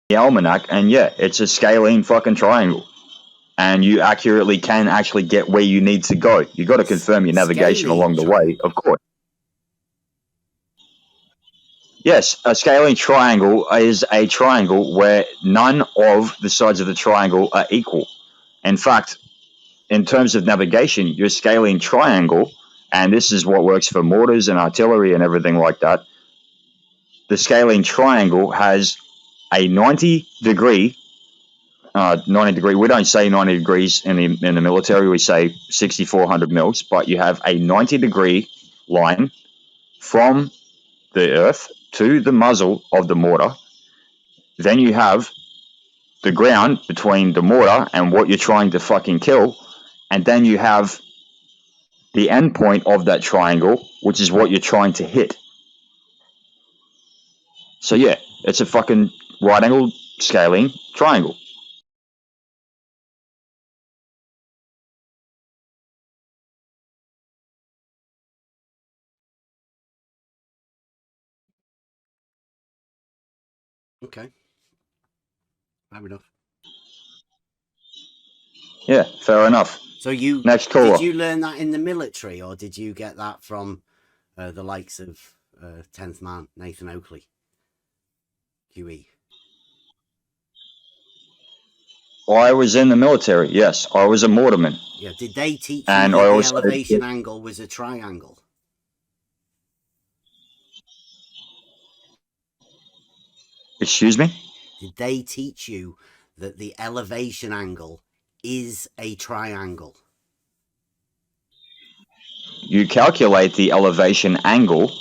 the almanac, and yeah, it's a scalene fucking triangle. And you accurately can actually get where you need to go. You got to confirm your navigation Scalene along the way, triangle. of course. Yes, a scalene triangle is a triangle where none of the sides of the triangle are equal. In fact, in terms of navigation, your scalene triangle, and this is what works for mortars and artillery and everything like that, the scalene triangle has a 90 degree, we don't say 90 degrees in the military, we say 6400 mils, but you have a 90-degree line from the earth to the muzzle of the mortar. Then you have the ground between the mortar and what you're trying to fucking kill, and then you have the end point of that triangle, which is what you're trying to hit. So yeah, it's a fucking right angle scaling triangle. Okay. Fair enough. Yeah, fair enough. So Next caller. did you learn that in the military, or did you get that from the likes of 10th Man, Nathan Oakley, QE? I was in the military, yes. I was a mortarman. Yeah, did they teach you And that I the also elevation angle was a triangle? Excuse me? Did they teach you that the elevation angle is a triangle? You calculate the elevation angle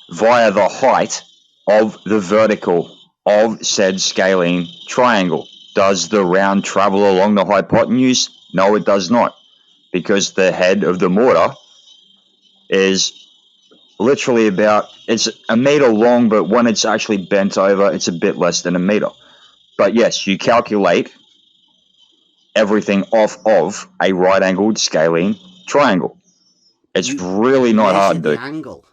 via the height of the vertical of said scalene triangle. Does the round travel along the hypotenuse? No, it does not, because the head of the mortar is literally it's a meter long, but when it's actually bent over, it's a bit less than a meter. But yes, you calculate everything off of a right-angled scalene triangle. It's really you not measure hard, the dude. angle.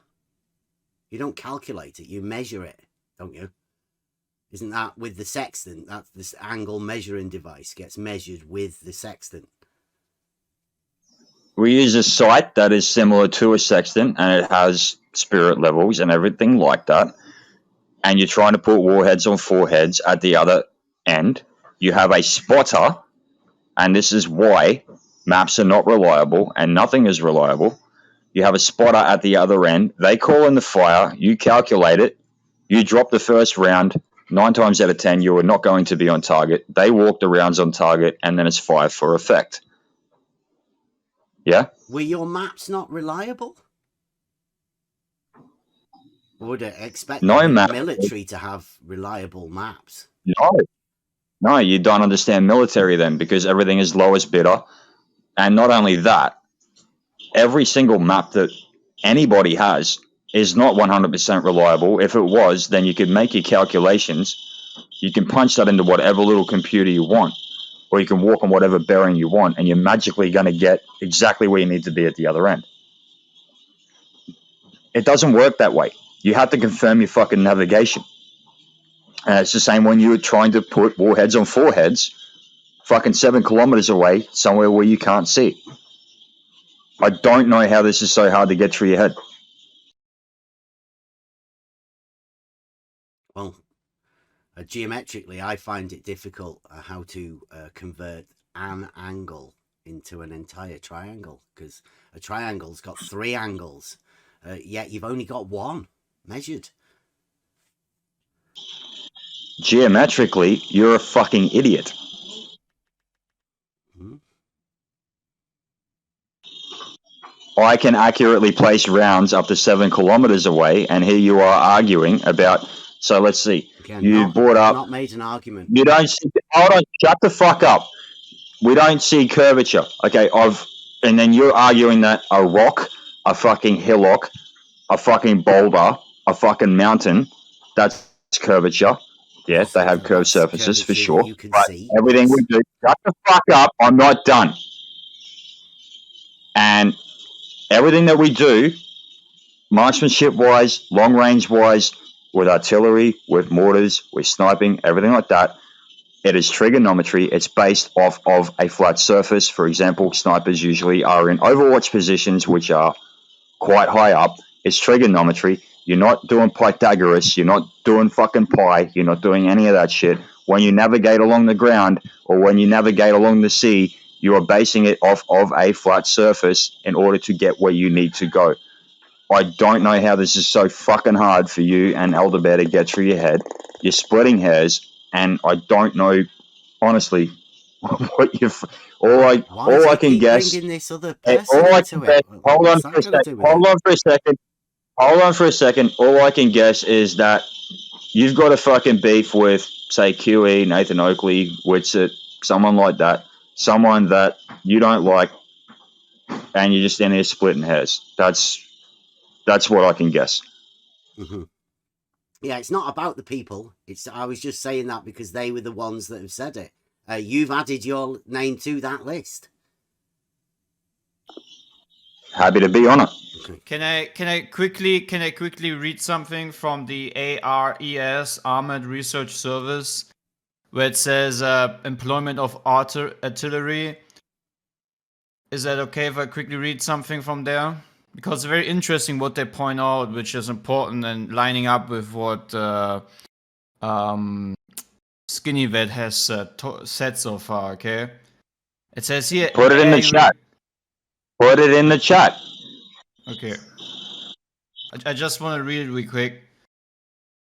You don't calculate it, you measure it, don't you? Isn't that with the sextant? That's this angle measuring device gets measured with the sextant. We use a sight that is similar to a sextant, and it has spirit levels and everything like that. And you're trying to put warheads on foreheads at the other end. You have a spotter, and this is why maps are not reliable and nothing is reliable. You have a spotter at the other end. They call in the fire. You calculate it. You drop the first round. 9 times out of 10, you are not going to be on target. They walk the rounds on target, and then it's fire for effect. Yeah? Were your maps not reliable? I would expect No the map. military to have reliable maps. No. No, you don't understand military then, because everything is lowest bidder. And not only that, every single map that anybody has is not 100% reliable. If it was, then you could make your calculations. You can punch that into whatever little computer you want, or you can walk on whatever bearing you want, and you're magically going to get exactly where you need to be at the other end. It doesn't work that way. You have to confirm your fucking navigation. And it's the same when you're trying to put warheads on foreheads, fucking 7 kilometers away, somewhere where you can't see. I don't know how this is so hard to get through your head. Well, geometrically, I find it difficult how to convert an angle into an entire triangle, because a triangle's got 3 angles, yet you've only got one measured. Geometrically, you're a fucking idiot. Hmm? I can accurately place rounds up to 7 kilometers away, and here you are arguing about. So let's see. Again, You brought up. not made an argument. You don't see. Hold on. Shut the fuck up. We don't see curvature. Okay. And then you're arguing that a rock, a fucking hillock, a fucking boulder, a fucking mountain, that's curvature. Yes, they have curved That's surfaces for curvature sure. that you can But see. everything Yes. we do. Shut the fuck up. I'm not done. And everything that we do, marksmanship wise, long range wise, with artillery, with mortars, with sniping, everything like that, It is trigonometry. It's based off of a flat surface. For example, snipers usually are in overwatch positions, which are quite high up. It's trigonometry. You're not doing Pythagoras. You're not doing fucking pi. You're not doing any of that shit. When you navigate along the ground or when you navigate along the sea, you are basing it off of a flat surface in order to get where you need to go. I don't know how this is so fucking hard for you and Elderbear to get through your head. You're splitting hairs, and I don't know, honestly, what you. Why do All I you can keep guess. bringing this other person All I into can guess. it? Hold on What's for that a got to second. do with it? Hold on for a second. Hold on for a second. All I can guess is that you've got a fucking beef with, say, QE, Nathan Oakley, Whitsett, someone like that, someone that you don't like, and you're just in here splitting hairs. That's what I can guess. Mm-hmm. Yeah, it's not about the people. I was just saying that because they were the ones that have said it. You've added your name to that list. Happy to be on it. Okay. Can I quickly read something from the ARES Armored Research Service, where it says employment of artillery. Is that okay if I quickly read something from there? Because it's very interesting what they point out, which is important and lining up with what Skinny Vet has said so far. Okay, it says here. Put it in the chat. Put it in the chat. Okay. I just want to read it really quick.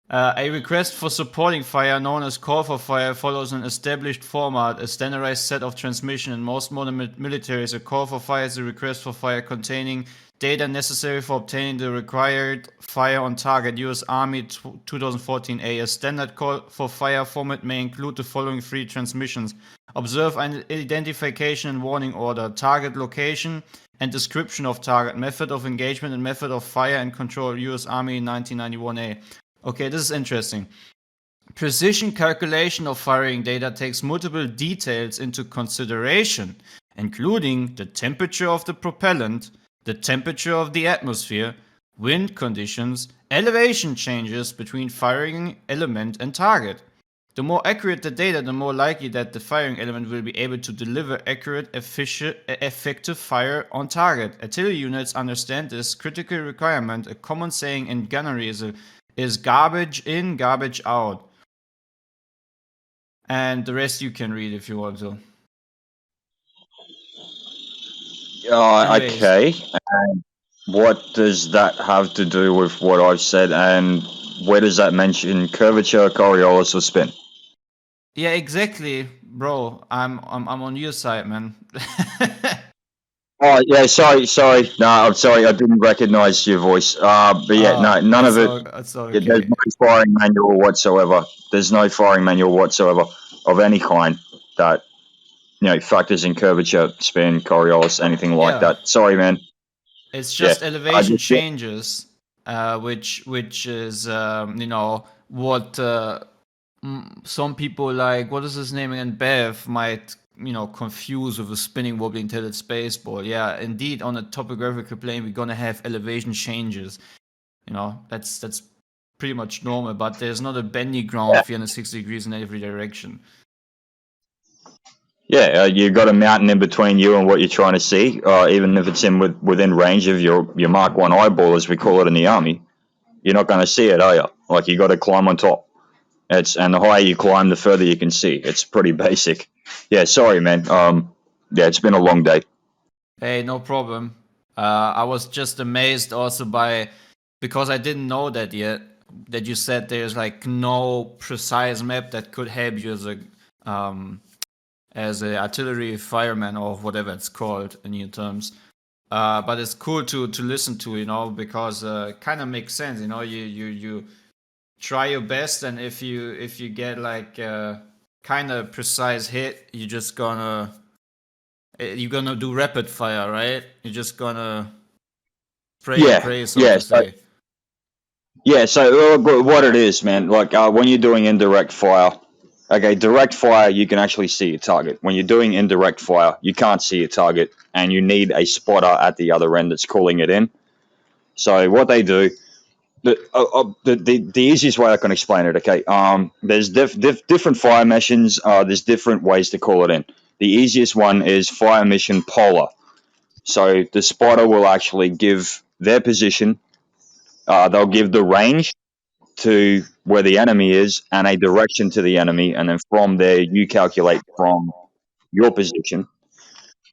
A request for supporting fire, known as call for fire, follows an established format, a standardized set of transmission. In most modern militaries, a call for fire is a request for fire containing data necessary for obtaining the required fire on target. U.S. Army 2014A. A standard call for fire format may include the following three transmissions. Observe an identification and warning order, target location and description of target, method of engagement and method of fire and control. U.S. Army 1991A. Okay, this is interesting. Precision calculation of firing data takes multiple details into consideration, including the temperature of the propellant, the temperature of the atmosphere, wind conditions, elevation changes between firing element and target. The more accurate the data, the more likely that the firing element will be able to deliver accurate, effective fire on target. Artillery units understand this critical requirement. A common saying in gunnery is garbage in, garbage out. And the rest you can read if you want to. Anyways. Okay. And what does that have to do with what I've said? And where does that mention curvature, Coriolis, or spin? Yeah, exactly, bro. I'm on your side, man. Oh yeah, sorry. No, I'm sorry. I didn't recognize your voice. But yeah, no, none of it. It's all There's okay. no firing manual whatsoever. There's no firing manual whatsoever of any kind that factors in curvature, spin, Coriolis, anything like Yeah. that. Sorry, man. It's Yeah, just elevation changes, which is what some people like. What is his name again? Bev might confuse with a spinning wobbling tilted space ball. Yeah, indeed, on a topographical plane, we're gonna have elevation changes. That's pretty much normal, but there's not a bendy ground 360 degrees in every direction. Yeah, you've got a mountain in between you and what you're trying to see, even if it's within range of your Mark 1 eyeball, as we call it in the Army. You're not going to see it, are you? Like, you got to climb on top. And the higher you climb, the further you can see. It's pretty basic. Yeah, sorry, man. Yeah, it's been a long day. Hey, no problem. I was just amazed also because I didn't know that yet, that you said there's like no precise map that could help you as a artillery fireman or whatever it's called in your terms. But it's cool to listen to, because kind of makes sense. You try your best, and if you get like kind of precise hit, you're gonna do rapid fire, right? You're just gonna pray and pray, so to say. Yeah, so what it is, man, like when you're doing indirect fire, okay, direct fire, you can actually see your target. When you're doing indirect fire, you can't see your target, and you need a spotter at the other end that's calling it in. So what they do the easiest way I can explain it, okay? There's different fire missions. There's different ways to call it in. The easiest one is fire mission polar. So the spotter will actually give their position. They'll give the range to where the enemy is and a direction to the enemy, and then from there you calculate from your position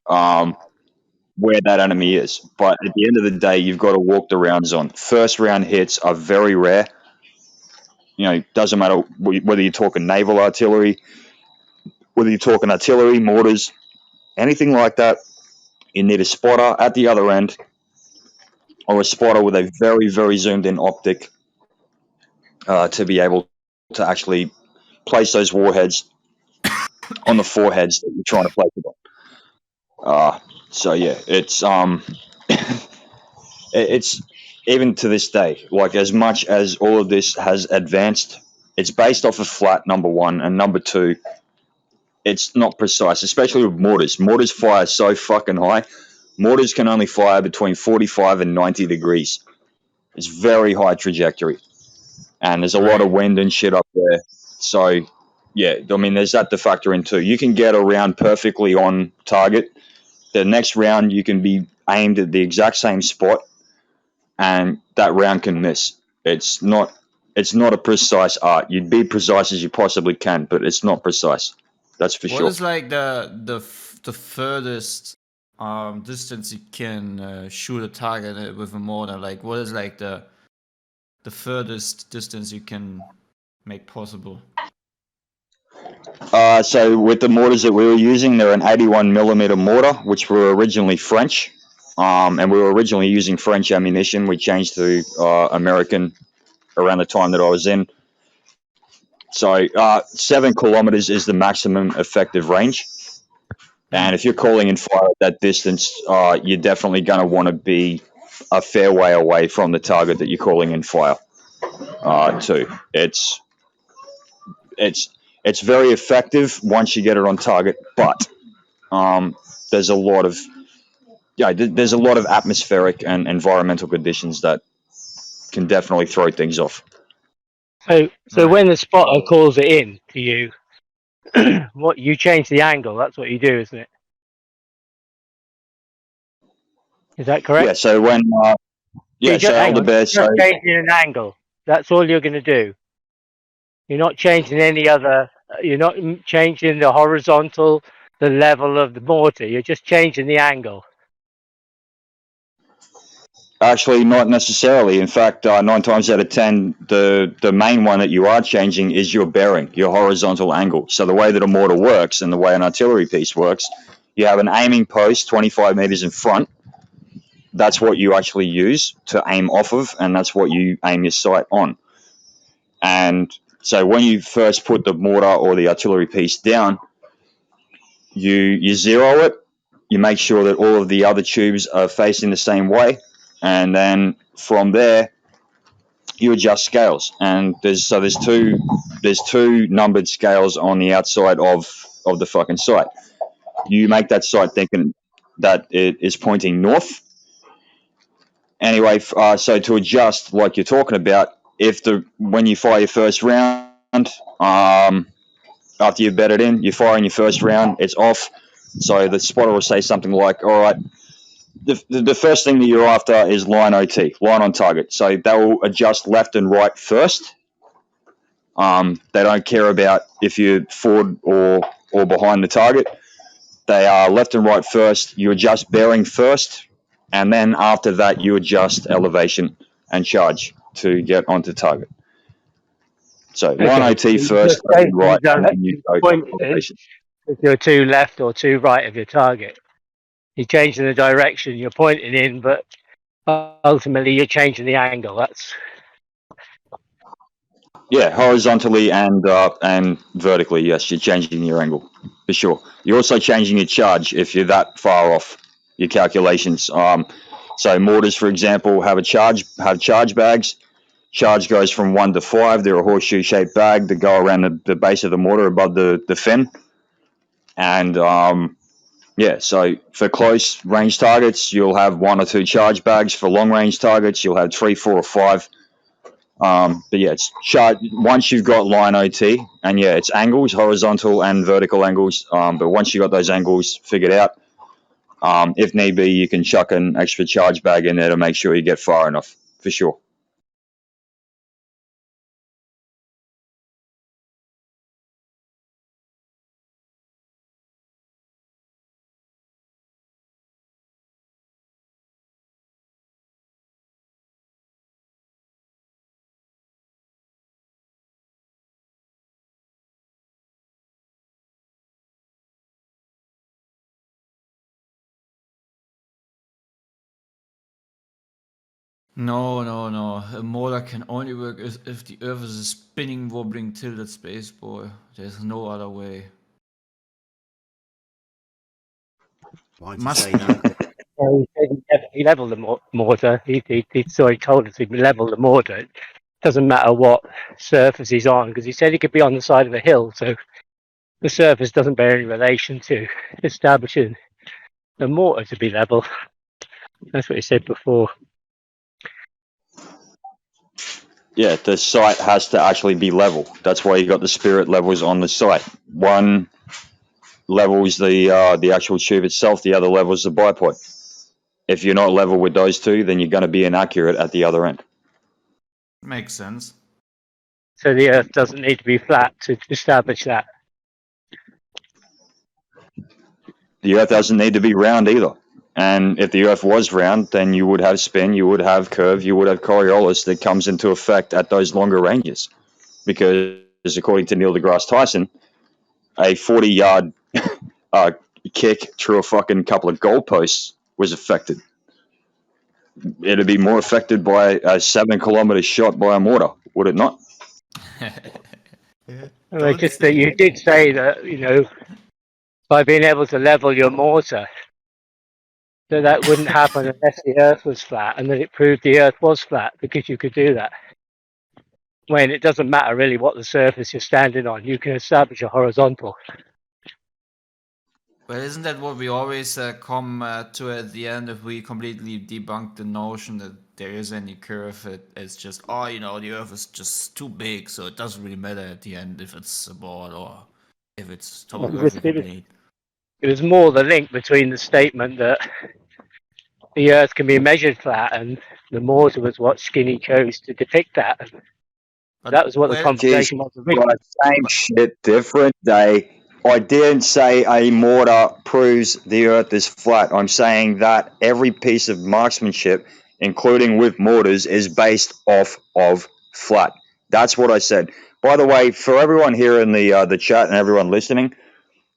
where that enemy is. But at the end of the day, you've got to walk the rounds on. First round hits are very rare. Doesn't matter whether you're talking naval artillery, whether you're talking artillery, mortars, anything like that. You need a spotter at the other end, or a spotter with a very, very zoomed in optic to be able to actually place those warheads on the foreheads that you're trying to place it on. So yeah, it's even to this day, like as much as all of this has advanced, it's based off of flat, number one, and number two, it's not precise, especially with mortars. Mortars fire so fucking high. Mortars can only fire between 45 and 90 degrees. It's very high trajectory, and there's a lot of wind and shit up there. So yeah, I mean, there's that to factor in too. You can get a round perfectly on target. The next round you can be aimed at the exact same spot, and that round can miss. It's not a precise art. You'd be precise as you possibly can, but it's not precise. That's for sure. What is like the furthest distance you can shoot a target with a mortar? Like, what is like the furthest distance you can make possible? So with the mortars that we were using, they're an 81 millimeter mortar, which were originally French, and we were originally using French ammunition. We changed to American around the time that I was in. So 7 kilometers is the maximum effective range. And if you're calling in fire at that distance, you're definitely going to want to be a fair way away from the target that you're calling in fire to. It's very effective once you get it on target, but there's a lot of atmospheric and environmental conditions that can definitely throw things off. So when the spotter calls it in to you, what you change the angle? That's what you do, isn't it? Is that correct? Yeah. So when Elder Bear, you're just changing an angle. That's all you're going to do. You're not changing any other. You're not changing the horizontal, the level of the mortar. You're just changing the angle. actually, not necessarily. In fact, 9 times out of 10, the main one that you are changing is your bearing, your horizontal angle. So the way that a mortar works and the way an artillery piece works, you have an aiming post 25 meters in front. That's what you actually use to aim off of, and that's what you aim your sight on. And so when you first put the mortar or the artillery piece down, you zero it. You make sure that all of the other tubes are facing the same way, and then from there you adjust scales. And there's two numbered scales on the outside of the fucking sight. You make that sight thinking that it is pointing north. Anyway, so to adjust, like you're talking about, when you fire your first round, after you've bedded in, you fire in your first round, it's off. So the spotter will say something like, all right, the first thing that you're after is line OT, line on target. So they will adjust left and right first. They don't care about if you're forward or behind the target. They are left and right first. You adjust bearing first, and then after that, you adjust elevation and charge to get onto target. So line OT first, right, and then you go to elevation. If you're too left or too right of your target, you're changing the direction you're pointing in, but ultimately you're changing the angle. That's horizontally and vertically. Yes, you're changing your angle for sure. You're also changing your charge if you're that far off your calculations. So mortars, for example, have charge bags. Charge goes from 1 to 5. They're a horseshoe-shaped bag that go around the base of the mortar above the fin. And so for close range targets, you'll have 1 or 2 charge bags. For long range targets, you'll have 3, 4, or 5. But yeah, it's chart once you've got line OT, and yeah, it's angles, horizontal and vertical angles. But once you got those angles figured out, if need be, you can chuck an extra charge bag in there to make sure you get far enough for sure. No, no, no. A motor can only work if the Earth is a spinning, wobbling, tilted space ball. There's no other way. Why'd you Must say be. that? Well, he leveled the mortar. He told us he leveled the mortar. It doesn't matter what surface he's on, because he said he could be on the side of a hill, so the surface doesn't bear any relation to establishing the mortar to be level. That's what he said before. Yeah, the site has to actually be level. That's why you got the spirit levels on the site. One levels the actual tube itself. The other levels the bipod. If you're not level with those two, then you're going to be inaccurate at the other end. Makes sense. So the Earth doesn't need to be flat to establish that. The Earth doesn't need to be round either. And if the Earth was round, then you would have spin, you would have curve, you would have Coriolis that comes into effect at those longer ranges. Because according to Neil deGrasse Tyson, a 40-yard kick through a fucking couple of goalposts was affected. It'd be more affected by a 7-kilometer shot by a mortar, would it not? Well, just that you did say that, by being able to level your mortar, that wouldn't happen unless the Earth was flat, and that it proved the Earth was flat because you could do that. When it doesn't matter really what the surface you're standing on, you can establish a horizontal. Well, isn't that what we always come to at the end if we completely debunk the notion that there is any curve? It's just, the Earth is just too big, so it doesn't really matter at the end if it's a ball or if it's topography complete. It was more the link between the statement that the Earth can be measured flat and the mortar was what Skinny chose to depict that. But, That was what the Jeez, conversation was originally. same shit, different day. I didn't say a mortar proves the Earth is flat. I'm saying that every piece of marksmanship, including with mortars, is based off of flat. That's what I said. By the way, for everyone here in the chat and everyone listening,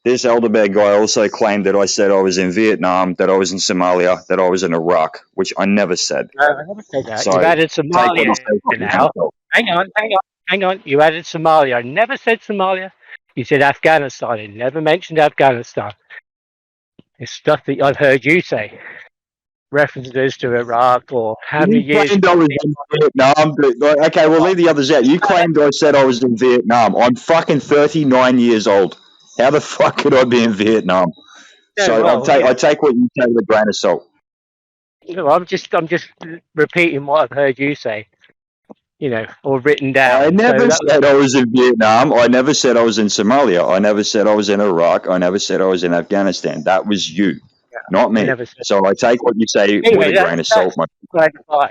this elderbear guy also claimed that I said I was in Vietnam, that I was in Somalia, that I was in Iraq, which I never said. No, I never said that. So You've added take what Somalia he says in now. Hang on. You added Somalia. I never said Somalia. You said Afghanistan. I never mentioned Afghanistan. It's stuff that I've heard you say. References to Iraq or how many You years. claimed I was in Vietnam, but okay, we'll leave the others out. You claimed I said I was in Vietnam. I'm fucking 39 years old. How the fuck could I be in Vietnam? No, So well, I take what you say with a grain of salt. I'm just repeating what I've heard you say, or written I down. never So that said I was in Vietnam. I never said I was in Somalia. I never said I was in Iraq. I never said I was in Afghanistan. That was you, not I me. never said. So I take what you say with Anyway, a grain of salt. that's clarify.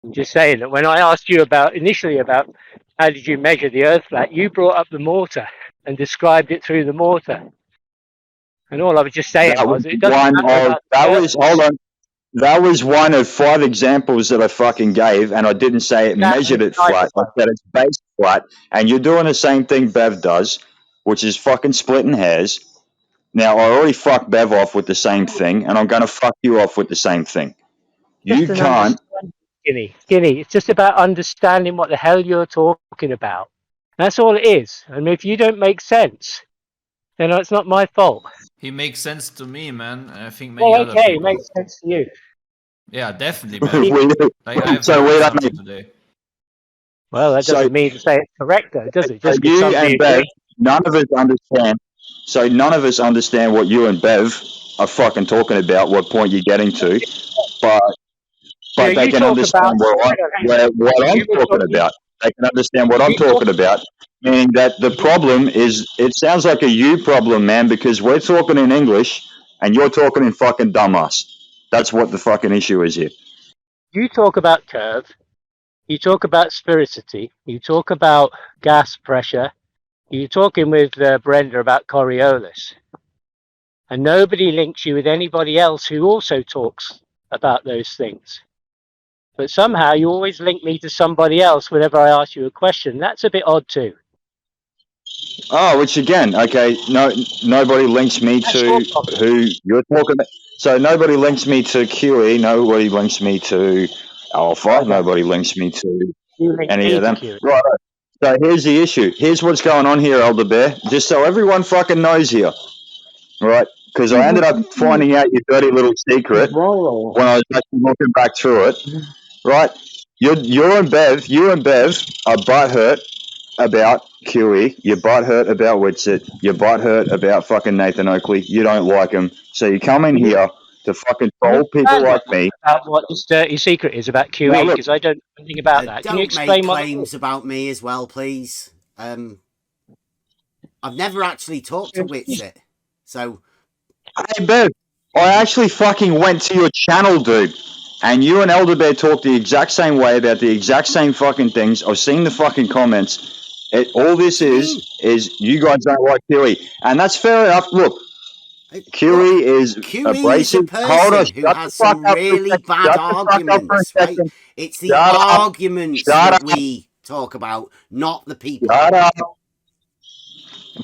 I'm just saying that when I asked you initially about how did you measure the Earth flat, you brought up the mortar and described it through the mortar. And all I was just saying That was was it doesn't one matter of about the that was surface. hold on. That was one of 5 examples that I fucking gave, and I didn't say it measured it flat. I said it's based flat, and you're doing the same thing Bev does, which is fucking splitting hairs. Now, I already fucked Bev off with the same thing, and I'm going to fuck you off with the same thing. You Just an can't. understanding, Skinny. It's just about understanding what the hell you're talking about. That's all it is. And if you don't make sense, then it's not my fault. He makes sense to me, man. And I think many Well, other okay, it people. makes sense to you. Yeah, definitely, man. Like I've So learned we something don't. today. Well, that So, doesn't mean to say it's correct, though, does it? so Just because you somebody and Bev, agrees. none of us understand. So none of us understand what you and Bev are fucking talking about. What point you're getting to, but but they you can talk understand about what I'm you were talking talking about. They can understand what I'm you talk, talking about. Meaning that the problem is, it sounds like a you problem, man, because we're talking in English and you're talking in fucking dumbass. That's what the fucking issue is here. you talk about curve, you talk about sphericity, you talk about gas pressure, you're talking with Brenda about Coriolis, and nobody links you with anybody else who also talks about those things. But somehow you always link me to somebody else whenever I ask you a question. That's a bit odd too. Oh, which again, okay, no, nobody links me That's your to problem. who you're talking about. So nobody links me to QE, nobody links me to Alpha, I don't. nobody links me to You link any me of to them. Q. Right. So here's the issue. Here's what's going on here, Elder Bear. Just so everyone fucking knows here, right? Because I ended up finding out your dirty little secret when I was actually looking back through it. Right? You and Bev are butthurt about QE. You're butthurt about Whitsit. You're butthurt about fucking Nathan Oakley. You don't like him. So you come in here to fucking troll people like me. About what this dirty secret is about Now QE, look, because I don't know anything about that. Can you Don't make explain what it claims is? about me as well, please. I've never actually talked to Witsit, so hey Bev, I actually fucking went to your channel, dude. And you and Elder Bear talk the exact same way about the exact same fucking things. I've seen the fucking comments. All this is you guys don't like QE. And that's fair enough. Look, look, QE is QE is a abrasive. Hold on, person who shut the has fuck some up for a really second. bad Shut the fuck up for a arguments, right? second. It's the Shut up. arguments Shut that up. we talk about, not the people. Shut up.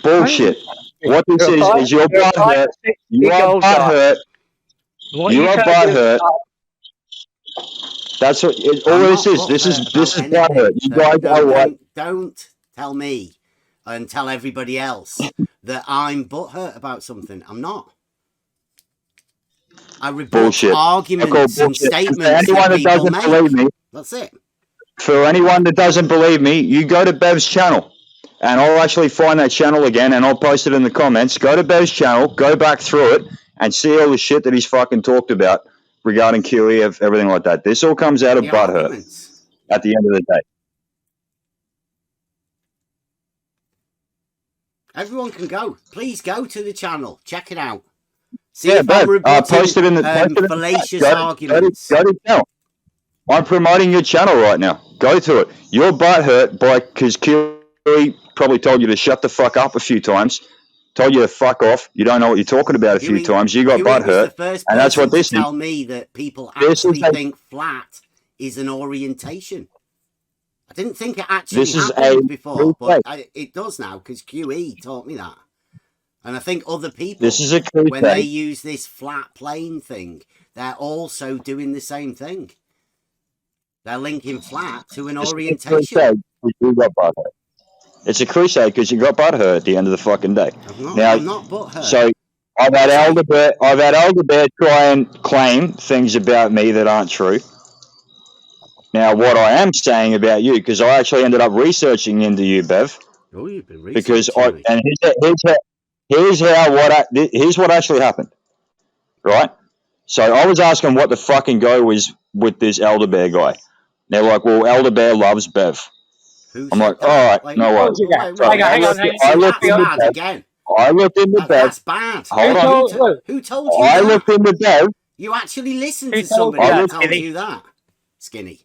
Bullshit. What this is your You're a butt hurt. You are old butt guy. hurt. What You you are tell butt me? hurt. That's what all I'm this not is. butthurt This about is butt hurt. anything. You So guys are what? don't tell me and tell everybody else that I'm butthurt about something. I'm not. I rebut Bullshit. arguments and Bullshit. For statements anyone that that people doesn't believe make. me, That's it. for anyone that doesn't believe me, you go to Bev's channel. And I'll actually find that channel again and I'll post it in the comments. Go to Bev's channel, go back through it, and see all the shit that he's fucking talked about regarding QE, everything like that. This all comes out of The butthurt arguments. at the end of the day. Everyone can go. Please go to the channel. Check it out. See Yeah, if Bev, I'm rebutting post it in the fallacious go arguments. to channel. I'm promoting your channel right now. Go to it. Your butt hurt because QE probably told you to shut the fuck up a few times, told you to fuck off. You don't know what you're talking about a few times. You got butt was hurt, the first and that's person what to this is. tell me that people This is actually think flat is an orientation. I didn't think it actually happened before, but it does now because QE taught me that. And I think other people, this is a when they use this flat plane thing, they're also doing the same thing. They're linking flat to an orientation. It's a crusade because you got butt hurt at the end of the fucking day. I'm not butthurt. So I've had Elder Bear try and claim things about me that aren't true. Now, what I am saying about you, because I actually ended up researching into you, Bev. Oh, you've been researching me. And here's what actually happened, right? So I was asking what the fucking go was with this Elder Bear guy. They're like, well, Elder Bear loves Bev. I'm like, all right, no worries. Hang on. That's bad again. I looked into Bev. That's bad. Hold on. Who told you that? I looked into Bev. You actually listened to somebody that told you that, Skinny.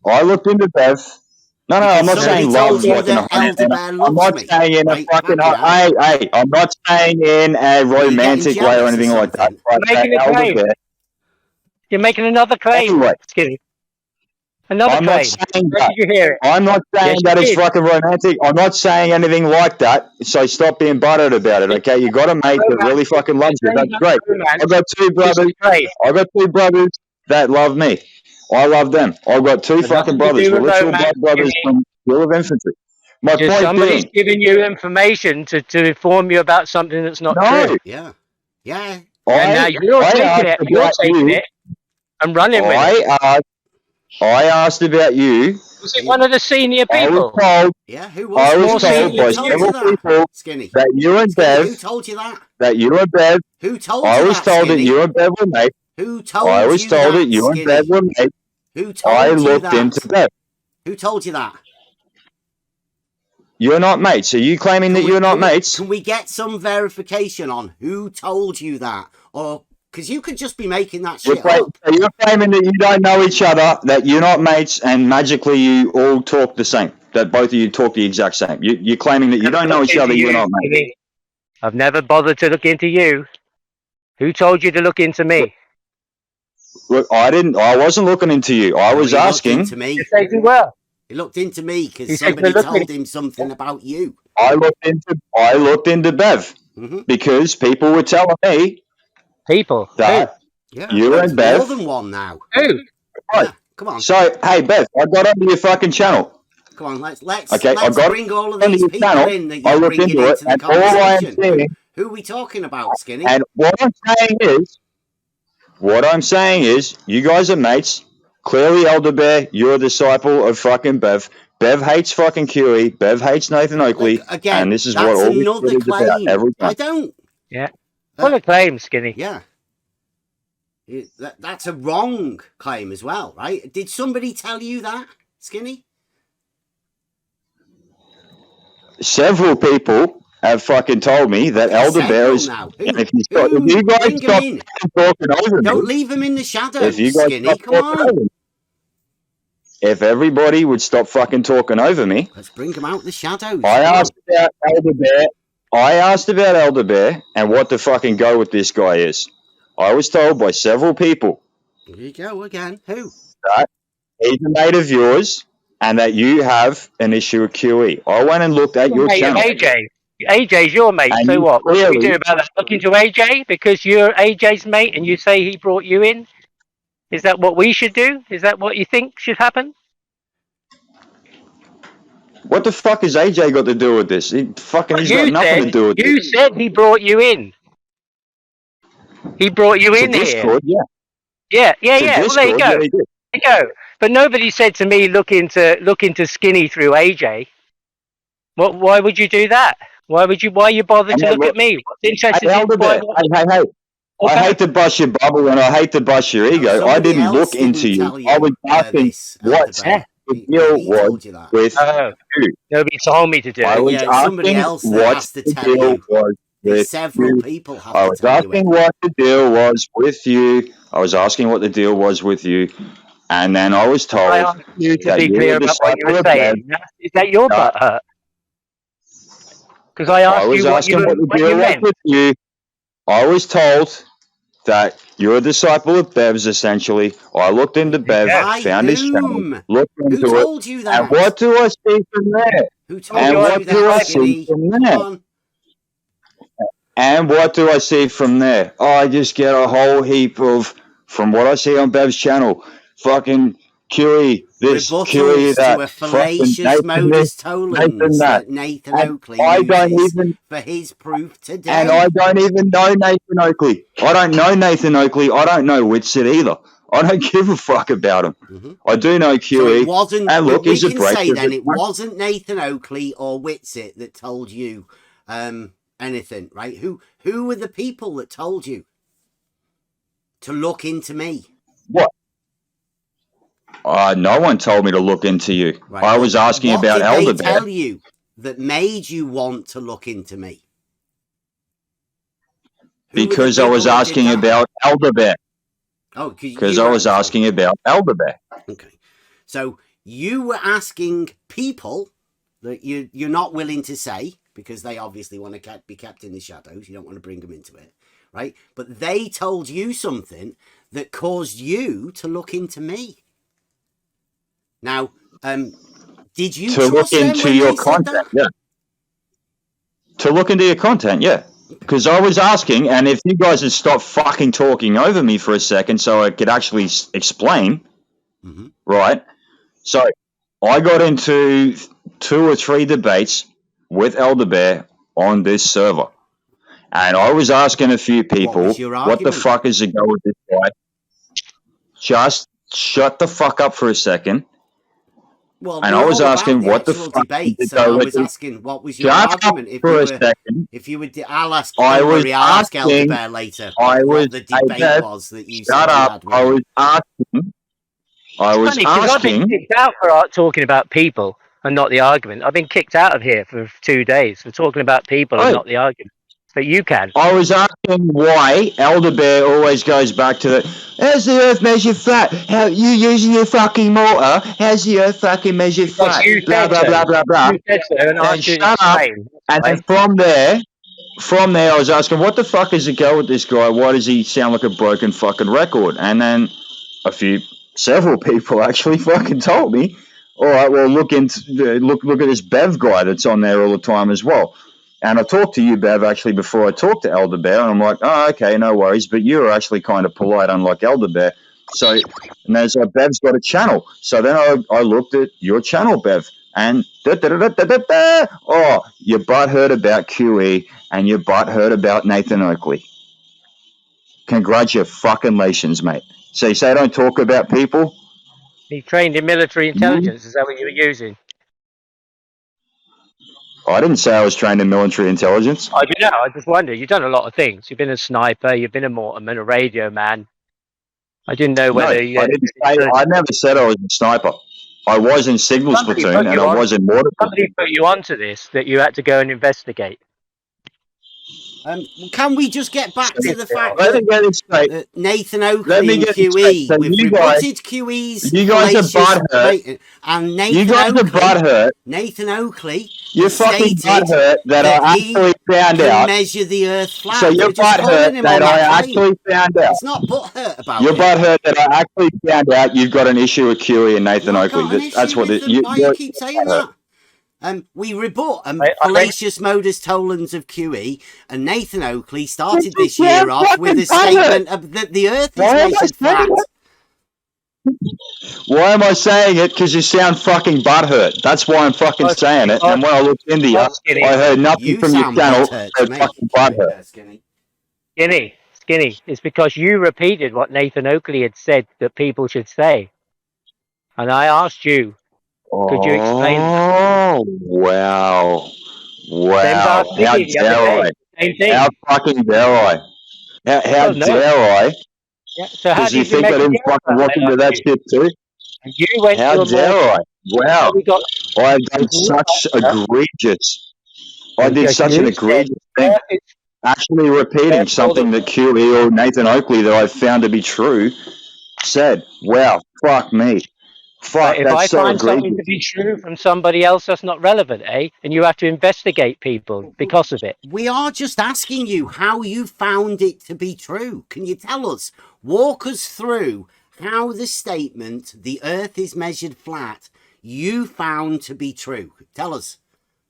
I looked into Bev. No, I'm not saying love like in a I'm not saying in a fucking I'm not saying in a romantic way or anything like that. Making a claim. You're making another claim, anyway, Skinny. Another I'm claim. not saying Where did you hear it? I'm not saying that it's fucking romantic. I'm not saying anything like that. So stop being buttered about it, okay? You got a mate that really fucking loves you. That's great. I've got two brothers that love me. I love them. I've got two fucking brothers. We're literal blood brothers from Hill of Infantry. My point somebody's being, giving you information to inform you about something that's not true. Yeah. And now you're taking it and running with it. I asked about you. Was it one of the senior people? Who was? I was told by several people that you and Bev. Who told you that? That you and Bev. Who told you I was told that you and Bev were mates. Who told you I was told that you and Bev were mates. Who told I you looked that? into Bev. Who told you that? You're not mates. Are you claiming that you're not mates? Can we get some verification on who told you that? Or because you could just be making that shit up. So you're claiming that you don't know each other, that you're not mates, and magically you all talk the same. That both of you talk the exact same. You're claiming that you don't know each other. You're not mates. I've never bothered to look into you. Who told you to look into me? Look, I didn't. I wasn't looking into you. I was asking. To me. You said you were. He looked into me He because said somebody we're looking- told him something about you. I looked into Bev because people were telling me People. that Yeah, you there's and Bev. more than one now. Who? Right. Yeah, come on. So hey, Bev, I got onto your fucking channel. Come on, let's Okay, I got bring all of onto these your people channel. in that I you're looked bringing into it, into the and all I am conversation. saying, Who are we talking about, Skinny? and what I'm saying is, you guys are mates. Clearly, Elder Bear, you're a disciple of fucking Bev. Bev hates fucking QE. Bev hates Nathan Oakley. Look, again, and this is that's what all another this is about claim. every time. I don't. Yeah. What a claim, Skinny. Yeah. That's a wrong claim as well, right? Did somebody tell you that, Skinny? Several people have fucking told me that Elder Bear is. Now. And if you guys stop talking over Don't me, leave him in the shadows, if you guys Skinny. stop Come talking over on. me, if everybody would stop fucking talking over me, Let's bring him out the shadows. I asked about Elder Bear and what the fucking go with this guy is. I was told by several people. Here you go again. Who? That he's a mate of yours and that you have an issue with QE. I went and looked at your channel. AJ. AJ's your mate, and so what? What do we clearly, do about that? Look into AJ because you're AJ's mate and you say he brought you in? Is that what we should do? Is that what you think should happen? what the fuck has AJ got to do with this? He's got nothing to do with You this. said he brought you in. He brought you To in here. Discord, yeah. Yeah. To Well, there you Discord, go. yeah, he did. There you go. But nobody said to me, look into Skinny through AJ. Why would you do that? Why you bother to look at me? What's interesting? Hey, hey. I hate to bust your bubble and I hate to bust your ego. I didn't look into you. I was asking what the deal was with you. Nobody told me to do it. I was asking what the deal was with several you. people have I to was tell asking you what the deal was with you. I was asking what the deal was with you. And then I was told I asked you to that be you clear were about what you were disciple of saying. Is that your butt hurt? Because I asked you what you meant. with you. I was told that you're a disciple of Bev's, essentially. I looked into Bev, found his channel, looked into Who told you that? and what do I see from there? Who told you what do I see from there? And what do I see from there? I just get a whole heap of, from what I see on Bev's channel, fucking QE this, QE that, to a fallacious modus tollens that Nathan Oakley uses for his proof today. And I don't even know Nathan Oakley. I don't know Nathan Oakley. I don't know Whitsit either. I don't give a fuck about him. I do know QE. So it wasn't, and look, we he's a can break. say then it wasn't Nathan Oakley or Whitsit that told you anything, right? Who were the people that told you to look into me? What? No one told me to look into you. Right. I was asking about Elder Bear. What did they tell you that made you want to look into me? Because I was asking about Elder Bear. Oh, because I was asking about Elder Bear. Okay. So you were asking people that you're not willing to say because they obviously want to be kept in the shadows. You don't want to bring them into it, right? But they told you something that caused you to look into me. Now, did you to look into your content? Yeah. To look into your content, yeah. Because I was asking, and if you guys had stopped fucking talking over me for a second, so I could actually explain, right? So I got into 2 or 3 debates with Elder Bear on this server, and I was asking a few people, what the fuck is the go with this guy? Just shut the fuck up for a second. Well, and I was asking what the fuck debate, so I was asking what was your argument if you would I'll ask Elder Bear later what the debate was that you said you had with I was Funny, because I've been asking. kicked out for talking about people and not the argument. I've been kicked out of here for 2 days for talking about people and Oh, not the argument. But you can. I was asking why Elder Bear always goes back to the. How's the Earth measured flat? How you using your fucking mortar? How's the Earth fucking measured Because flat? you Blah said blah so. blah blah blah. You said so, and I And asked you to shut up. explain. And then Right? from there, I was asking, what the fuck is the go with this guy? Why does he sound like a broken fucking record? And then several people actually fucking told me, all right, well, look at this Bev guy that's on there all the time as well. And I talked to you, Bev, actually before I talked to Elder Bear, and I'm like, oh, okay, no worries, but you're actually kind of polite, unlike Elder Bear. So, and there's Bev's got a channel. So then I looked at your channel, Bev, and oh, your butt heard about QE and your butt heard about Nathan Oakley. Congratulations, mate. So you say don't talk about people? He trained in military intelligence. Is that what you were using? I didn't say I was trained in military intelligence. I don't know. I just wonder. You've done a lot of things. You've been a sniper. You've been a mortarman, a radio man. I didn't know No, whether you. I never said I was a sniper. I was in Signals Somebody Platoon put and you I on. was in Mortar Somebody Platoon. put you onto this that you had to go and investigate. Can we just get back to the fact Let me that get it straight. Nathan Let Oakley me and get it straight. QE, So we've rebutted QE's you guys are fallacious butthurt. and You Nathan guys are Oakley, butthurt. Nathan Oakley You're has fucking stated butthurt that that I he actually found can out. measure the Earth So flat. you're We're just butthurt calling him that on that I claim. actually found out. He's not butthurt about You're it. butthurt that I actually found out you've got an issue with QE and Nathan No, I've Oakley. got an That's issue what with them. Why you keep saying that? We rebut I fallacious modus tollens of QE, and Nathan Oakley started this Yeah, year off with a fucking statement of that the Earth is Why am I measured saying flat. Why am I saying it? Because you sound fucking butthurt. That's why I'm fucking saying it. And when I looked into you, Skinny. I heard nothing You from your sound channel. butthurt So to me, fucking butthurt. Skinny. Skinny. It's because you repeated what Nathan Oakley had said that people should say. And I asked you, could you explain that? Oh, wow. Same as I Wow. asked How Vicky the other dare day. I? Same thing. How fucking dare I? How Well, no. dare I? Yeah. So how Because do you you think I measure didn't the fucking Earth? look I into asked that you. shit too? And you went How to a dare mortar. I? Wow. So we got I done with you, such egregious. I did because such an you said egregious the thing. Earth is Actually repeating something that QE or Nathan Oakley that I found to be true said. Wow, fuck me. But Fuck, if that's I so find something egregious. to be true from somebody else, that's not relevant, eh? And you have to investigate people because of it. We are just asking you how you found it to be true. Can you tell us? Walk us through how the statement, the Earth is measured flat, you found to be true. Tell us.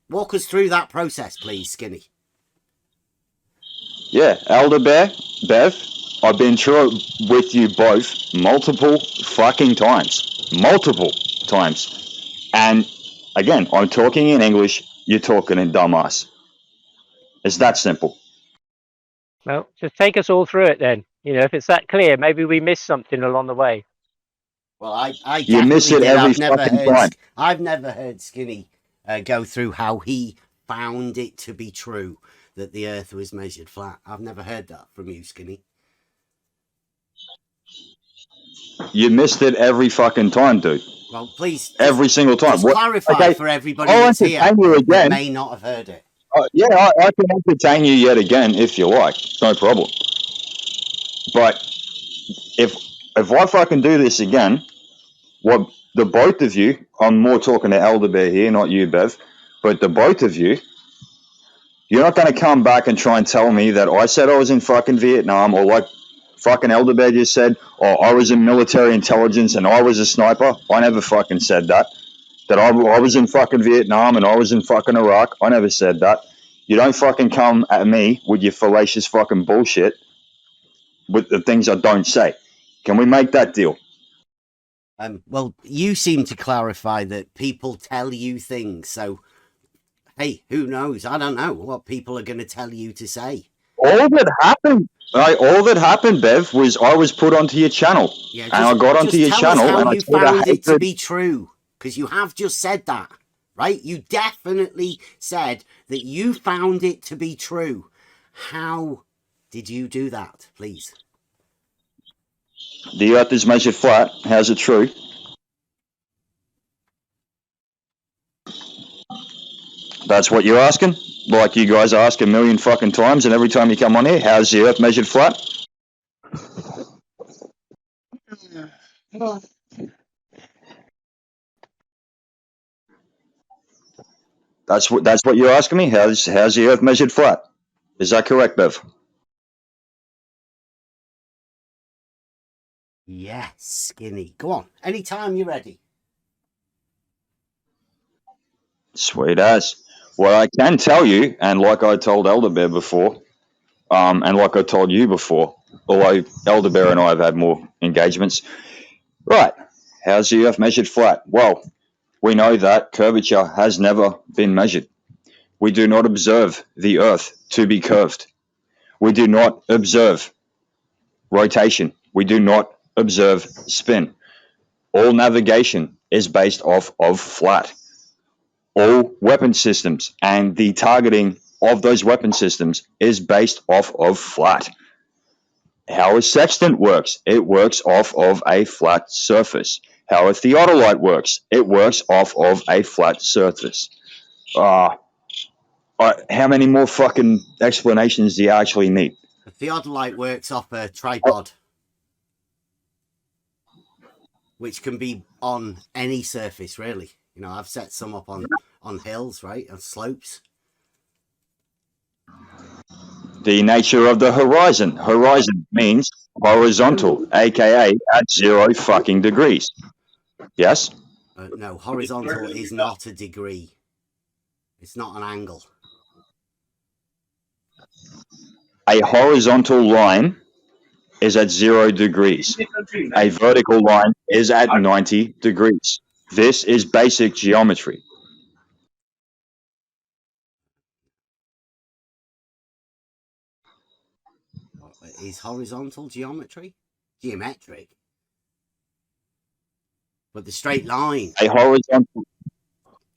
Walk us through that process, please, Skinny. Yeah, Elder Bear, Bev, I've been through it with you both multiple fucking times. Multiple times. And again, I'm talking in English, you're talking in dumbass. It's that simple. Well, just take us all through it then. You know, if it's that clear, maybe we missed something along the way. Well, I You miss definitely it did. every fucking time. I've never heard Skinny go through how he found it to be true that the Earth was measured flat. I've never heard that from you, Skinny. You missed it every fucking time, dude. Well, please, Every single time. just clarify Okay, for everybody I'll that's here entertain you that again. may not have heard it. Yeah, I can entertain you yet again if you like. No problem. But if I fucking do this again, what the both of you, I'm more talking to Elder Bear here, not you, Bev, but the both of you, you're not going to come back and try and tell me that I said I was in fucking Vietnam, or like fucking Elder Bear just said, or I was in military intelligence and I was a sniper. I never fucking said that. That I was in fucking Vietnam and I was in fucking Iraq. I never said that. You don't fucking come at me with your fallacious fucking bullshit with the things I don't say. Can we make that deal? Well, you seem to clarify that people tell you things. So, hey, who knows? I don't know what people are going to tell you to say. All that happened, Bev, was I was put onto your channel. Yeah, and I got onto your tell channel us how and I you told found her it to be true, because you have just said that, right? You definitely said that you found it to be true. How did you do that, please? the earth is measured flat. How's it true? That's what you're asking? Like you guys ask a million fucking times, and every time you come on here, how's the Earth measured flat? That's what you're asking me. How's the Earth measured flat? Is that correct, Bev? Yes, Skinny. Go on. Anytime you're ready. Sweet as. Well, I can tell you, and like I told Elder Bear before, and like I told you before, although Elder Bear and I have had more engagements. Right. How's the Earth measured flat? Well, we know that curvature has never been measured. We do not observe the Earth to be curved. We do not observe rotation. We do not observe spin. All navigation is based off of flat. All weapon systems and the targeting of those weapon systems is based off of flat. How a sextant works, it works off of a flat surface. How a theodolite works, it works off of a flat surface. How many more fucking explanations do you actually need? A theodolite works off a tripod, which can be on any surface, really. You know, I've set some up on hills, right, on slopes. The nature of the horizon. Horizon means horizontal, aka at 0 fucking degrees. Yes? No, horizontal is not a degree. It's not an angle. A horizontal line is at 0 degrees. A vertical line is at 90 degrees. This is basic geometry. Is horizontal geometry? Geometric? But the straight line. A horizontal.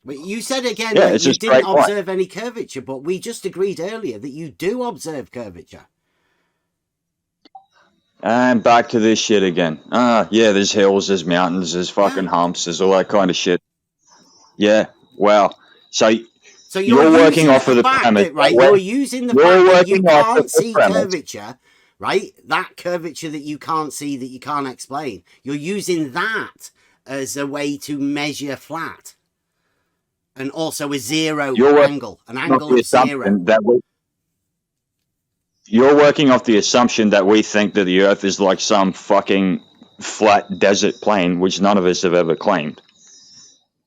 But you said again Yeah, that it's you a straight didn't observe any curvature, but we just agreed earlier that you do observe curvature. And back to this shit again. Yeah, there's hills, there's mountains, there's fucking humps, there's all that kind of shit. Yeah, well, so you're working off of the premise, right? You're using the fact that you can't see curvature, right? That curvature that you can't see, that you can't explain. You're using that as a way to measure flat, and also a zero angle, an angle of 0. You're working off the assumption that we think that the Earth is like some fucking flat desert plain, which none of us have ever claimed.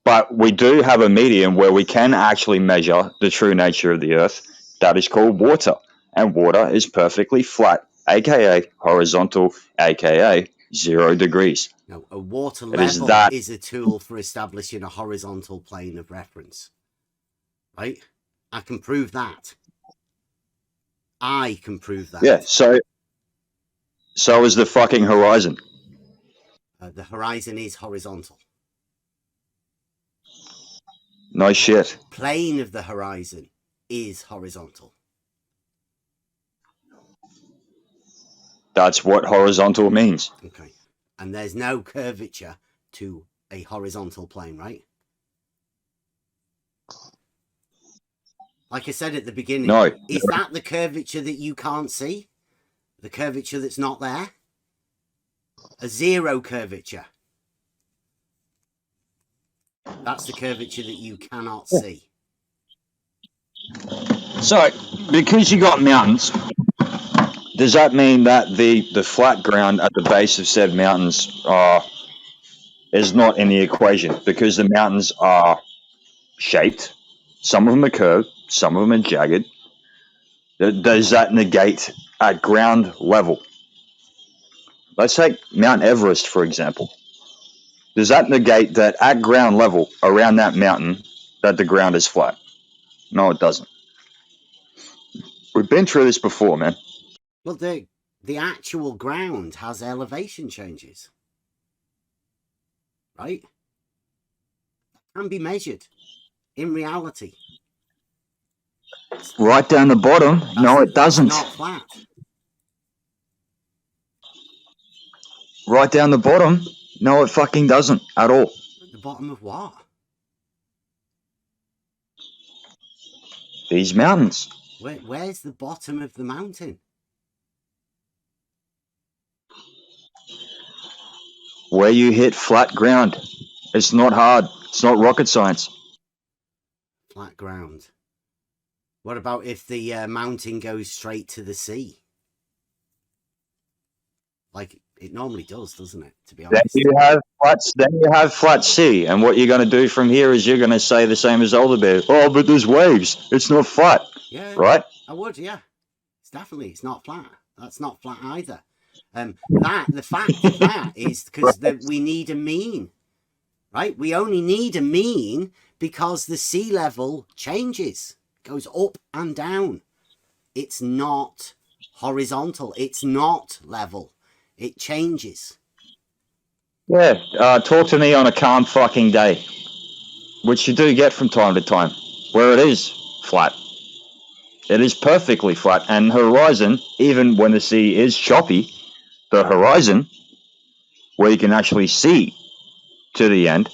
But we do have a medium where we can actually measure the true nature of the Earth. That is called water. And water is perfectly flat, aka horizontal, aka 0 degrees. Now, a water level is a tool for establishing a horizontal plane of reference. Right? I can prove that. I can prove that. Yeah, so is the fucking horizon. The horizon is horizontal. No shit. The plane of the horizon is horizontal. That's what horizontal means. Okay. And there's no curvature to a horizontal plane, right? Like I said at the beginning, No. Is that the curvature that you can't see? The curvature that's not there? A 0 curvature. That's the curvature that you cannot see. So, because you got mountains, does that mean that the flat ground at the base of said mountains is not in the equation? Because the mountains are shaped, some of them are curved, some of them are jagged. Does that negate at ground level? Let's take Mount Everest, for example. Does that negate that at ground level, around that mountain, that the ground is flat? No, it doesn't. We've been through this before, man. Well, the actual ground has elevation changes. Right? Can be measured in reality. Right down the bottom? No, it doesn't. It's not flat. Right down the bottom? No, it fucking doesn't at all. At the bottom of what? These mountains. Where's the bottom of the mountain? Where you hit flat ground. It's not hard. It's not rocket science. Flat ground. What about if the mountain goes straight to the sea? Like it normally does, doesn't it? To be Then honest. you have flat sea, and what you're going to do from here is you're going to say the same as Older Bear. Oh, but there's waves. It's not flat, Yeah, right? I would. Yeah, it's not flat. That's not flat either. The fact of that is because we need a mean, right? We only need a mean because the sea level changes, goes up and down. It's not horizontal. It's not level. It changes. Yeah. Talk to me on a calm fucking day, which you do get from time to time, where it is flat. It is perfectly flat, and horizon, even when the sea is choppy, the horizon, where you can actually see to the end,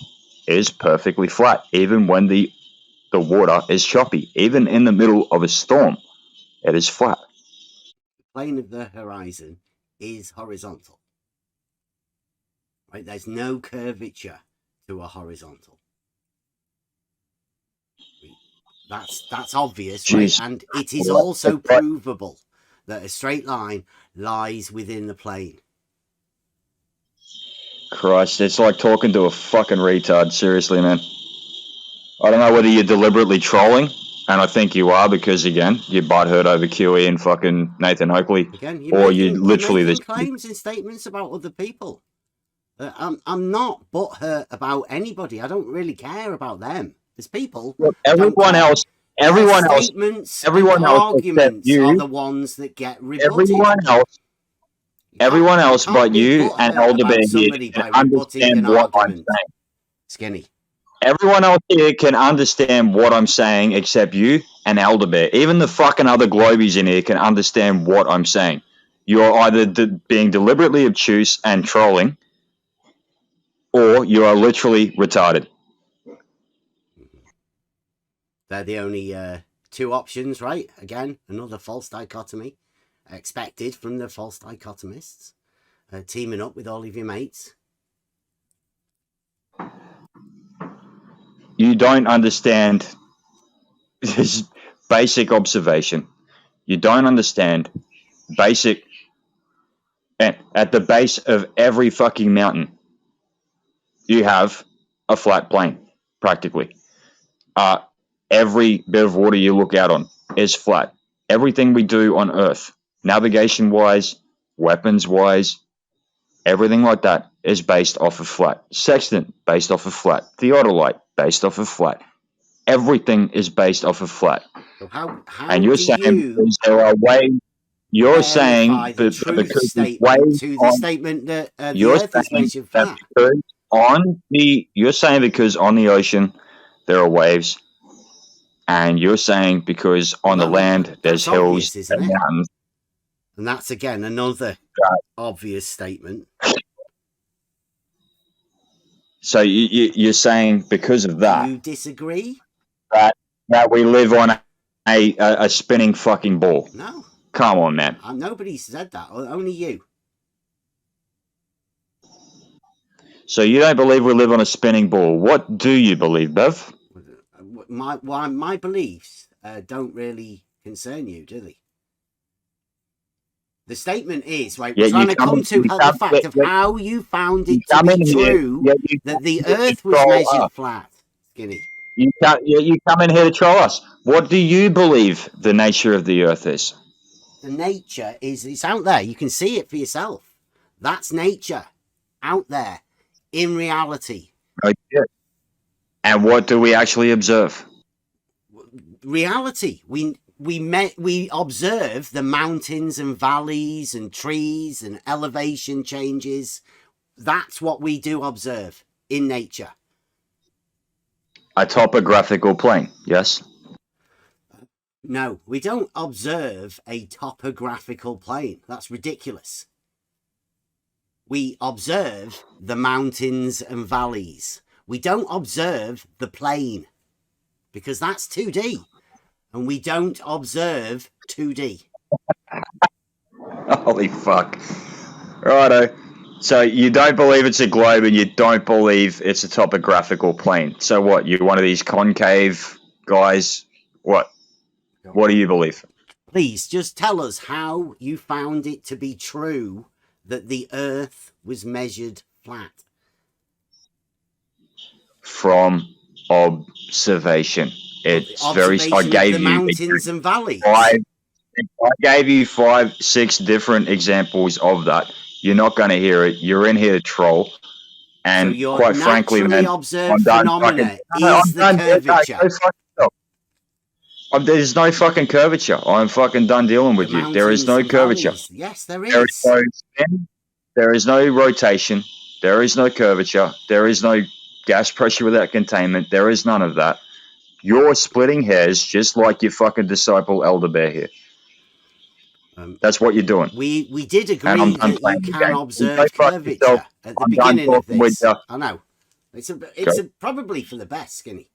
is perfectly flat, even when the water is choppy. Even in the middle of a storm, it is flat. The plane of the horizon is horizontal. Right? There's no curvature to a horizontal. That's obvious, Jeez. right? And it is also provable that a straight line lies within the plane. Christ, it's like talking to a fucking retard. Seriously, man. I don't know whether you're deliberately trolling, and I think you are because, again, you butthurt over QE and fucking Nathan Oakley. Again, you're making claims and statements about other people. I'm not butthurt about anybody. I don't really care about them. There's people. Look, everyone else arguments are the ones that get rebutted. Everyone else but you and Elder Bear here can understand what I'm saying. Skinny. Everyone else here can understand what I'm saying except you and Elder Bear. Even the fucking other globies in here can understand what I'm saying. You're either being deliberately obtuse and trolling, or you are literally retarded. They're the only two options, right? Again, another false dichotomy expected from the false dichotomists. Teaming up with all of your mates. You don't understand this basic observation. You don't understand basic. At the base of every fucking mountain, you have a flat plane, practically. Every bit of water you look out on is flat. Everything we do on Earth, navigation-wise, weapons-wise, everything like that is based off of flat. Sextant, based off of flat. Theodolite, based off of flat. Everything is based off of flat. So how and you're saying there are ways. You're saying the truth statement to the statement that the Earth is measured flat. You're saying because on the ocean there are waves, and you're saying because on the land there's hills obvious, and mountains. And that's again another obvious statement. So you're saying because of that. Do you disagree? That we live on a spinning fucking ball. No. Come on, man. Nobody said that. Only you. So you don't believe we live on a spinning ball. What do you believe, Bev? My beliefs don't really concern you, do they? The statement is, right, we're trying to come to the fact of how you found it to be true that the Earth was measured flat, Skinny. You come in here to troll us. What do you believe the nature of the Earth is? The nature is, it's out there. You can see it for yourself. That's nature out there in reality. Okay. And what do we actually observe? Reality. We observe the mountains and valleys and trees and elevation changes. That's what we do observe in nature. A topographical plane, yes? No, we don't observe a topographical plane. That's ridiculous. We observe the mountains and valleys. We don't observe the plane because that's 2D. and we don't observe 2D. Holy fuck. Righto. So you don't believe it's a globe and you don't believe it's a topographical plane. So what? You're one of these concave guys? What? What do you believe? Please just tell us how you found it to be true that the Earth was measured flat. From observation. It's Observation I gave of the you mountains and valleys. I gave you 5, 6 different examples of that. You're not going to hear it. You're in here to troll. And so your quite frankly, naturally man, observed I'm done phenomena fucking. I'm is the done. curvature. Go fuck yourself. There's no fucking curvature. I'm fucking done dealing with The you. There is mountains no and curvature. valleys. Yes, there There is is. no spin. There is no rotation. There is no curvature. There is no gas pressure without containment. There is none of that. You're splitting hairs just like your fucking disciple Elder Bear here. That's what you're doing. We did And I'm agree done that you playing the can game. observe Go fuck yourself. curvature at the I'm done beginning of talking with this. you. I know. It's probably for the best, Skinny.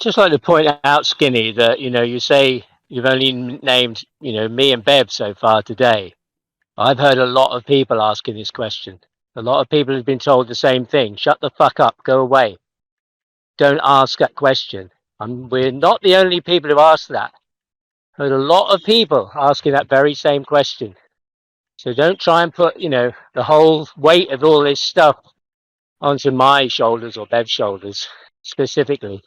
Just like to point out, Skinny, that you say you've only named me and Bev so far today. I've heard a lot of people asking this question. A lot of people have been told the same thing. Shut the fuck up. Go away. Don't ask that question. We're not the only people who asked that. Heard a lot of people asking that very same question. So don't try and put, the whole weight of all this stuff onto my shoulders or Bev's shoulders specifically,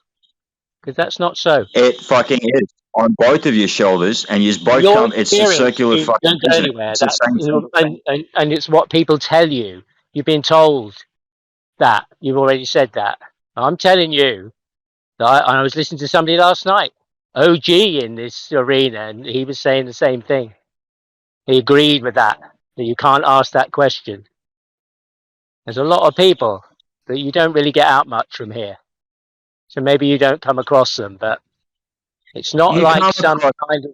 because that's not so. It fucking is on both of your shoulders, and you both Your come. It's a experience circular fucking, don't go isn't it? anywhere. It's the same thing. And it's what people tell you. You've been told that. You've already said that. I'm telling you that I was listening to somebody last night, OG in this arena, and he was saying the same thing. He agreed with that you can't ask that question. There's a lot of people that you don't really get out much from here. So maybe you don't come across them, but it's not You like come some across. kind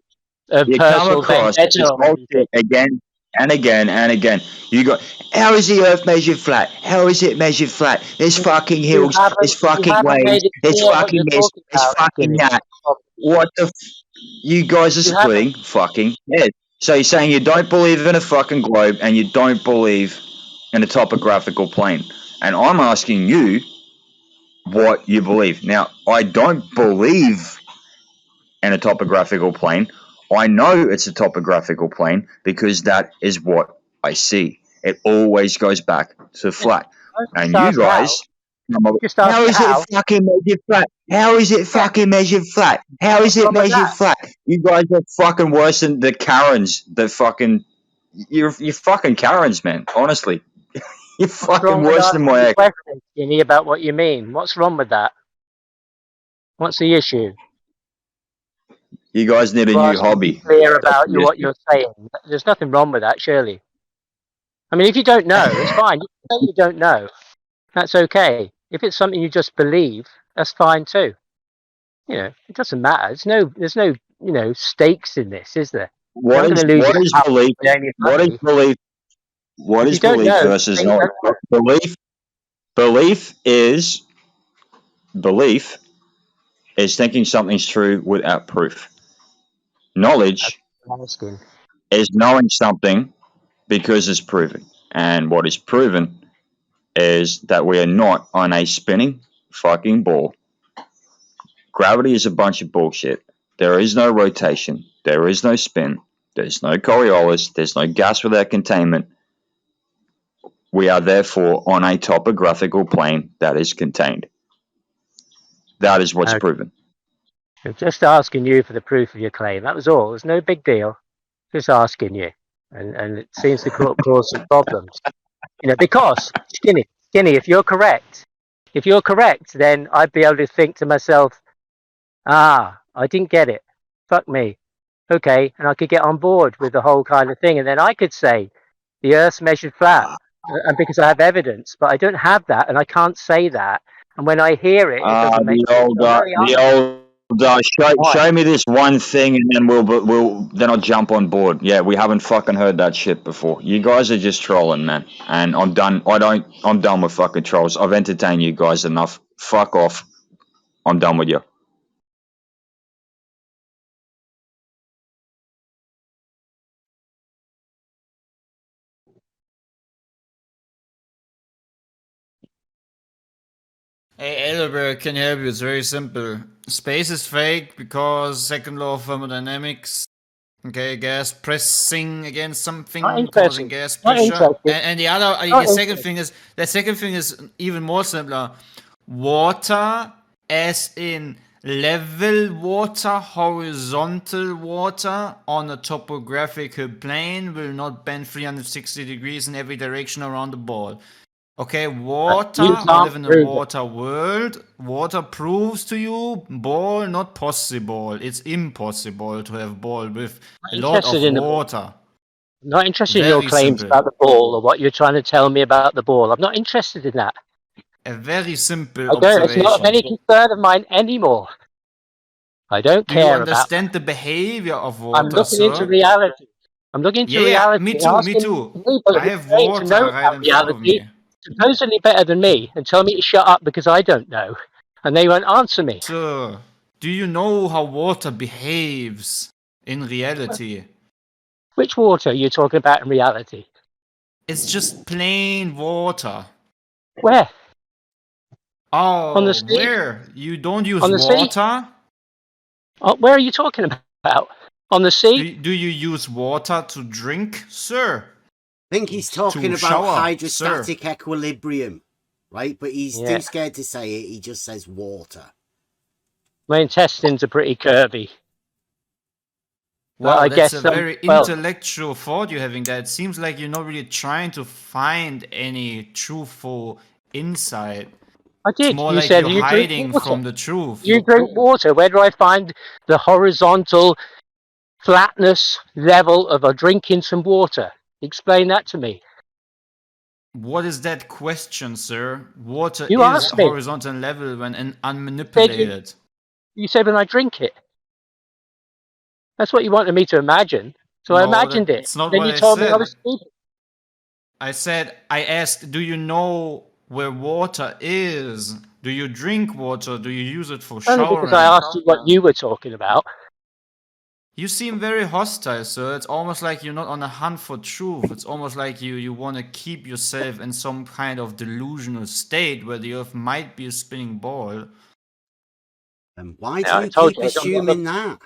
of You come personal across vendetta this or anything. bullshit again and again and again. You got, how is the Earth measured flat? How is it measured flat? There's fucking hills. There's You fucking haven't waves. made it There's clear what fucking you're this. talking There's about, fucking Skinny. that. What the? You guys are You haven't. splitting fucking heads. So you're saying you don't believe in a fucking globe and you don't believe in a topographical plane. And I'm asking you what you believe. Now, I don't believe in a topographical plane. I know it's a topographical plane because that is what I see. It always goes back to flat. Just And you ask how. guys, Just ask how is it how. fucking measured flat? How is it Yeah. fucking measured flat? How is What's it wrong with measured that? flat? You guys are fucking worse than the Karens. The fucking you're fucking Karens, man. Honestly, you're What's fucking wrong with worse than asking my the ex. question, Skinny, about what you mean? What's wrong with that? What's the issue? You guys need a You new ask to be hobby. clear That's about the what issue. you're saying. There's nothing wrong with that, surely. I mean, if you don't know, it's fine. You can say you don't know. That's okay. If it's something you just believe, that's fine too. It doesn't matter. There's no, stakes in this, is there? You're What not is going to lose what your is house belief? or any What is money. belief? What If is you don't belief know, versus say you knowledge? don't know. Belief is belief is thinking something's true without proof. That's Knowledge what I'm asking. is knowing something because it's proven. And what is proven is that we are not on a spinning fucking ball. Gravity is a bunch of bullshit. There is no rotation. There is no spin. There's no Coriolis. There's no gas without containment. We are therefore on a topographical plane that is contained. That is what's Okay. proven. I'm just asking you for the proof of your claim. That was all. It's no big deal. Just asking you. And it seems to cause some problems. Because skinny, if you're correct, then I'd be able to think to myself, I didn't get it. Fuck me. Okay. And I could get on board with the whole kind of thing. And then I could say the Earth's measured flat. And because I have evidence, but I don't have that and I can't say that. And when I hear it, it doesn't make sense. I'm very Show me this one thing, and then then I'll jump on board. Yeah, we haven't fucking heard that shit before. You guys are just trolling, man. And I'm done. I'm done with fucking trolls. I've entertained you guys enough. Fuck off. I'm done with you. Hey, Elderberg, can help you? It's very simple. Space is fake because second law of thermodynamics. Okay, gas pressing against something Not causing interested. gas Not pressure. interested. And the other, Not the second interested. thing is even more simpler. Water, as in level water, horizontal water on a topographical plane, will not bend 360 degrees in every direction around the ball. Okay, water, You we live can't in a prove it. water world. Water proves to you ball not possible. It's impossible to have ball with a Not lot interested of in the ball. water. I'm not interested in your Very claims simple. about the ball or what you're trying to tell me about the ball. I'm not interested in that. A very simple Okay, it's not of observation. any concern of mine anymore. I don't Do you care about that. understand the behavior of I'm water, looking into sir? reality. I'm looking into Yeah, reality me and too, me asking too. people I who have claim to water know right about in front of reality, me. supposedly better than me, and tell me to shut up because I don't know. And they won't answer me. Sir, do you know how water behaves in reality? Which water are you talking about in reality? It's just plain water. Where? On the Oh, sea? where? You don't use On the sea? water? Where are you talking about? On the sea? Do you use water to drink, sir? I think he's talking To about shower, sir. hydrostatic equilibrium, right? But he's Yeah. too scared to say it. He just says water. My intestines are pretty curvy. But Wow, I that's guess a very well, intellectual thought you're having there. It seems like you're not really trying to find any truthful insight. I It's did. more You like said you're you drink hiding water. from the truth. You drink water. Where do I find the horizontal flatness level of a drinking some water? Explain that to me. What is that question, sir? Water You is asked me. horizontal level when Said unmanipulated. you said when I drink it. That's what you wanted me to imagine. So I No, imagined it. that's not Then what you I told me I said. was stupid. I asked, do you know where water is? Do you drink water? Do you use it for Only because I showering? asked you what you were talking about. You seem very hostile, sir. It's almost like you're not on a hunt for truth. It's almost like you want to keep yourself in some kind of delusional state where the earth might be a spinning ball. And why do Yeah, I you told keep you I don't want to. assuming that?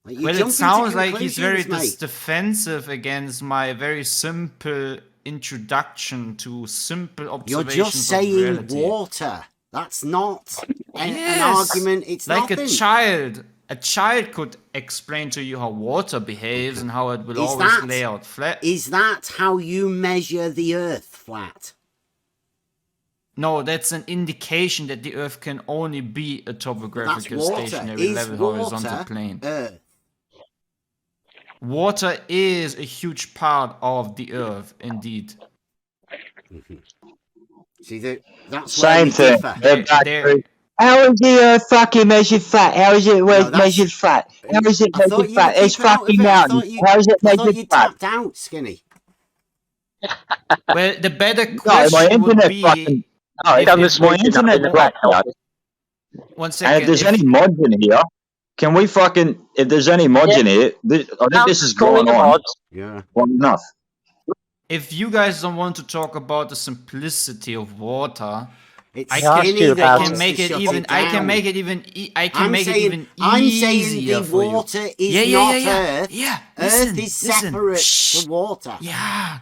Like, you Well, it jump into sounds like he's very conclusions, mate. defensive against my very simple introduction to simple You're observations just of saying reality. water. That's not an Yes, argument. It's like nothing. a child. A child could explain to you how water behaves and how it will Is always that- lay out flat. Is that how you measure the Earth flat? No, that's an indication that the Earth can only be a That's topographical water. stationary Is level horizontal water plane. Earth? Water is a huge part of the Earth, indeed. See, that's where Same we thing. differ. They're back There, to, how is the earth fucking measured flat? How is it No, that's- measured flat? How is it I thought measured you were flat? It's keeping out of fucking it. mountains. How is it I thought measured you flat? tapped out, Skinny. well, the better No, my question would internet be fucking. No, if, Done the if my sleeping up internet in the fucking. blackyard. one And if second, there's if any mods in here, can we fucking? If there's any mods Yeah. in here, I think this has Call in gone the on mods. Yeah. long enough. if you guys don't want to talk about the simplicity of water, It's I I asked Skinny you that about I wants can to make it shut even. it I can down. make it even. I can I'm make saying, it even I'm saying easier the for you. water is Yeah, not yeah, yeah, Earth. yeah. Earth Listen, is separate Shh. to water. Yeah,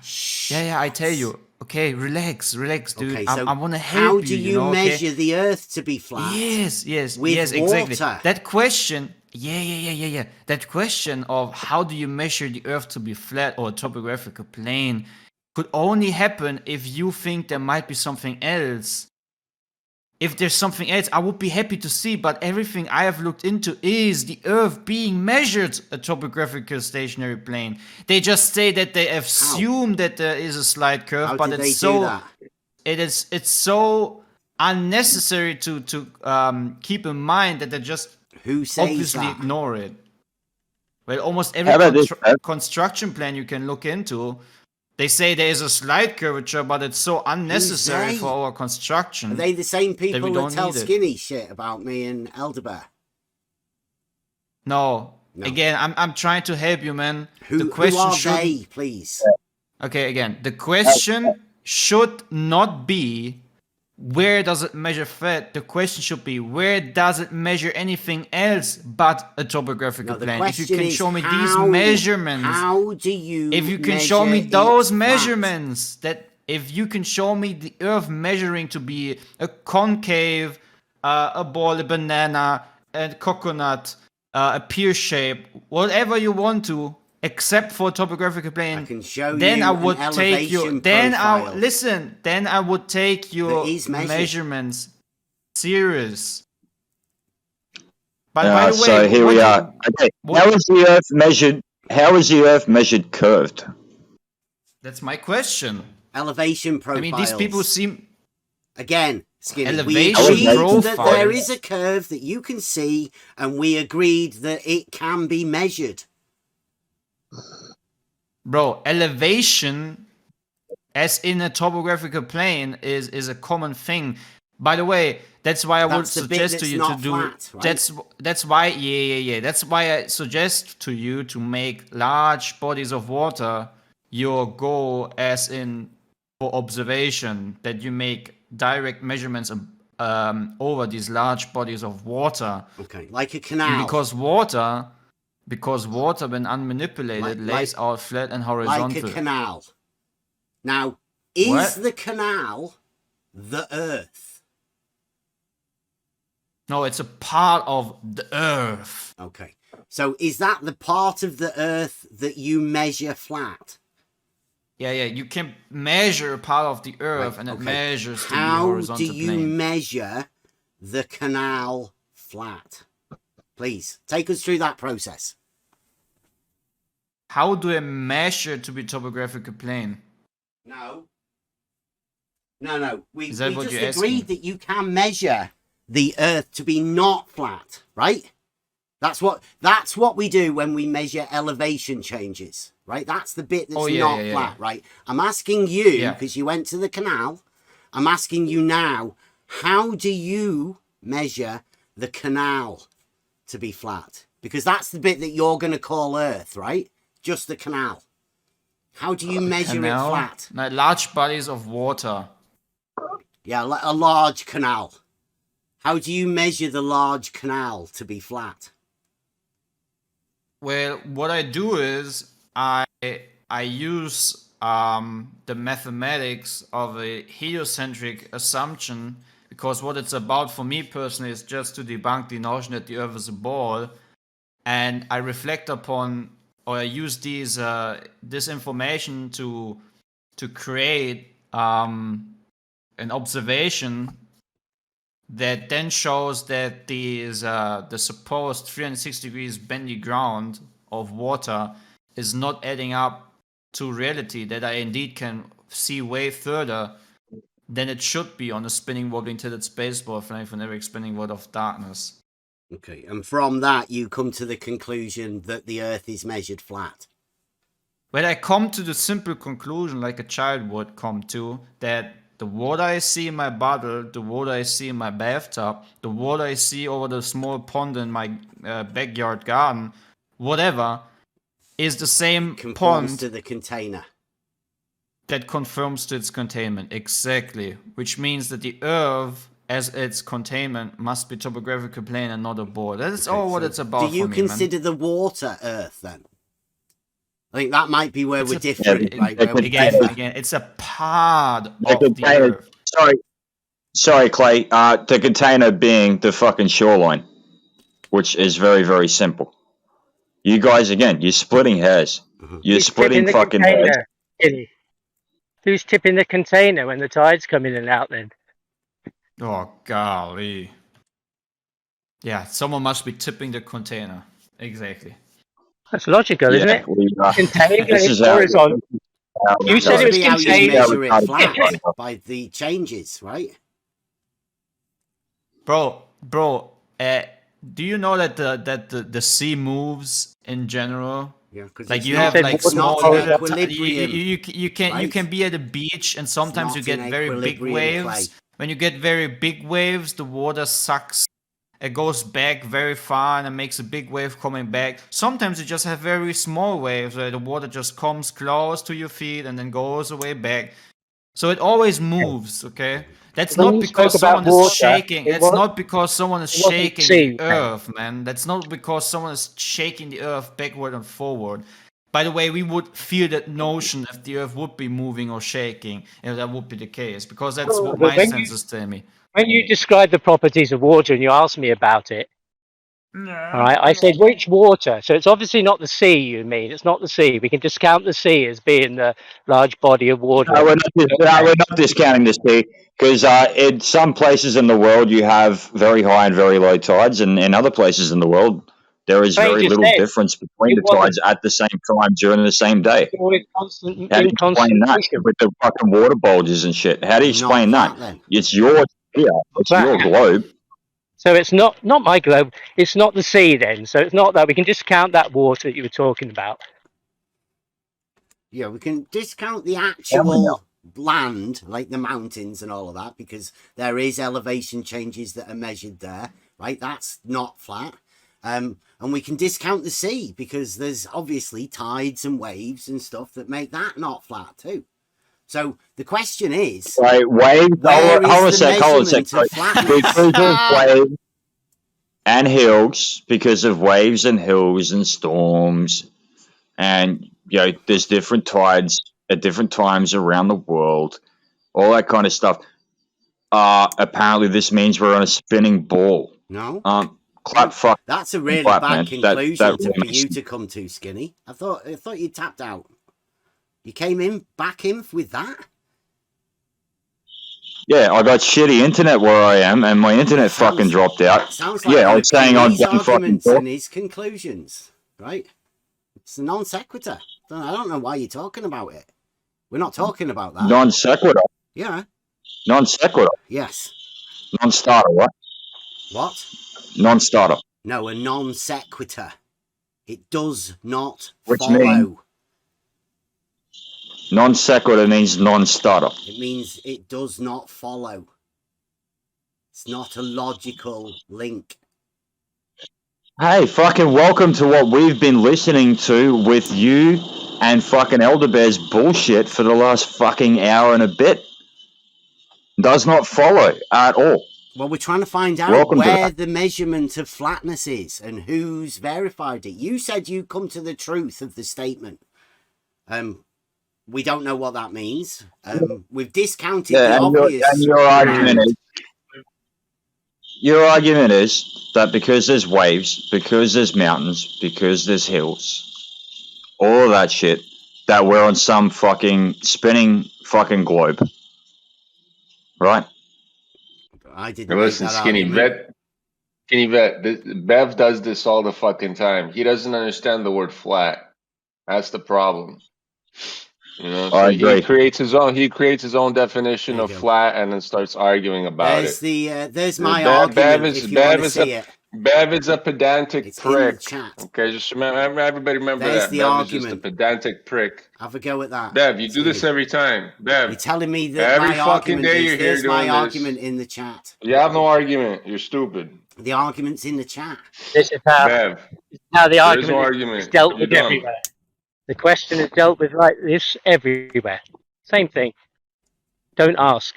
yeah. I tell you. Okay, relax, dude. Okay, so I want to how help do you. you know, measure okay? the Earth to be flat? Yes, with exactly. water? That question, yeah. That question of how do you measure the Earth to be flat or a topographical plane could only happen if you think there might be something else. If there's something else, I would be happy to see, but everything I have looked into is the Earth being measured a topographical stationary plane. They just say that they assume that there is a slight curve, How but did it's they so do that? it's so unnecessary to keep in mind that they just Who says obviously that? ignore it. Well, almost How every about this? construction plan you can look into, they say there is a slight curvature, but it's so unnecessary they? for our Are construction. they the same people that don't tell need it. Skinny shit about me and Elderbear? No. No. Again, I'm trying to help you, man. Who, the who question are should they, please? Okay, again, the question should not be where does it measure flat? The question should be, where does it measure anything else but a topographical No, the plane? If you question can is show me these how- measurements, How do you if you can show me measure those it flat? measurements, that if you can show me the Earth measuring to be a concave, a ball, a banana, a coconut, a pear shape, whatever you want to, except for topographical plane, I can show then you I an would take your. elevation Then profile Then I would take your that is measured. measurements serious. But by the way, so here what we do you- are. Okay, what- how is the Earth measured? How is the Earth measured curved? That's my question. elevation profiles. I mean, these people seem. Again, Skinny, we Elevation agreed that profiles. there is a curve that you can see, and we agreed that it can be measured. Bro, elevation, as in a topographical plane, is a common thing. By the way, that's why I would That's the bit suggest to that's you not to do. flat, right? That's why That's why I suggest to you to make large bodies of water your goal, as in for observation, that you make direct measurements over these large bodies of water. Okay, like a canal. Because water, when unmanipulated, lays out flat and horizontal. Like a canal. Now, is What? the canal the Earth? No, it's a part of the Earth. Okay. So is that the part of the Earth that you measure flat? Yeah. You can measure a part of the Earth, Right, and it okay. measures the How horizontal do you plane. measure the canal flat? Please, take us through that process. How do I measure to be topographical plane? No. No. We Is that what just you're agreed asking? that you can measure the Earth to be not flat, right? That's what we do when we measure elevation changes, right? That's the bit that's not flat, right? I'm asking you, because you went to the canal, I'm asking you now, how do you measure the canal to be flat? Because that's the bit that you're going to call Earth, right? Just the canal. How do you measure it flat? Like large bodies of water. Yeah, a large canal. How do you measure the large canal to be flat? Well, what I do is I use the mathematics of a heliocentric assumption, because what it's about for me personally is just to debunk the notion that the Earth is a ball, and I reflect upon, or I use this information to create an observation that then shows that the supposed 360 degrees bendy ground of water is not adding up to reality, that I indeed can see way further than it should be on a spinning wobbling tilted spaceball flying for an ever expanding world of darkness. Okay, and from that you come to the conclusion that the Earth is measured flat. But I come to the simple conclusion, like a child would come to, that the water I see in my bottle, the water I see in my bathtub, the water I see over the small pond in my backyard garden, whatever, is the same Conforms pond to the container. that confirms to its containment. Exactly. Which means that the Earth, as its containment, must be topographical plane and not a ball. That's all what it's about. Do you for me, consider the water Earth then? I think that might be where we're It's a- different. Yeah, right? it- Where Again, it's a part of the container. Earth. Sorry, Clay. The container being the fucking shoreline, which is very, very simple. You guys, again, you're splitting hairs. You're Who's splitting tipping the fucking hairs. container? Illy? Who's tipping the container when the tides come in and out then? Oh, golly. Yeah, someone must be tipping the container. Exactly. That's logical, isn't it? Container This is is how- horizontal. You said it was Must be how you contained. measure it Yeah. flat by the changes, right? Bro, do you know that the sea moves in general? Yeah, because Like it's you not, have like it's small not in in equilibrium. you can right? be at a beach, and sometimes you not get in very big equilibrium, waves. Clay. When you get very big waves, the water sucks. It goes back very far and it makes a big wave coming back. Sometimes you just have very small waves where the water just comes close to your feet and then goes away back. So it always moves, okay? That's When not you because spoke about someone is water, shaking. it That's was- not because someone is it wasn't shaking sea, the man. earth, man. That's not because someone is shaking the earth backward and forward. By the way, we would feel that notion if the earth would be moving or shaking, if that would be the case, because that's what But my senses tell me. when you described the properties of water and you asked me about it, all right, I said which water. So it's obviously not the sea. You mean it's not the sea? We can discount the sea as being the large body of water. No, we're not discounting this here because in some places in the world you have very high and very low tides, and in other places in the world there is But you very just little said difference between it the wasn't tides at the same time during the same day. always constant How do in you explain that concentration. with the fucking water bulges and shit? How do you And not explain that? flat then. It's your sphere, it's That- your globe. So it's not my globe. It's not the sea then. So it's not that we can discount that water that you were talking about. Yeah, we can discount the How actual land, like the mountains and all of that, because there is elevation changes that are measured there, right? That's not flat. And we can discount the sea because there's obviously tides and waves and stuff that make that not flat too. So the question is, Right, waves. where Hold on a is the sec. Hold on a sec. measurement of flatness? Because of waves and hills, because of waves and hills and storms, and there's different tides at different times around the world, all that kind of stuff. Apparently, this means we're on a spinning ball. No, Clap, fuck, that's a really clap, bad man. conclusion really for makes you to come to, Skinny. I thought you tapped out. You came back in with that. Yeah, I got shitty internet where I am, and my internet Sounds- fucking dropped out. Sounds like Yeah, I was saying I'm his done fucking arguments talking. and his conclusions, right? It's a non sequitur. I don't know why you're talking about it. We're not talking about that. Non sequitur. Yeah. Non sequitur. Yes. Non starter. What? What? Non starter. No, a non sequitur. It does not Which follow. means- Non sequitur means non starter. It means it does not follow. It's not a logical link. Hey, fucking welcome to what we've been listening to with you and fucking Elder Bear's bullshit for the last fucking hour and a bit. Does not follow at all. Well, we're trying to find out Welcome to where that. the measurement of flatness is and who's verified it. You said you come to the truth of the statement. We don't know what that means. We've discounted the Yeah, obvious. and your argument is that because there's waves, because there's mountains, because there's hills, all of that shit, that we're on some fucking spinning fucking globe. Right? I didn't Now make listen, that Skinny argument. Bev does this all the fucking time. He doesn't understand the word flat. That's the problem. You know, I so agree. he creates his own definition There of you go. flat and then starts arguing about There's it. there's my Bev argument. is- If you want Bev to is see it, Bev is a pedantic it's in the prick. chat. Okay, just remember, everybody remember There's that. the Bev is just a argument. pedantic prick. Have a go at that. Bev, you do this Skinny. every time. You're Bev, telling me that every my fucking argument day is you're here there's my doing this. argument in the chat. you have no argument. You're stupid. The argument's in the chat. This is how Bev, the there is no argument is argument. dealt You're with dumb. everywhere. The question is dealt with like this everywhere. Same thing. Don't ask.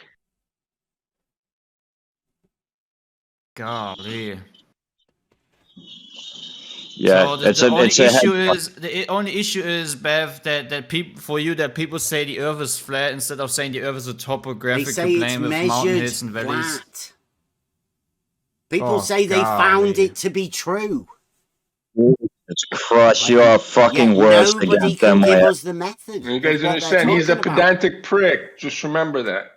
Golly. Yeah, So the it's only issue is, Bev, that people for you that people say the Earth is flat instead of saying the Earth is a They topographical say it's plane with mountain measured hills and valleys. flat. People Oh, say they found golly. it to be true. It's Christ, Like, you are fucking yet worse nobody again can than give my us the method. You of guys what they're understand? He's a talking about. pedantic prick. Just remember that.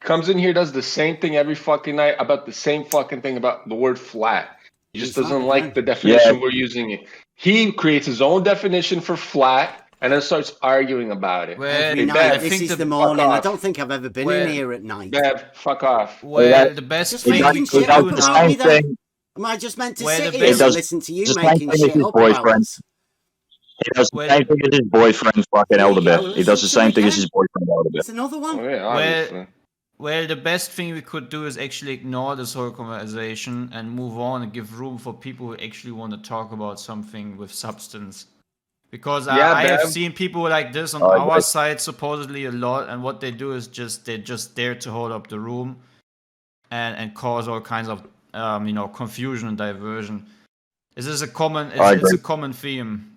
Comes in here, does the same thing every fucking night about the same fucking thing about the word flat. He just He's doesn't not, like man. the definition we're using. It. He creates his own definition for flat and then starts arguing about it. Well, Every Hey, night. Bev, This is the- the morning. I off. don't think I've ever been Well, in here at night. Bev, fuck off. Well, the best Just thing fucking we shit could up do the about me same then. thing. Am I just meant to Well, sit the here best- and listen to you the same making thing as shit his up about boyfriend. us? He does the Well, same thing as his boyfriend, fucking There you Elder Bear. go, He does the listen to same it thing as again. his boyfriend, Elder Bear. There's another one. Oh, yeah, obviously. Well, the best thing we could do is actually ignore this whole conversation and move on and give room for people who actually want to talk about something with substance. Because Yeah, I have Bev. seen people like this on I our agree. side supposedly a lot, and what they do is they're just there to hold up the room. and cause all kinds of confusion and diversion. This is a common I it's agree. a common theme.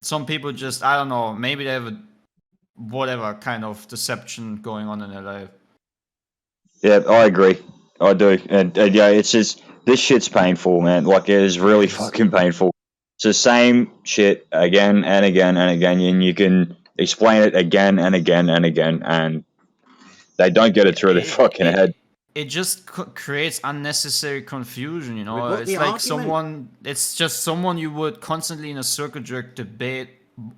Some people just, I don't know, maybe they have a whatever kind of deception going on in their life. Yeah, I agree. I do. And yeah, it's just this shit's painful, man. Like it is really Yes. fucking painful. It's the same shit again and again and again, and you can explain it again and again and again, and they don't get it through their fucking head. It just creates unnecessary confusion, you know. Rebut It's the like argument. it's just someone you would constantly in a circle jerk debate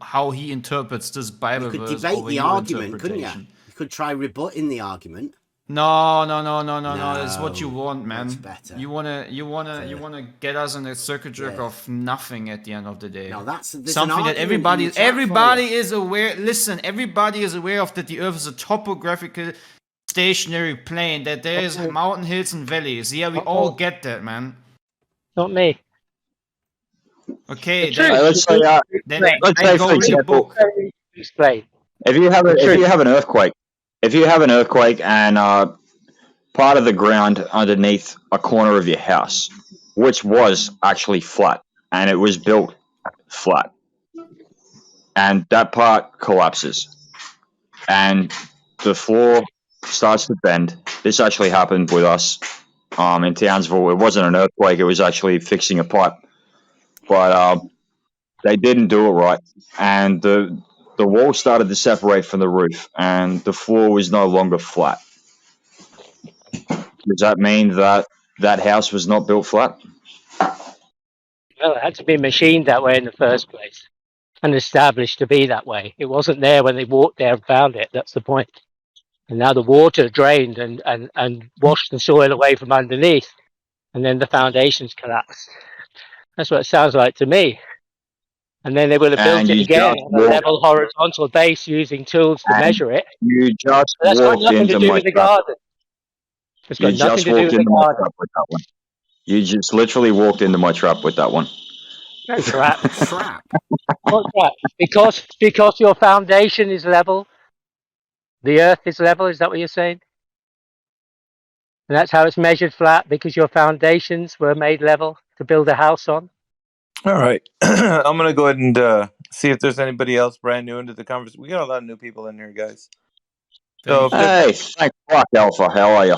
how he interprets this Bible You could verse debate over the your argument, couldn't you? interpretation. You could try rebutting the argument. No. That's what you No, want, man. much better. You wanna get us in a circle jerk Yeah. of nothing at the end of the day. No, there's Something an that argument in the chat for everybody you. is aware. Listen, everybody is aware of that the Earth is a topographical stationary plane. That there is Okay. mountain, hills, and valleys. Yeah, we all get that, man. Not me. Okay, The truth. Let's say, then let's say, go for read a example, book. Explain. if you have an earthquake, and part of the ground underneath a corner of your house, which was actually flat, and it was built flat, and that part collapses, and the floor starts to bend. This actually happened with us in Townsville. It wasn't an earthquake; it was actually fixing a pipe, but they didn't do it right, and the wall started to separate from the roof, and the floor was no longer flat. Does that mean that that house was not built flat? Well, it had to be machined that way in the first place and established to be that way. It wasn't there when they walked there and found it. That's the point. And now the water drained and washed the soil away from underneath, and then the foundations collapsed. That's what it sounds like to me. And then they would have built And it you again just on a walked, level horizontal base using tools to and measure it. you just But that's got walked nothing to into do my with the trap. garden. It's You got nothing just to do walked with the into my garden. trap with that one. You just literally walked into my trap with that one. No trap. Trap. What trap? Because your foundation is level, the earth is level. Is that what you're saying? And that's how it's measured flat, because your foundations were made level to build a house on. All right. I'm going to go ahead and see if there's anybody else brand new into the conversation. We got a lot of new people in here, guys. So, Hey, thanks, fuck Alpha. How are you?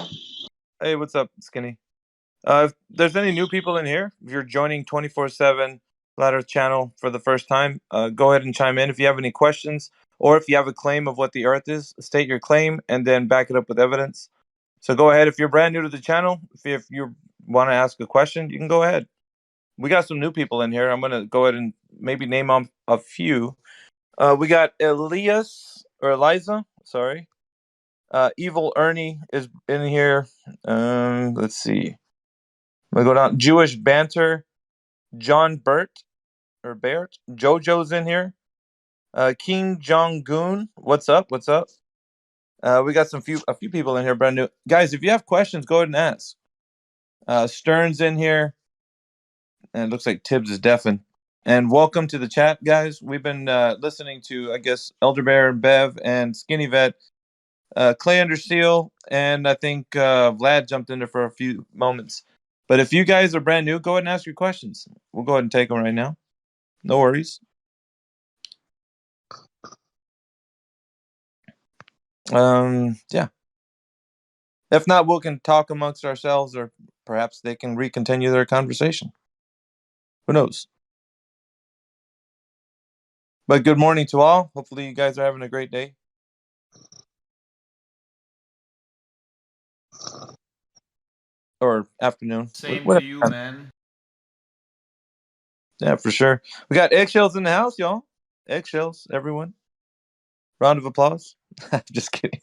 hey, what's up, Skinny? If there's any new people in here, if you're joining 24/7 Flat Earth channel for the first time, go ahead and chime in. If you have any questions or if you have a claim of what the Earth is, state your claim and then back it up with evidence. So go ahead. If you're brand new to the channel, if you want to ask a question, you can go ahead. We got some new people in here. I'm going to go ahead and maybe name on a few. We got Elias or Eliza. Sorry. Evil Ernie is in here. Let's see. I'm going to go down. Jewish Banter. John Burt or Bert. JoJo's in here. King Jong-un. What's up? What's up? We got a few people in here brand new. Guys, if you have questions, go ahead and ask. Stern's in here. And it looks like Tibbs is deafened. And welcome to the chat, guys. We've been listening to, I guess, Elder Bear and Bev and Skinny Vet, Clay Under Seal, and I think Vlad jumped in there for a few moments. But if you guys are brand new, go ahead and ask your questions. We'll go ahead and take them right now. No worries. Yeah. If not, we can talk amongst ourselves, or perhaps they can recontinue their conversation. Who knows? But good morning to all. Hopefully you guys are having a great day. Or afternoon. Same Whatever. to you, man. Yeah, for sure. We got eggshells in the house, y'all. Eggshells, everyone. Round of applause. Just kidding.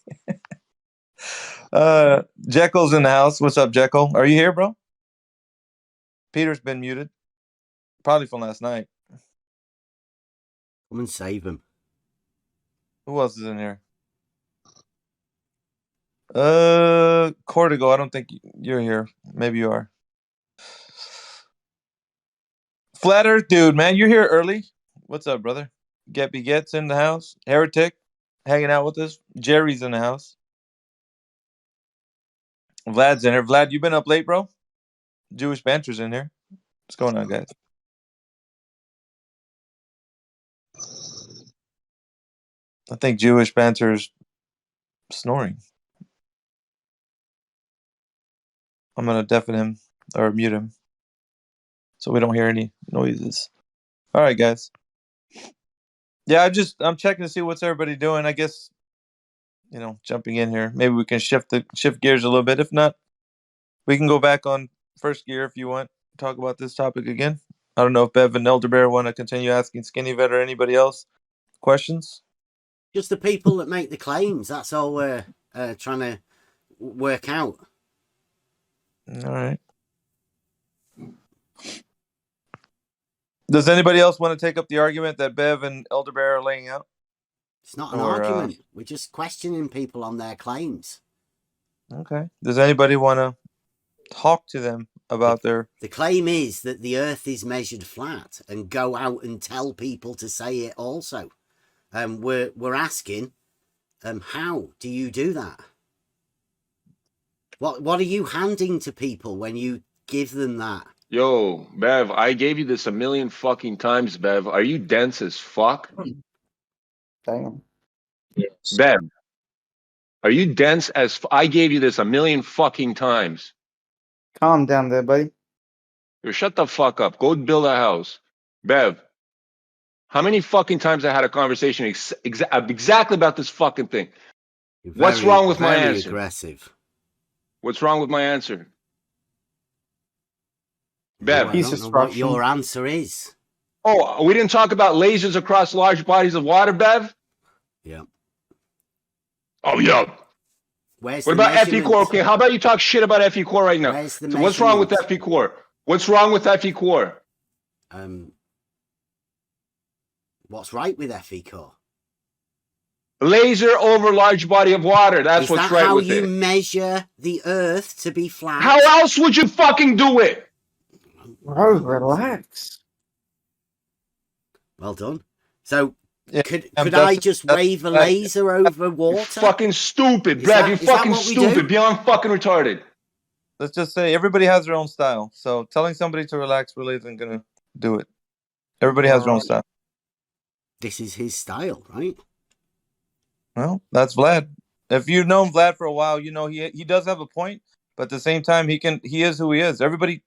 Jekyll's in the house. What's up, Jekyll? Are you here, bro? Peter's been muted. Probably from last night. Come and save him. Who else is in here? Cortigo, I don't think you're here. Maybe you are. Flat Earth dude, man, you're here early. What's up, brother? Geppy Gets in the house. Heretic hanging out with us. Jerry's in the house. Vlad's in here. Vlad, you been up late, bro? Jewish Banter's in here. What's going on, guys? I think Jewish Banter's snoring. I'm gonna deafen him or mute him so we don't hear any noises. All right, guys. Yeah, I'm checking to see what's everybody doing. I guess, jumping in here. Maybe we can shift gears a little bit. If not, we can go back on first gear if you want. Talk about this topic again. I don't know if Bev and Elderbear want to continue asking Skinny Vet or anybody else questions. Just the people that make the claims. That's all we're trying to work out. All right. Does anybody else want to take up the argument that Bev and Elderbear are laying out? It's not an argument. We're just questioning people on their claims. Okay. Does anybody want to talk to them about The claim is that the Earth is measured flat, and go out and tell people to say it also. We're asking, how do you do that? What are you handing to people when you give them that? Yo, Bev, I gave you this a million fucking times, Bev. Are you dense as fuck? Damn. Bev, are you dense as I gave you this a million fucking times. Calm down there, buddy. Yo, shut the fuck up. Go build a house. Bev, how many fucking times I had a conversation exactly about this fucking thing? What's wrong with my answer? Very aggressive. What's wrong with my answer? Bev. I don't know what your answer is. Oh, we didn't talk about lasers across large bodies of water, Bev? Yeah. Oh, yeah. What about FE core? Okay, how about you talk shit about FE core right now? So what's wrong with FE core? What's wrong with FE core? What's right with FE core? Laser over large body of water. That's what's right with it. Is that how you measure the Earth to be flat? How else would you fucking do it? Bro, relax. Well done. So, Yeah, could I just wave a laser over water? You're fucking stupid, Brad. You're fucking stupid. Beyond fucking retarded. Let's just say everybody has their own style. So telling somebody to relax really isn't going to do it. Everybody has their own style. This is his style, right? Well, that's Vlad. If you've known Vlad for a while, you know he does have a point, but at the same time he is who he is. Everybody,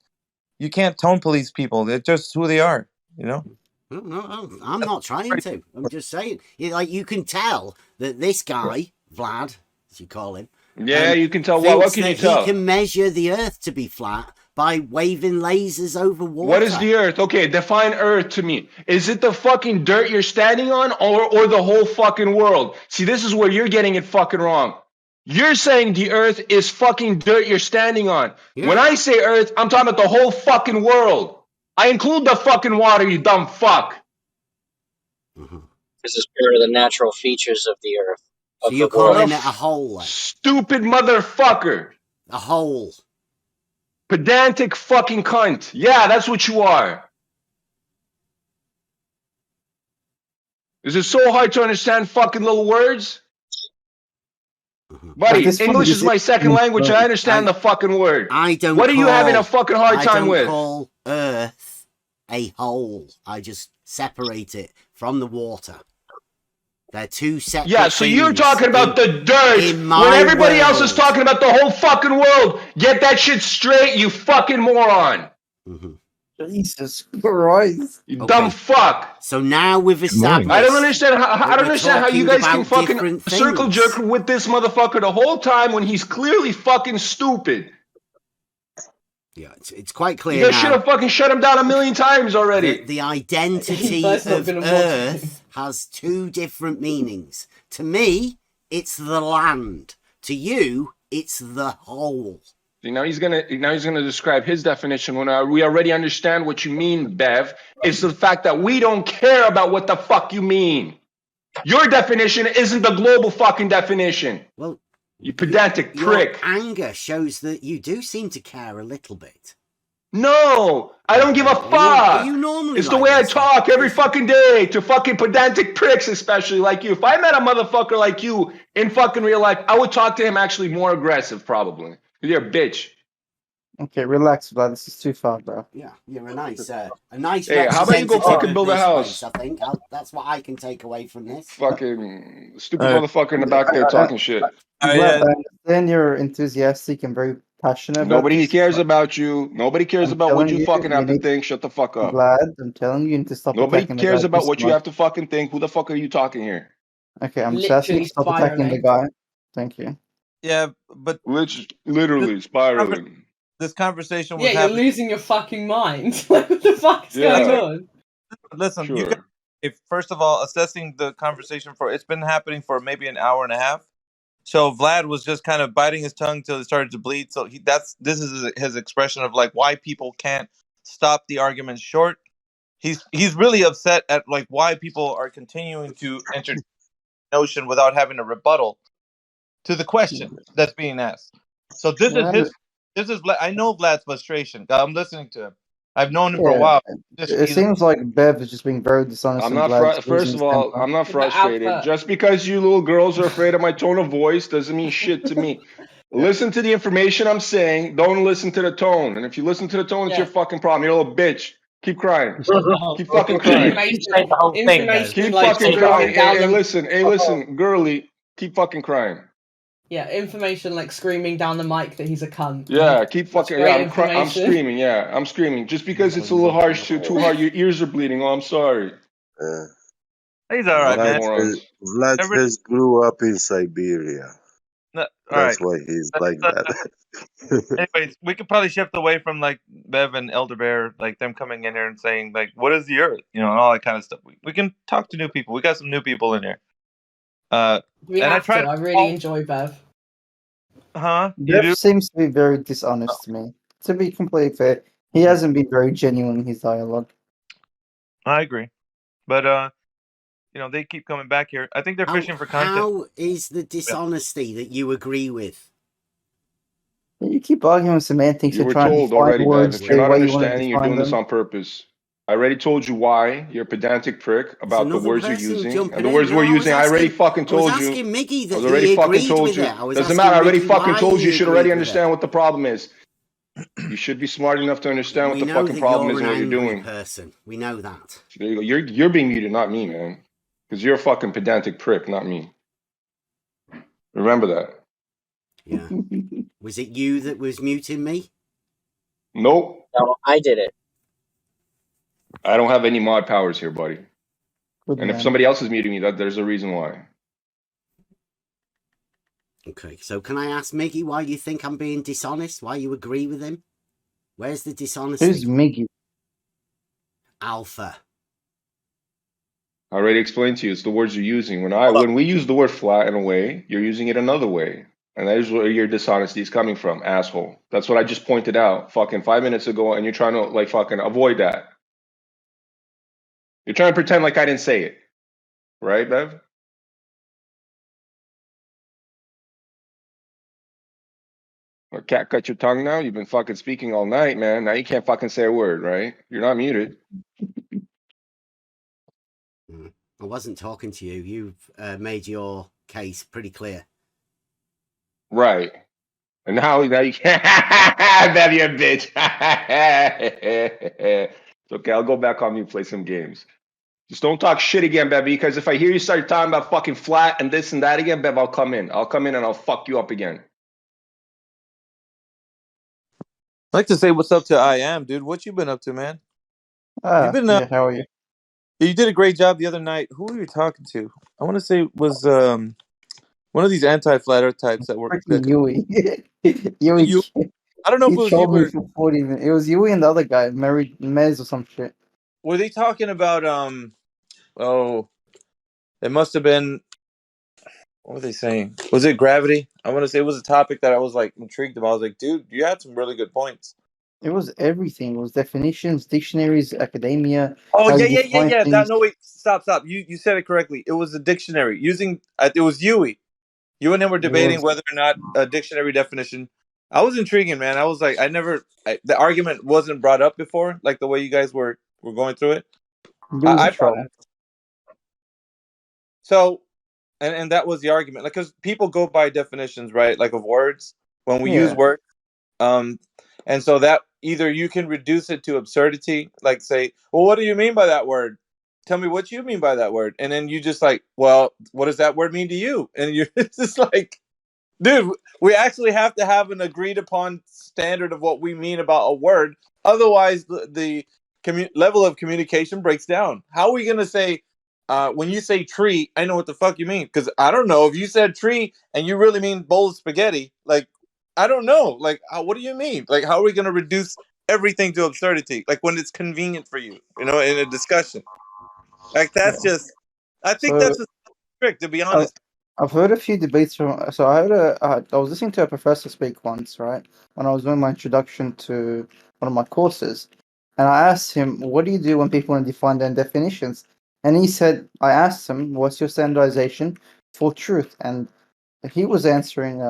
you can't tone police people. They're just who they are, you know? No, I'm not trying to. I'm just saying. You can tell that this guy, Vlad, as you call him. Yeah, you can tell. What can you tell? He can measure the Earth to be flat by waving lasers over water. What is the Earth? Okay, define Earth to me. Is it the fucking dirt you're standing on or the whole fucking world? See, this is where you're getting it fucking wrong. You're saying the Earth is fucking dirt you're standing on. Yeah. When I say Earth, I'm talking about the whole fucking world. I include the fucking water, you dumb fuck. This is part of the natural features of the Earth. So you're calling it a hole? Then? Stupid motherfucker. A hole. Pedantic fucking cunt. Yeah, that's what you are. Is it so hard to understand fucking little words? Buddy, English is my second language. I understand the fucking word. What are you having a fucking hard time with? I don't call Earth a hole. I just separate it from the water. They're two separate Yeah, so you're talking about the dirt when everybody else is talking about the whole fucking world. Get that shit straight, you fucking moron. Jesus Christ. You dumb fuck. So now we've established. I don't understand how you guys can fucking circle jerk with this motherfucker the whole time when he's clearly fucking stupid. Yeah, it's quite clear. You guys should have fucking shut him down a million times already. The identity of Earth has two different meanings. To me, it's the land. To you, it's the whole. Now he's gonna describe his definition when we already understand what you mean, Bev. It's the fact that we don't care about what the fuck you mean. Your definition isn't the global fucking definition. Well, you pedantic prick. Your anger shows that you do seem to care a little bit. No, I don't give a fuck. You normally it's the way I talk every fucking day to fucking pedantic pricks, especially like you. If I met a motherfucker like you in fucking real life, I would talk to him actually more aggressive, probably. You're a bitch. Okay, relax, Vlad. This is too far, bro. Yeah, you're a nice Hey, how about you go representative fucking of build a this house? place. I think that's what I can take away from this. Fucking stupid All right. motherfucker in the back there talking shit. Vlad, I understand you're enthusiastic and very passionate about Nobody this. cares about you. Nobody cares I'm about what telling you you, fucking have to need, think. Shut the fuck up. Vlad, I'm telling you, you need to stop Nobody attacking the guy cares about this what you much. have to fucking think. Who the fuck are you talking here? Okay, I'm just asking you Literally to stop attacking the spiraling. guy. Thank you. Yeah, but Literally this, spiraling. this conversation Yeah, was you're happening. losing your fucking mind. Like, what the fuck is going Yeah, on? Listen, you guys, sure. if first of all, assessing the conversation for it's been happening for maybe an hour and a half. So Vlad was just kind of biting his tongue till it started to bleed. So this is his expression of like why people can't stop the argument short. He's really upset at like why people are continuing to entertain the notion without having a rebuttal to the question that's being asked. So this is Well, I know Vlad's frustration. I'm listening to him. I've known him for a yeah, while. it seems like Bev is just being very dishonest I'm and not Vlad's first losing of his all, temper. I'm not Yeah, but frustrated. Alpha, Just because you little girls are afraid of my tone of voice doesn't mean shit to me. Yeah. Listen to the information I'm saying. Don't listen to the tone. And if you listen to the tone, it's your yeah. fucking problem. You're a little bitch. Keep crying. Oh, Keep fucking you crying. keep saying the whole thing, though. Keep Like fucking crying. screaming down Hey, the listen. Hey, listen, girly. Keep fucking crying. information like screaming down the mic that he's a cunt. Yeah, keep That's fucking. Yeah, great I'm information. screaming. Yeah, I'm screaming. Just because it's a little harsh, too hard. Your ears are bleeding. Oh, I'm sorry. he's all right, Fucking man. morons. Vlad Every, has grew up in Siberia. all right. That's why he's like Uh, that. anyways, we could probably shift away from like Bev and Elder Bear, like them coming in here and saying like, "What is the Earth?" You know, and all that kind of stuff. We can talk to new people. We got some new people in here. We And I have try to. I really enjoy Bev. You Bev do? seems to be very dishonest to me. To be completely fair, he hasn't been very genuine in his dialogue. I agree, but they keep coming back here. I think they're fishing for content. How is the dishonesty that you agree with? You keep arguing with semantics You and were trying to told define already, Bev. words If the you're not way you want to understanding, you're define doing this them. on purpose. I already told you why. You're a pedantic prick There's about the another words you're person using. jumping And the in. words No, we're I was using, I already asking. fucking I was told you. asking Miggy I that was already he fucking agreed told with you. it. I was Doesn't asking matter. I already Miggy fucking why told you. he You should already agreed with it. understand what the problem is. You should be smart enough to understand what We the know fucking that problem you're is an and what you're angry doing. person. We know that. There you go. You're being muted, not me, man. Because you're a fucking pedantic prick, not me. Remember that. Yeah. Was it you that was muting me? Nope. No, I did it. I don't have any mod powers here, buddy. Good And if man. somebody else is muting me, there's a reason why. Okay, so can I ask Miggy why you think I'm being dishonest? Why you agree with him? Where's the dishonesty? Who's Miggy? Alpha. I already explained to you. It's the words you're using. When we use the word flat in a way, you're using it another way. And that is where your dishonesty is coming from, asshole. That's what I just pointed out fucking 5 minutes ago, and you're trying to like fucking avoid that. You're trying to pretend like I didn't say it. Right, Bev? Or cat cut your tongue now? You've been fucking speaking all night, man. Now you can't fucking say a word, right? You're not muted. I wasn't talking to you. You've made your case pretty clear. Right. And now you can't. Bev, you a bitch. It's okay. I'll go back on mute and play some games. Just don't talk shit again, Bev, because if I hear you start talking about fucking flat and this and that again, Bev, I'll come in. I'll come in and I'll fuck you up again. I'd like to say what's up to I am, dude. What you been up to, man? You've been Yeah, how are you? you did a great job the other night. Who were you talking to? I want to say it was one of these anti-flat earth types that were Freaking Yui. Yui, you. I don't know if he it was you trolled me or for 40 minutes. It was Yui and the other guy, married Mez or some shit. were they talking about oh, it must have been, what were they saying? Was it gravity? I want to say it was a topic that I was like intrigued about. I was like, dude, you had some really good points. It was everything. It was definitions, dictionaries, academia, Oh how yeah, you yeah, yeah, define yeah. things. No, wait, stop. You said it correctly. It was a dictionary using. It was Yui. You and him were It debating was, whether or not a dictionary definition. I was intriguing, man. I was like, the argument wasn't brought up before, like the way you guys were going through it. Yui's a I brought troll. it. So, and that was the argument, like, because people go by definitions, right? Like of words. When we use Yeah. words, And so that either you can reduce it to absurdity, like say, well, what do you mean by that word? Tell me what you mean by that word. And then you just like, well, what does that word mean to you? And you're just like, dude, we actually have to have an agreed upon standard of what we mean about a word. Otherwise, the level of communication breaks down. How are we going to say, when you say tree, I know what the fuck you mean? Because I don't know if you said tree and you really mean bowl of spaghetti. Like, I don't know. Like, what do you mean? Like, how are we going to reduce everything to absurdity? Like, when it's convenient for you, in a discussion. Like, that's Yeah. just, I think So that's a trick, to be I, honest. I've heard a few debates from. So I was listening to a professor speak once, right? When I was doing my introduction to one of my courses, and I asked him, "What do you do when people want to define their definitions?" And he said, I asked him, "What's your standardization for truth?" And he was answering.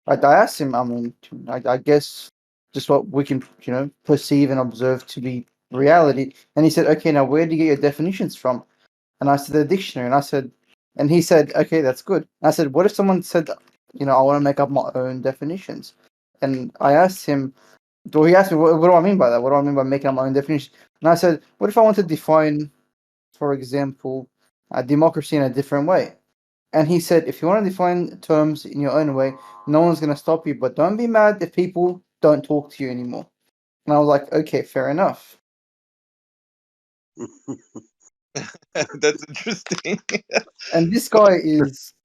I asked him. I mean, I guess just what we can, perceive and observe to be reality. And he said, "Okay, now where do you get your definitions from?" And I said, "The dictionary." And I said, and he said, "Okay, that's good." And I said, "What if someone said, I want to make up my own definitions?" And I asked him, or he asked me, what do I mean by that? What do I mean by making up my own definition? And I said, what if I want to define, for example, democracy in a different way? And he said, if you want to define terms in your own way, no one's going to stop you, but don't be mad if people don't talk to you anymore. And I was like, okay, fair enough. That's interesting. And this guy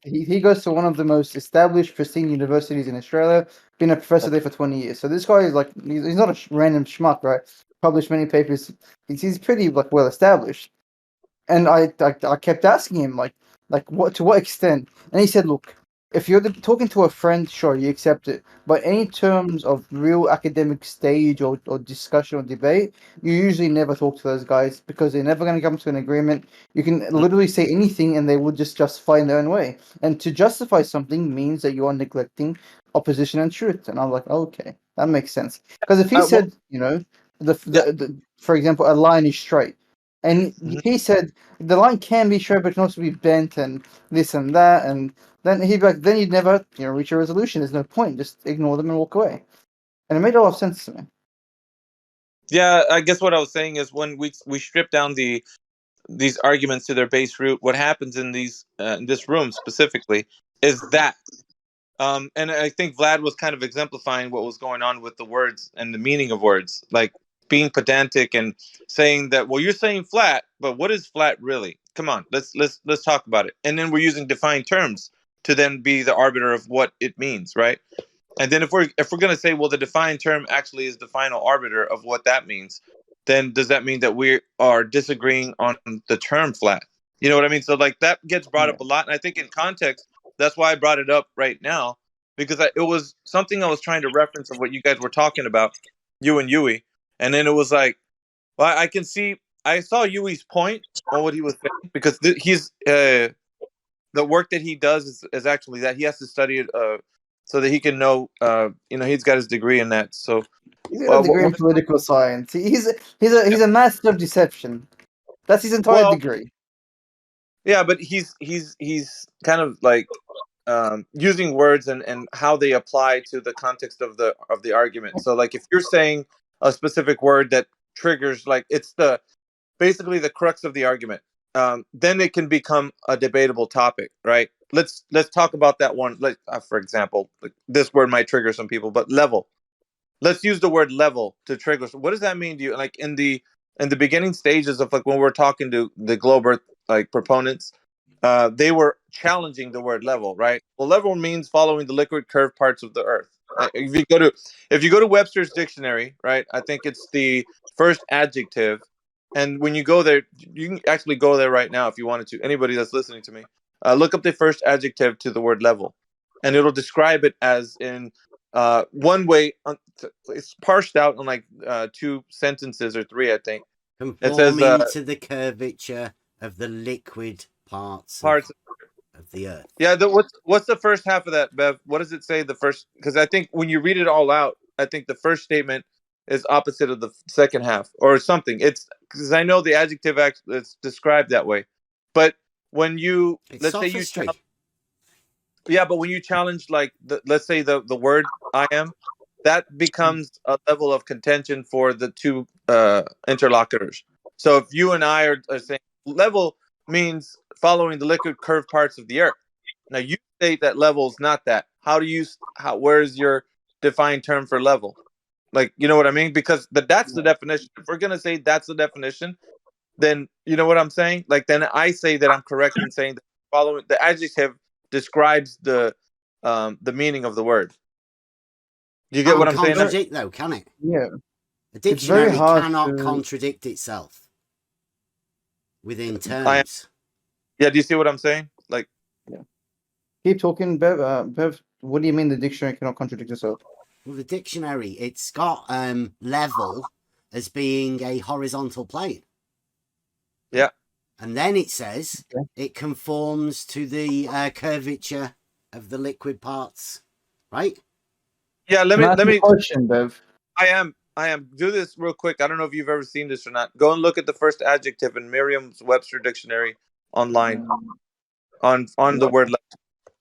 he goes to one of the most established, pristine universities in Australia, been a professor there for 20 years. So this guy is like, he's not a random schmuck, right? Published many papers. He's pretty like well established. And I kept asking him like what to what extent, and he said, look, if you're talking to a friend, sure, you accept it, but any terms of real academic stage or discussion or debate, you usually never talk to those guys because they're never going to come to an agreement. You can literally say anything and they would just justify in their own way, and to justify something means that you are neglecting opposition and truth. And I'm like, okay, that makes sense, because if he Well, said, yeah. for example, a line is straight, and Mhm. he said the line can be straight, but can also be bent and this and that, and then then you'd never, reach a resolution. There's no point. Just ignore them and walk away. And it made a lot of sense to me. Yeah, I guess what I was saying is when we strip down these arguments to their base root, what happens in this room specifically is that, and I think Vlad was kind of exemplifying what was going on with the words and the meaning of words, like being pedantic and saying that, well, you're saying flat, but what is flat really? Come on, let's talk about it. And then we're using defined terms to then be the arbiter of what it means, right? And then if we're going to say, well, the defined term actually is the final arbiter of what that means, then does that mean that we are disagreeing on the term flat? You know what I mean? So like that gets brought Yeah. up a lot, and I think in context, that's why I brought it up right now, because it was something I was trying to reference of what you guys were talking about, you and Yui, and then it was like, well, I saw Yui's point on what he was saying because he's the work that he does is actually that he has to study it so that he can know he's got his degree in that. So He's got a degree in political science. He's a master of deception. That's his entire well, degree. yeah, but he's kind of like using words and how they apply to the context of the argument. So like if you're saying a specific word that triggers, like it's the basically the crux of the argument, then it can become a debatable topic, right? Let's talk about that one. Like for example, like this word might trigger some people, but level. Let's use the word level to trigger. So what does that mean to you? Like in the beginning stages of like when we're talking to the globe Earth like proponents, they were challenging the word level, right? Well, level means following the liquid curved parts of the Earth. If you go to Webster's dictionary, right? I think it's the first adjective, and when you go there, you can actually go there right now if you wanted to. Anybody that's listening to me, look up the first adjective to the word level, and it'll describe it as in one way. It's parsed out in like two sentences or three, I think. It says Conforming to the curvature of the liquid parts parts. of the earth. Yeah, what's the first half of that, Bev? What does it say? The first, because I think when you read it all out, I think the first statement is opposite of the second half or something. It's because I know the adjective it's described that way, but when you It's let's say sophistry. yeah, but when you challenge like let's say the word I am, that becomes a level of contention for the two interlocutors. So if you and I are saying level means following the liquid curved parts of the earth. Now you state that level is not that. Where's your defined term for level? Like, you know what I mean? Because that's the definition. If we're gonna say that's the definition, then you know what I'm saying? Like, then I say that I'm correct in saying that following the adjective describes the meaning of the word. Do you get what Can't I'm saying? contradict though, can it? Yeah, A it's very dictionary hard cannot to. contradict itself within I am. terms. Yeah. Do you see what I'm saying? Like, Keep talking, Bev. Bev, what do you mean the dictionary cannot contradict itself? Well, the dictionary, it's got level as being a horizontal plane. yeah. And then it says Okay. it conforms to the curvature of the liquid parts, right? Yeah. Can I ask Let you a me. question, Bev? I am. Do this real quick. I don't know if you've ever seen this or not. Go and look at the first adjective in Merriam-Webster dictionary online on the word level.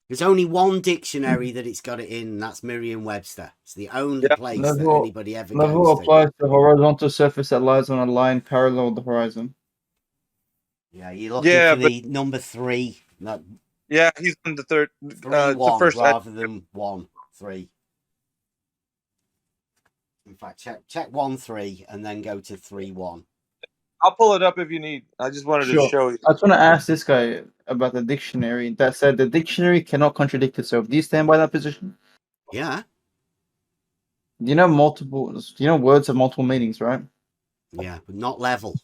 There's only one dictionary that it's got it in, and that's Merriam-Webster. It's the only Yeah. place that Level anybody ever level goes to. applies to horizontal surface that lies on a line parallel with the horizon. Yeah, you're looking Yeah, for but the number 3, not yeah, he's on the third. 3 It's the 1 first. rather than 1 3. In fact, check 1 3 and then go to 3 1. I'll pull it up if you need. I just wanted to Sure. show you. I just want to ask this guy about the dictionary that said the dictionary cannot contradict itself. Do you stand by that position? Yeah, Do you know words have multiple meanings, right? yeah, but not level.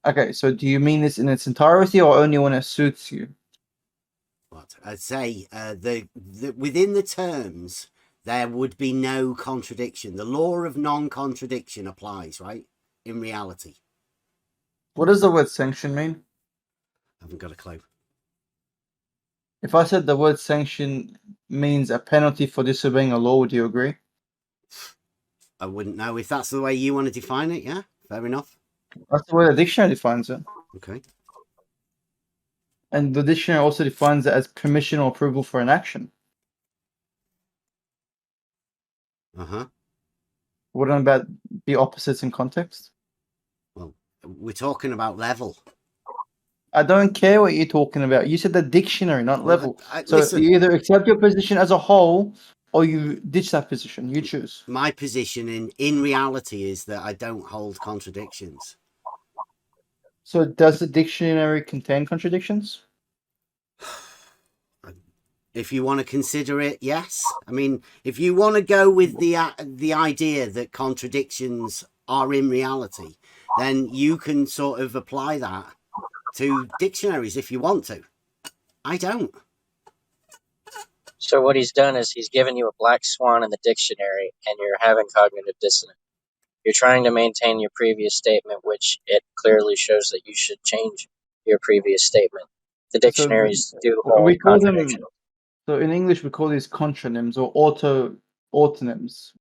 Okay, so do you mean this in its entirety or only when it suits you? What I'd say, the within the terms, there would be no contradiction. The law of non-contradiction applies, right? In reality, What does the word sanction mean? I haven't got a clue. If I said the word sanction means a penalty for disobeying a law, would you agree? I wouldn't know if that's the way you want to define it. Yeah, fair enough. That's the way the dictionary defines it. Okay. And the dictionary also defines it as permission or approval for an action. Uh-huh. Wouldn't that be opposites in context? Well, we're talking about level. I don't care what you're talking about. You said the dictionary, not Well, level. So listen, you either accept your position as a whole or you ditch that position. You choose. my position in reality is that I don't hold contradictions. So does the dictionary contain contradictions? If you want to consider it, yes. I mean, if you want to go with the idea that contradictions are in reality, then you can sort of apply that to dictionaries if you want to. I don't. So what he's done is he's given you a black swan in the dictionary, and you're having cognitive dissonance. You're trying to maintain your previous statement, which it clearly shows that you should change your previous statement. The dictionaries do hold We call them. contradictions. So in English, we call these contronyms or autonyms.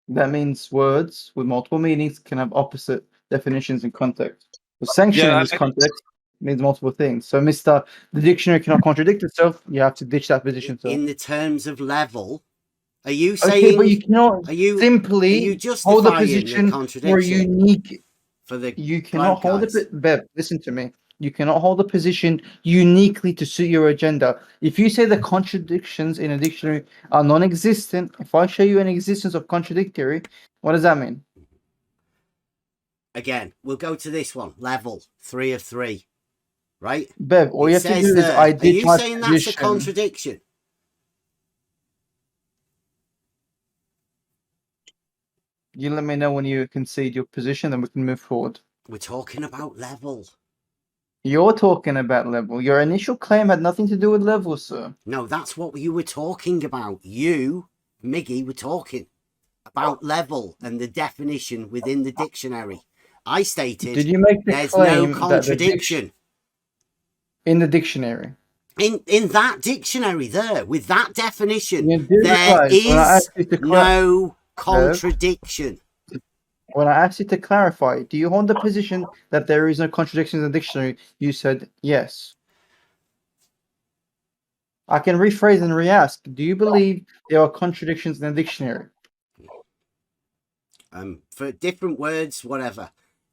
That means words with multiple meanings can have opposite definitions in context. So sanction in this context means multiple things. So, Mister, the dictionary cannot contradict itself. You have to ditch that position. So, In the terms of level, are you okay, saying? but you cannot are you simply hold a position for unique. For the You cannot hold it. Bev, listen to me. You cannot hold a position uniquely to suit your agenda. If you say the contradictions in a dictionary are non-existent, if I show you an existence of contradictory, what does that mean? Again, we'll go to this one. Level 3 of 3, right? Bev, all you have to do is I Are ditch you my saying position. that's a contradiction? You let me know when you concede your position, then we can move forward. We're talking about level. You're talking about level. Your initial claim had nothing to do with level, sir. No, that's what you were talking about. You, Miggy, were talking about level and the definition within the dictionary. I stated Did you make the there's claim no contradiction in the dictionary? In that dictionary there, with that definition, You do there realize when I is asked you to no contradiction. When I asked you to clarify, do you hold the position that there is no contradiction in the dictionary? You said yes. I can rephrase and re-ask. Do you believe there are contradictions in the dictionary? For different words, whatever.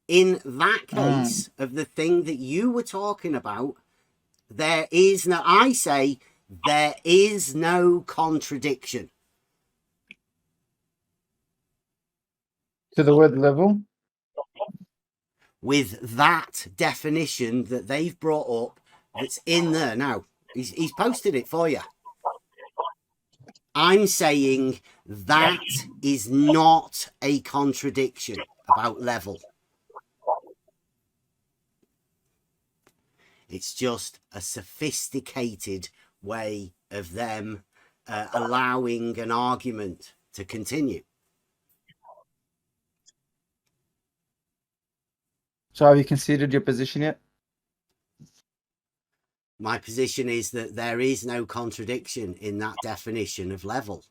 In that Mm. case of the thing that you were talking about, there is no, I say, there is no contradiction. To the word level? With that definition that they've brought up, that's in there now. He's posted it for you. I'm saying that is not a contradiction about level. It's just a sophisticated way of them allowing an argument to continue. So have you considered your position yet? My position is that there is no contradiction in that definition of level.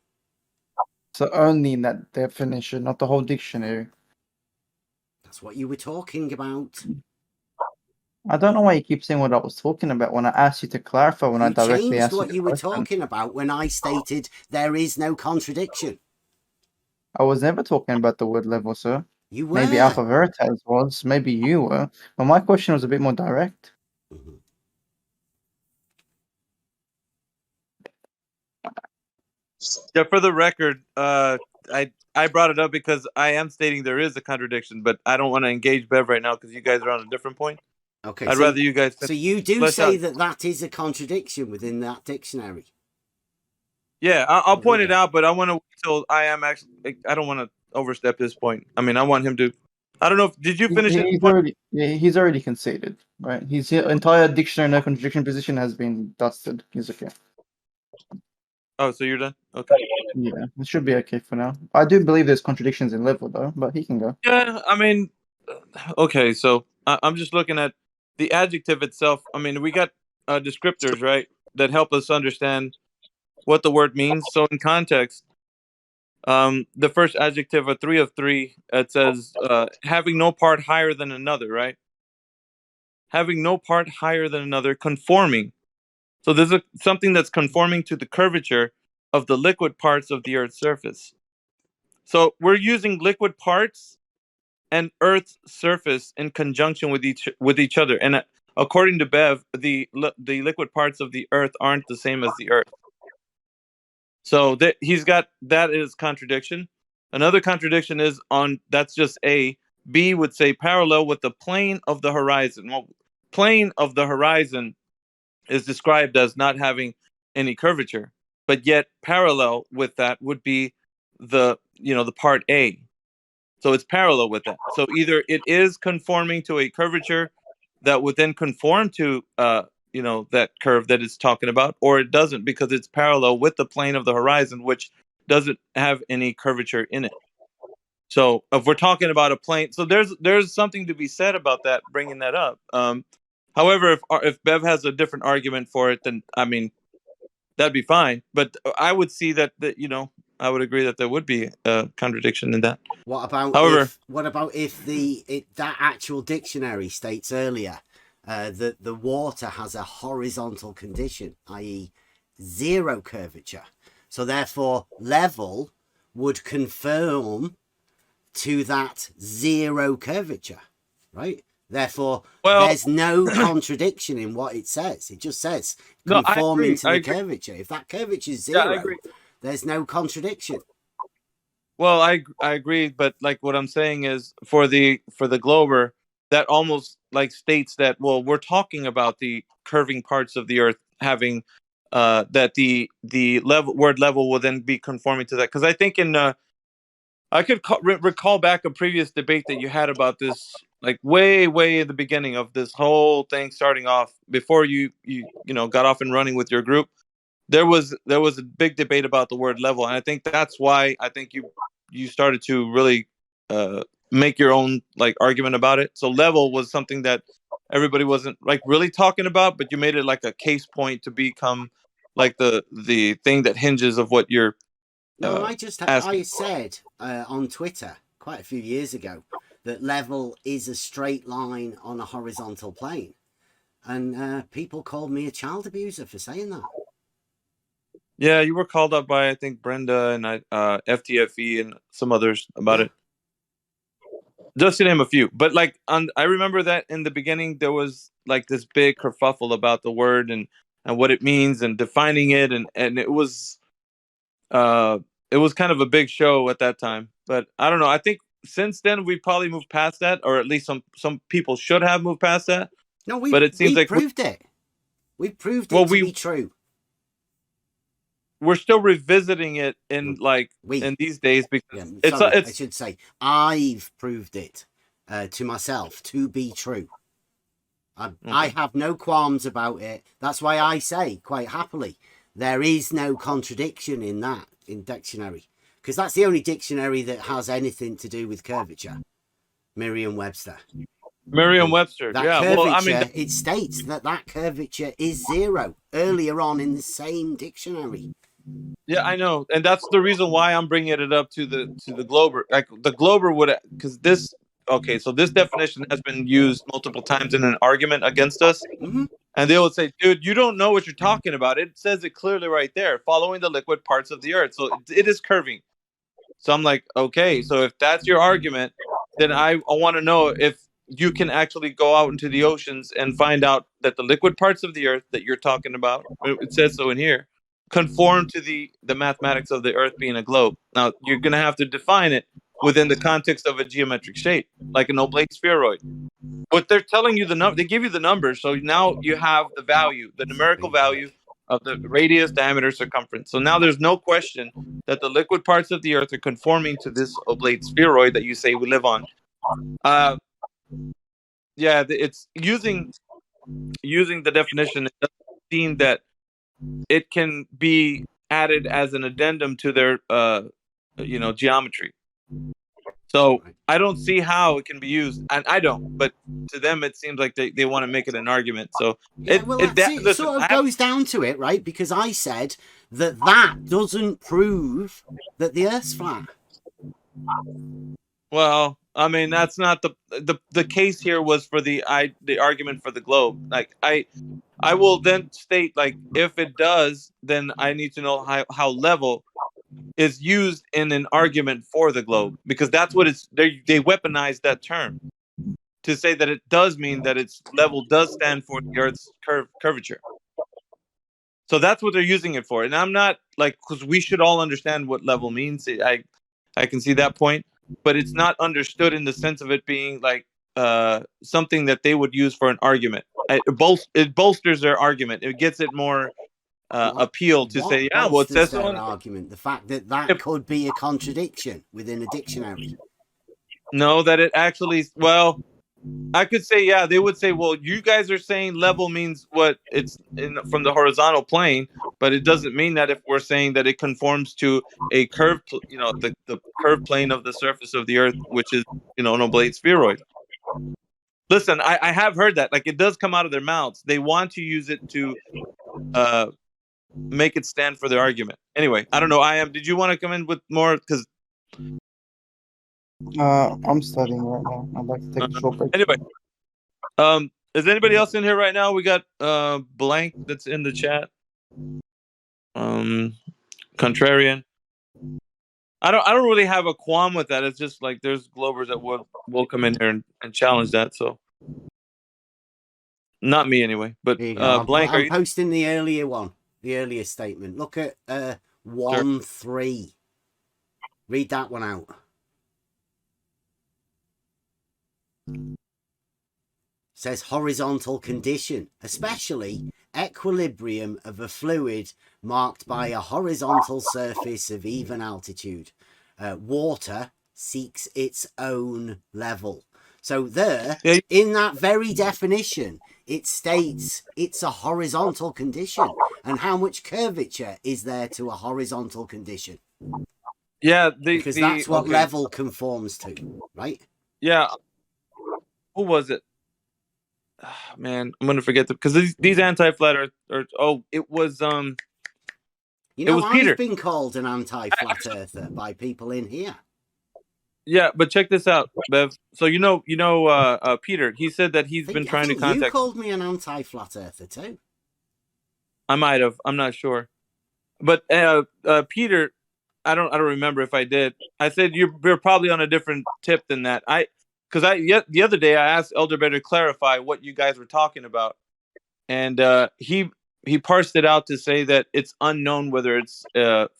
So only in that definition, not the whole dictionary. That's what you were talking about. I don't know why you keep saying what I was talking about when I asked you to clarify when I You directly changed asked you what the you were question. talking about when I stated there is no contradiction. I was never talking about the word level, sir. You were. Maybe Alpha Veritas was, maybe you were. But my question was a bit more direct. Mhm. Yeah, for the record, I brought it up because I am stating there is a contradiction, but I don't want to engage Bev right now because you guys are on a different point. Okay, I'd rather you guys. So you do flesh say out- that that is a contradiction within that dictionary. Yeah, I'll There point we it go. out, but I want to wait till I am actually. I don't want to overstep this point. I mean, I want him to. I don't know. Did you finish it? He's already conceded, right? His entire dictionary no contradiction position has been dusted. He's okay. Oh, so you're done? Okay. Yeah, it should be okay for now. I do believe there's contradictions in level though, but he can go. Yeah, I mean, okay. So I'm just looking at the adjective itself. I mean, we got descriptors, right, that help us understand what the word means. So in context, the first adjective, a 3 of 3, it says having no part higher than another, right? Having no part higher than another, conforming. So there's something that's conforming to the curvature of the liquid parts of the Earth's surface. So we're using liquid parts and Earth's surface in conjunction with each other. And according to Bev, the liquid parts of the Earth aren't the same as the Earth. So he's got that is contradiction. Another contradiction is on that's just A. B would say parallel with the plane of the horizon. Well, plane of the horizon is described as not having any curvature, but yet parallel with that would be the part A. So it's parallel with that. So either it is conforming to a curvature that would then conform to that curve that it's talking about, or it doesn't because it's parallel with the plane of the horizon, which doesn't have any curvature in it. So if we're talking about a plane, so there's something to be said about that, bringing that up. However, if Bev has a different argument for it, then I mean that'd be fine. But I would see that I would agree that there would be a contradiction in that. What about However, if that actual dictionary states earlier that the water has a horizontal condition, i.e., zero curvature. So therefore, level would conform to that zero curvature, right? Therefore, there's no contradiction in what it says. It just says conforming to the curvature. If that curvature is zero, there's no contradiction. Well, I agree, but like what I'm saying is for the glober, that almost like states that we're talking about the curving parts of the Earth having that the word level will then be conforming to that. Because I think I could recall back a previous debate that you had about this, like way at the beginning of this whole thing starting off before you got off and running with your group. There was a big debate about the word level, and I think that's why I think you started to really make your own like argument about it. So level was something that everybody wasn't like really talking about, but you made it like a case point to become like the thing that hinges of what you're No, asking. I said on Twitter quite a few years ago that level is a straight line on a horizontal plane, and people called me a child abuser for saying that. Yeah, you were called up by I think Brenda and FTFE and some others about it. Just to name a few. But like I remember that in the beginning there was like this big kerfuffle about the word and what it means and defining it and it was kind of a big show at that time. But I don't know. I think since then we probably moved past that, or at least some people should have moved past that. No, but it seems like proved it. We proved it to be true. We're still revisiting it in in these days because I should say I've proved it to myself to be true. I have no qualms about it. That's why I say quite happily there is no contradiction in that in dictionary, because that's the only dictionary that has anything to do with curvature. Merriam-Webster. Merriam-Webster. That curvature, well, I mean, it states that curvature is 0 earlier on in the same dictionary. Yeah, I know, and that's the reason why I'm bringing it up to the Glober. Like the Glober would, because this. Okay, so this definition has been used multiple times in an argument against us, and they would say, "Dude, you don't know what you're talking about. It says it clearly right there, following the liquid parts of the earth. So it is curving." So I'm like, okay, so if that's your argument, then I want to know if you can actually go out into the oceans and find out that the liquid parts of the earth that you're talking about, it says so in here, conform to the mathematics of the earth being a globe. Now, you're going to have to define it within the context of a geometric shape, like an oblate spheroid. But they're telling you they give you the numbers, so now you have the value, the numerical value of the radius, diameter, circumference. So now there's no question that the liquid parts of the earth are conforming to this oblate spheroid that you say we live on. Yeah, it's using the definition. It doesn't seem that it can be added as an addendum to their geometry. So I don't see how it can be used, and I don't. But to them, it seems like they want to make it an argument. So it sort of goes down to it, right? Because I said that doesn't prove that the Earth's flat. Well, I mean, that's not the case here. Was for the argument for the globe. Like I will then state, like, if it does, then I need to know how level is used in an argument for the globe, because that's what it's they weaponize that term to say that it does mean that its level does stand for the Earth's curvature. So that's what they're using it for. And I'm not like, because we should all understand what level means. I can see that point, but it's not understood in the sense of it being like something that they would use for an argument. It bolsters their argument. It gets it more appeal to say, yeah, well, it says so. Argument, the fact that could be a contradiction within a dictionary. No, that it actually, well, I could say, yeah, they would say, well, you guys are saying level means what it's from the horizontal plane, but it doesn't mean that if we're saying that it conforms to a curved, the curved plane of the surface of the earth, which is, an oblate spheroid. Listen, I have heard that. Like, it does come out of their mouths. They want to use it to make it stand for their argument. Anyway, I don't know. Did you want to come in with more? Because I'm studying right now. I'd like to take a short break. Anyway, is anybody else in here right now? We got Blank that's in the chat. Contrarian. I don't really have a qualm with that. It's just like there's Globers that will come in here and challenge that. So not me anyway. But Blank, I'm posting the earlier one, the earlier statement. Look at 1.3. Read that one out. Says horizontal condition, especially equilibrium of a fluid marked by a horizontal surface of even altitude. Water seeks its own level. So in that very definition, it states it's a horizontal condition. And how much curvature is there to a horizontal condition? Yeah, because that's what level conforms to, right? Yeah. Who was it? Oh, man, I'm gonna forget because these anti-flat are it was it was Peter. I've been called an anti-flat earther by people in here. Yeah, but check this out, Bev. So Peter, he said that he's been trying to contact. You called me an anti-flat earther too. I might have. I'm not sure. But Peter, I don't remember if I did. I said you're probably on a different tip than that. The other day I asked Elder to clarify what you guys were talking about, and he parsed it out to say that it's unknown whether it's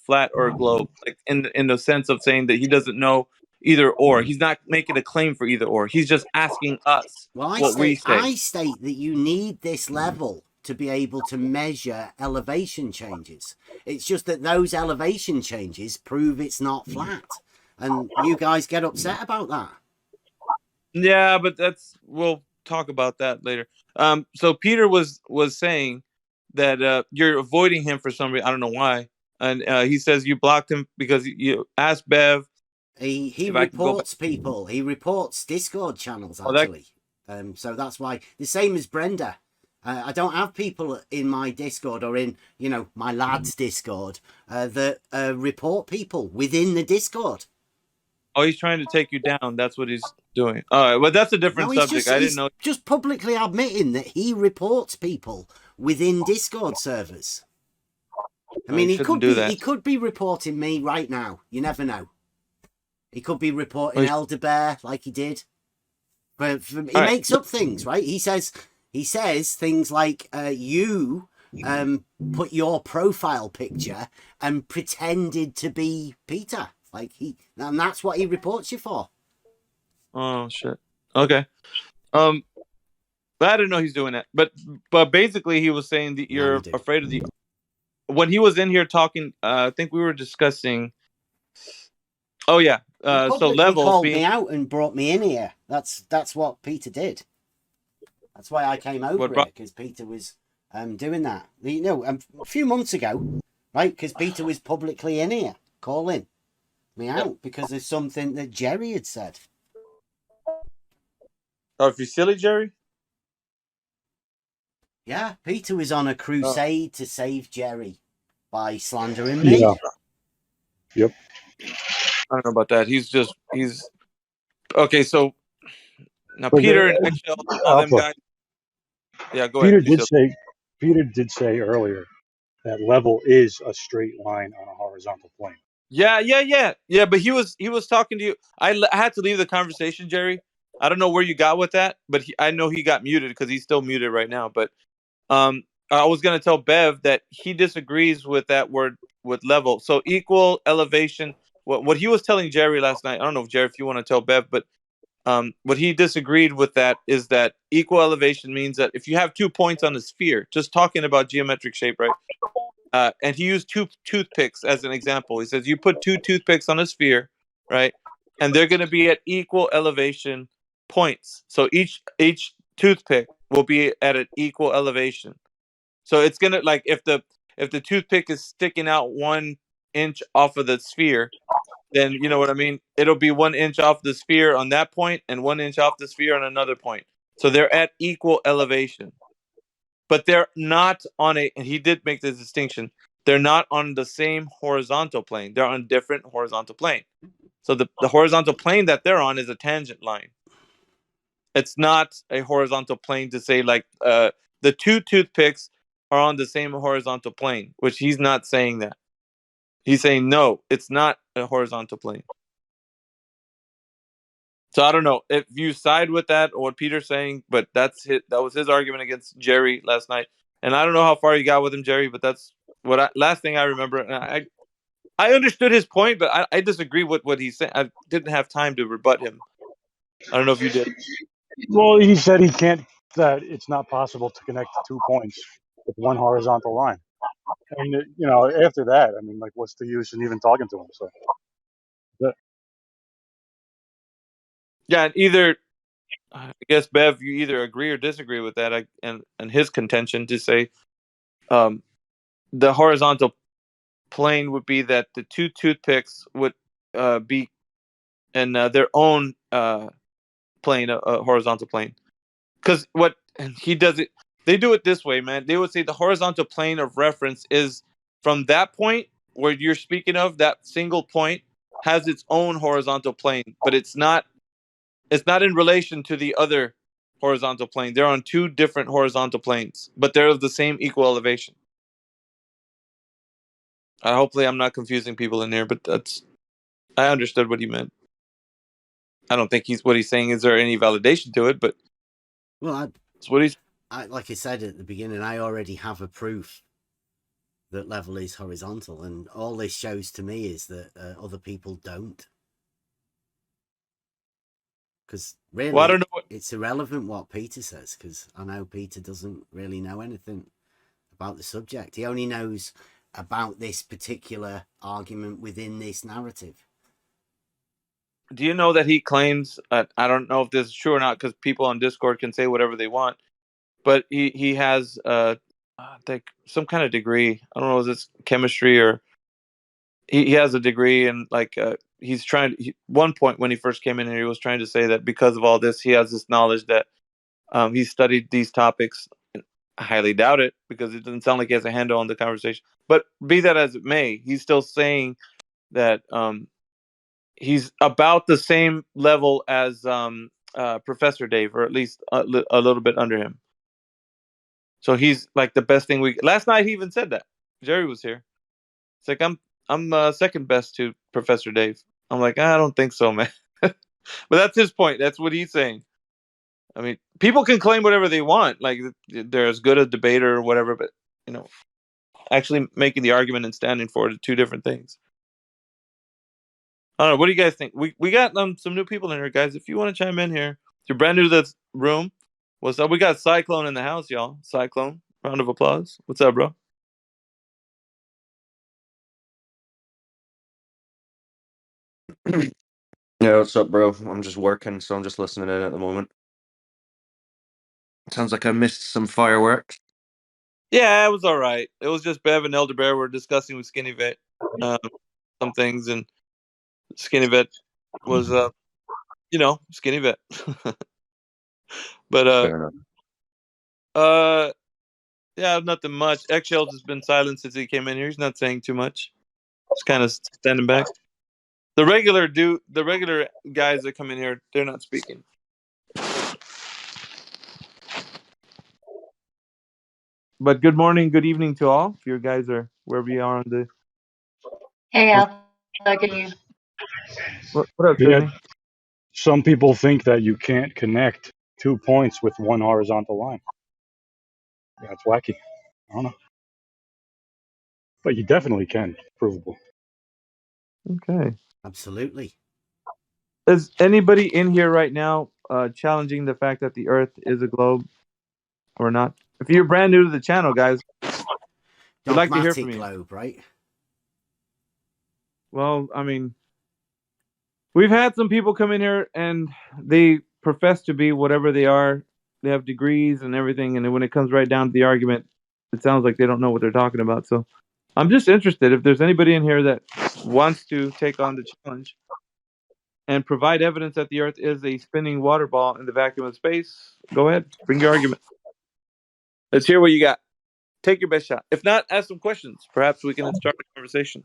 flat or a globe, like in the sense of saying that he doesn't know either or. He's not making a claim for either or. He's just asking us what we say. I state that you need this level to be able to measure elevation changes. It's just that those elevation changes prove it's not flat, and you guys get upset about that. Yeah, but we'll talk about that later. So Peter was saying that you're avoiding him for some reason. I don't know why. And he says you blocked him because you asked Bev. He reports people. He reports Discord channels, actually. So that's why. The same as Brenda. I don't have people in my Discord or in, my lads' Discord that report people within the Discord. Oh, he's trying to take you down. That's what he's doing. All right, well, that's a different subject. I didn't know. Just publicly admitting that he reports people within Discord servers. I mean, he could be reporting me right now. You never know. He could be reporting Elder Bear like he did. But he makes up things, right? He says things like you put your profile picture and pretended to be Peter. And that's what he reports you for. Oh shit. Okay. But I didn't know he's doing that. But basically he was saying that you're afraid of the. When he was in here talking, I think we were discussing. Oh yeah. So level called me out and brought me in here. That's what Peter did. That's why I came over here, because Peter was doing that. A few months ago, right? Because Peter was publicly in here calling me out because of something that Jerry had said. Oh, if you're silly, Jerry? Yeah, Peter was on a crusade to save Jerry by slandering me. Yeah. Yep. I don't know about that. He's okay. So now Peter and Michelle, all them guys. Yeah, go ahead. Peter did say earlier that level is a straight line on a horizontal plane. Yeah. But he was talking to you. I had to leave the conversation, Jerry. I don't know where you got with that, but I know he got muted because he's still muted right now. But I was gonna tell Bev that he disagrees with that word with level. So equal elevation. What he was telling Jerry last night. I don't know if Jerry, if you want to tell Bev, but what he disagreed with that is that equal elevation means that if you have 2 points on a sphere, just talking about geometric shape, right? And he used 2 toothpicks as an example. He says you put 2 toothpicks on a sphere, right? And they're going to be at equal elevation points. So each toothpick will be at an equal elevation. So it's going to, like, if the toothpick is sticking out 1 inch off of the sphere, then you know what I mean? It'll be 1 inch off the sphere on that point and 1 inch off the sphere on another point. So they're at equal elevation. But they're not on and he did make this distinction, they're not on the same horizontal plane. They're on different horizontal plane. So the horizontal plane that they're on is a tangent line. It's not a horizontal plane to say like the 2 toothpicks are on the same horizontal plane, which he's not saying that. He's saying, no, it's not a horizontal plane. So I don't know if you side with that or what Peter's saying, but that was his argument against Jerry last night. And I don't know how far you got with him, Jerry, but that's last thing I remember. And I understood his point, but I disagree with what he's saying. I didn't have time to rebut him. I don't know if you did. Well, he said that it's not possible to connect 2 points with 1 horizontal line. And, after that, I mean, like, what's the use in even talking to him? So, yeah, and either, I guess, Bev, you either agree or disagree with that, and his contention to say the horizontal plane would be that the 2 toothpicks would be in their own plane, a horizontal plane. Because what he does it, they do it this way, man. They would say the horizontal plane of reference is from that point where you're speaking of, that single point has its own horizontal plane, but it's not in relation to the other horizontal plane. They're on 2 different horizontal planes, but they're of the same equal elevation. Hopefully, I'm not confusing people in here, but I understood what he meant. I don't think what he's saying. Is there any validation to it? But Well, that's what he's. like I said at the beginning, I already have a proof that level is horizontal, and all this shows to me is that other people don't. Because really, Well, I don't know. it's irrelevant what Peter says, because I know Peter doesn't really know anything about the subject. He only knows about this particular argument within this narrative. Do you know that he claims? I don't know if this is true or not, because people on Discord can say whatever they want. But he has I think some kind of degree. I don't know if it's chemistry or he has a degree in like he's trying. One point when he first came in here, he was trying to say that because of all this, he has this knowledge that he studied these topics. I highly doubt it because it doesn't sound like he has a handle on the conversation. But be that as it may, he's still saying that he's about the same level as Professor Dave, or at least a little bit under him. So he's like the best thing we. Last night he even said that. Jerry was here. It's like I'm second best to Professor Dave. I'm like, I don't think so, man. But that's his point. That's what he's saying. I mean, people can claim whatever they want, like they're as good a debater or whatever, but you know, actually making the argument and standing for it are two different things. I don't know. What do you guys think? We got some new people in here, guys. If you want to chime in here, if you're brand new to this room, what's up? We got Cyclone in the house, y'all. Cyclone, round of applause. What's up, bro? Yeah, what's up, bro? I'm just working, so I'm just listening in at the moment. Sounds like I missed some fireworks. Yeah, it was all right. It was just Bev and Elder Bear were discussing with Skinny Vet some things, and Skinny Vet was, Skinny Vet. But Fair enough. yeah, nothing much. Eggshells has been silent since he came in here. He's not saying too much. Just kind of standing back. The regular guys that come in here, they're not speaking. But good morning, good evening to all. If you guys are wherever you are on the. Hey, Alpha, good you. What up, Yeah, Sydney? some people think that you can't connect 2 points with one horizontal line. Yeah, it's wacky. I don't know. But you definitely can. Provable. Okay. Absolutely. Is anybody in here right now challenging the fact that the Earth is a globe or not? If you're brand new to the channel, guys, we'd like to hear from Dogmatic you. globe, right? Well, I mean, we've had some people come in here and they profess to be whatever they are. They have degrees and everything, and then when it comes right down to the argument, it sounds like they don't know what they're talking about. So I'm just interested if there's anybody in here that wants to take on the challenge and provide evidence that the Earth is a spinning water ball in the vacuum of space. Go ahead, bring your argument. Let's hear what you got. Take your best shot. If not, ask some questions. Perhaps we can start a conversation.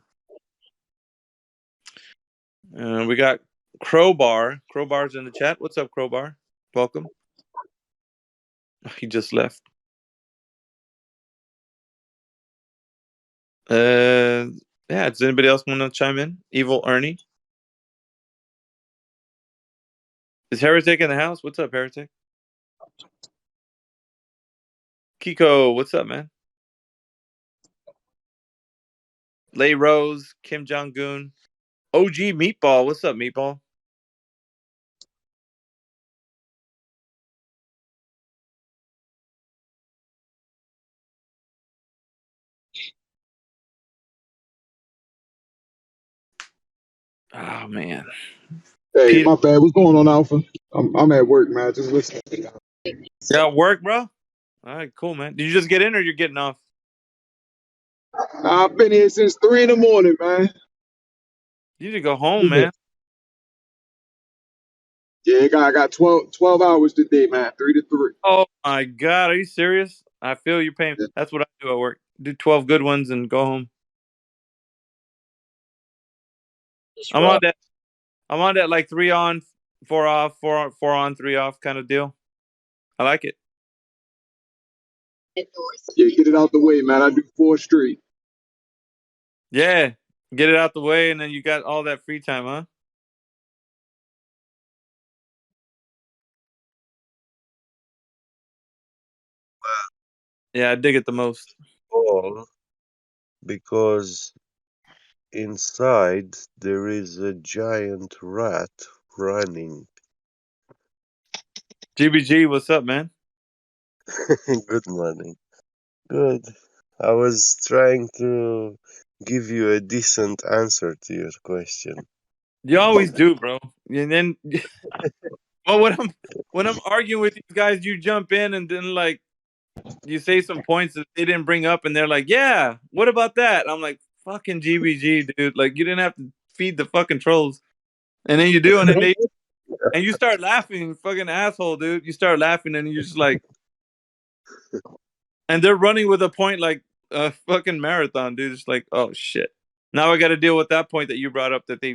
We got Crowbar. Crowbar's in the chat. What's up, Crowbar? Welcome. He just left. Yeah, does anybody else want to chime in? Evil Ernie. Is Heretic in the house? What's up, Heretic? Kiko, what's up, man? Lay Rose, Kim Jong-un. OG Meatball, what's up, Meatball? Oh, man. Hey, Peter. my bad. What's going on, Alpha? I'm at work, man. Just listening. You at work, bro? All right, cool, man. Did you just get in or you're getting off? I've been here since 3 in the morning, man. You need to go home, man. Yeah, I got 12 hours today, man. 3 to 3. Oh, my God. Are you serious? I feel your pain. Yeah. That's what I do at work. Do 12 good ones and go home. I'm on that like 3 on, 4 off, 4 on, 3 off kind of deal. I like it. Yeah, get it out the way, man. I do 4 straight. Yeah, get it out the way, and then you got all that free time, huh? Yeah, I dig it the most. All because inside there is a giant rat running. GBG, what's up, man? Good morning. Good. I was trying to give you a decent answer to your question. You always do, bro. And then, well, when I'm arguing with these guys, you jump in and then like you say some points that they didn't bring up, and they're like, "Yeah, what about that?" I'm like, "Fucking GBG, dude! Like you didn't have to feed the fucking trolls." And then you do, and then you start laughing, fucking asshole, dude. You start laughing, and you're just like, and they're running with a point like a fucking marathon, dude. It's like, oh shit. Now I got to deal with that point that you brought up that they,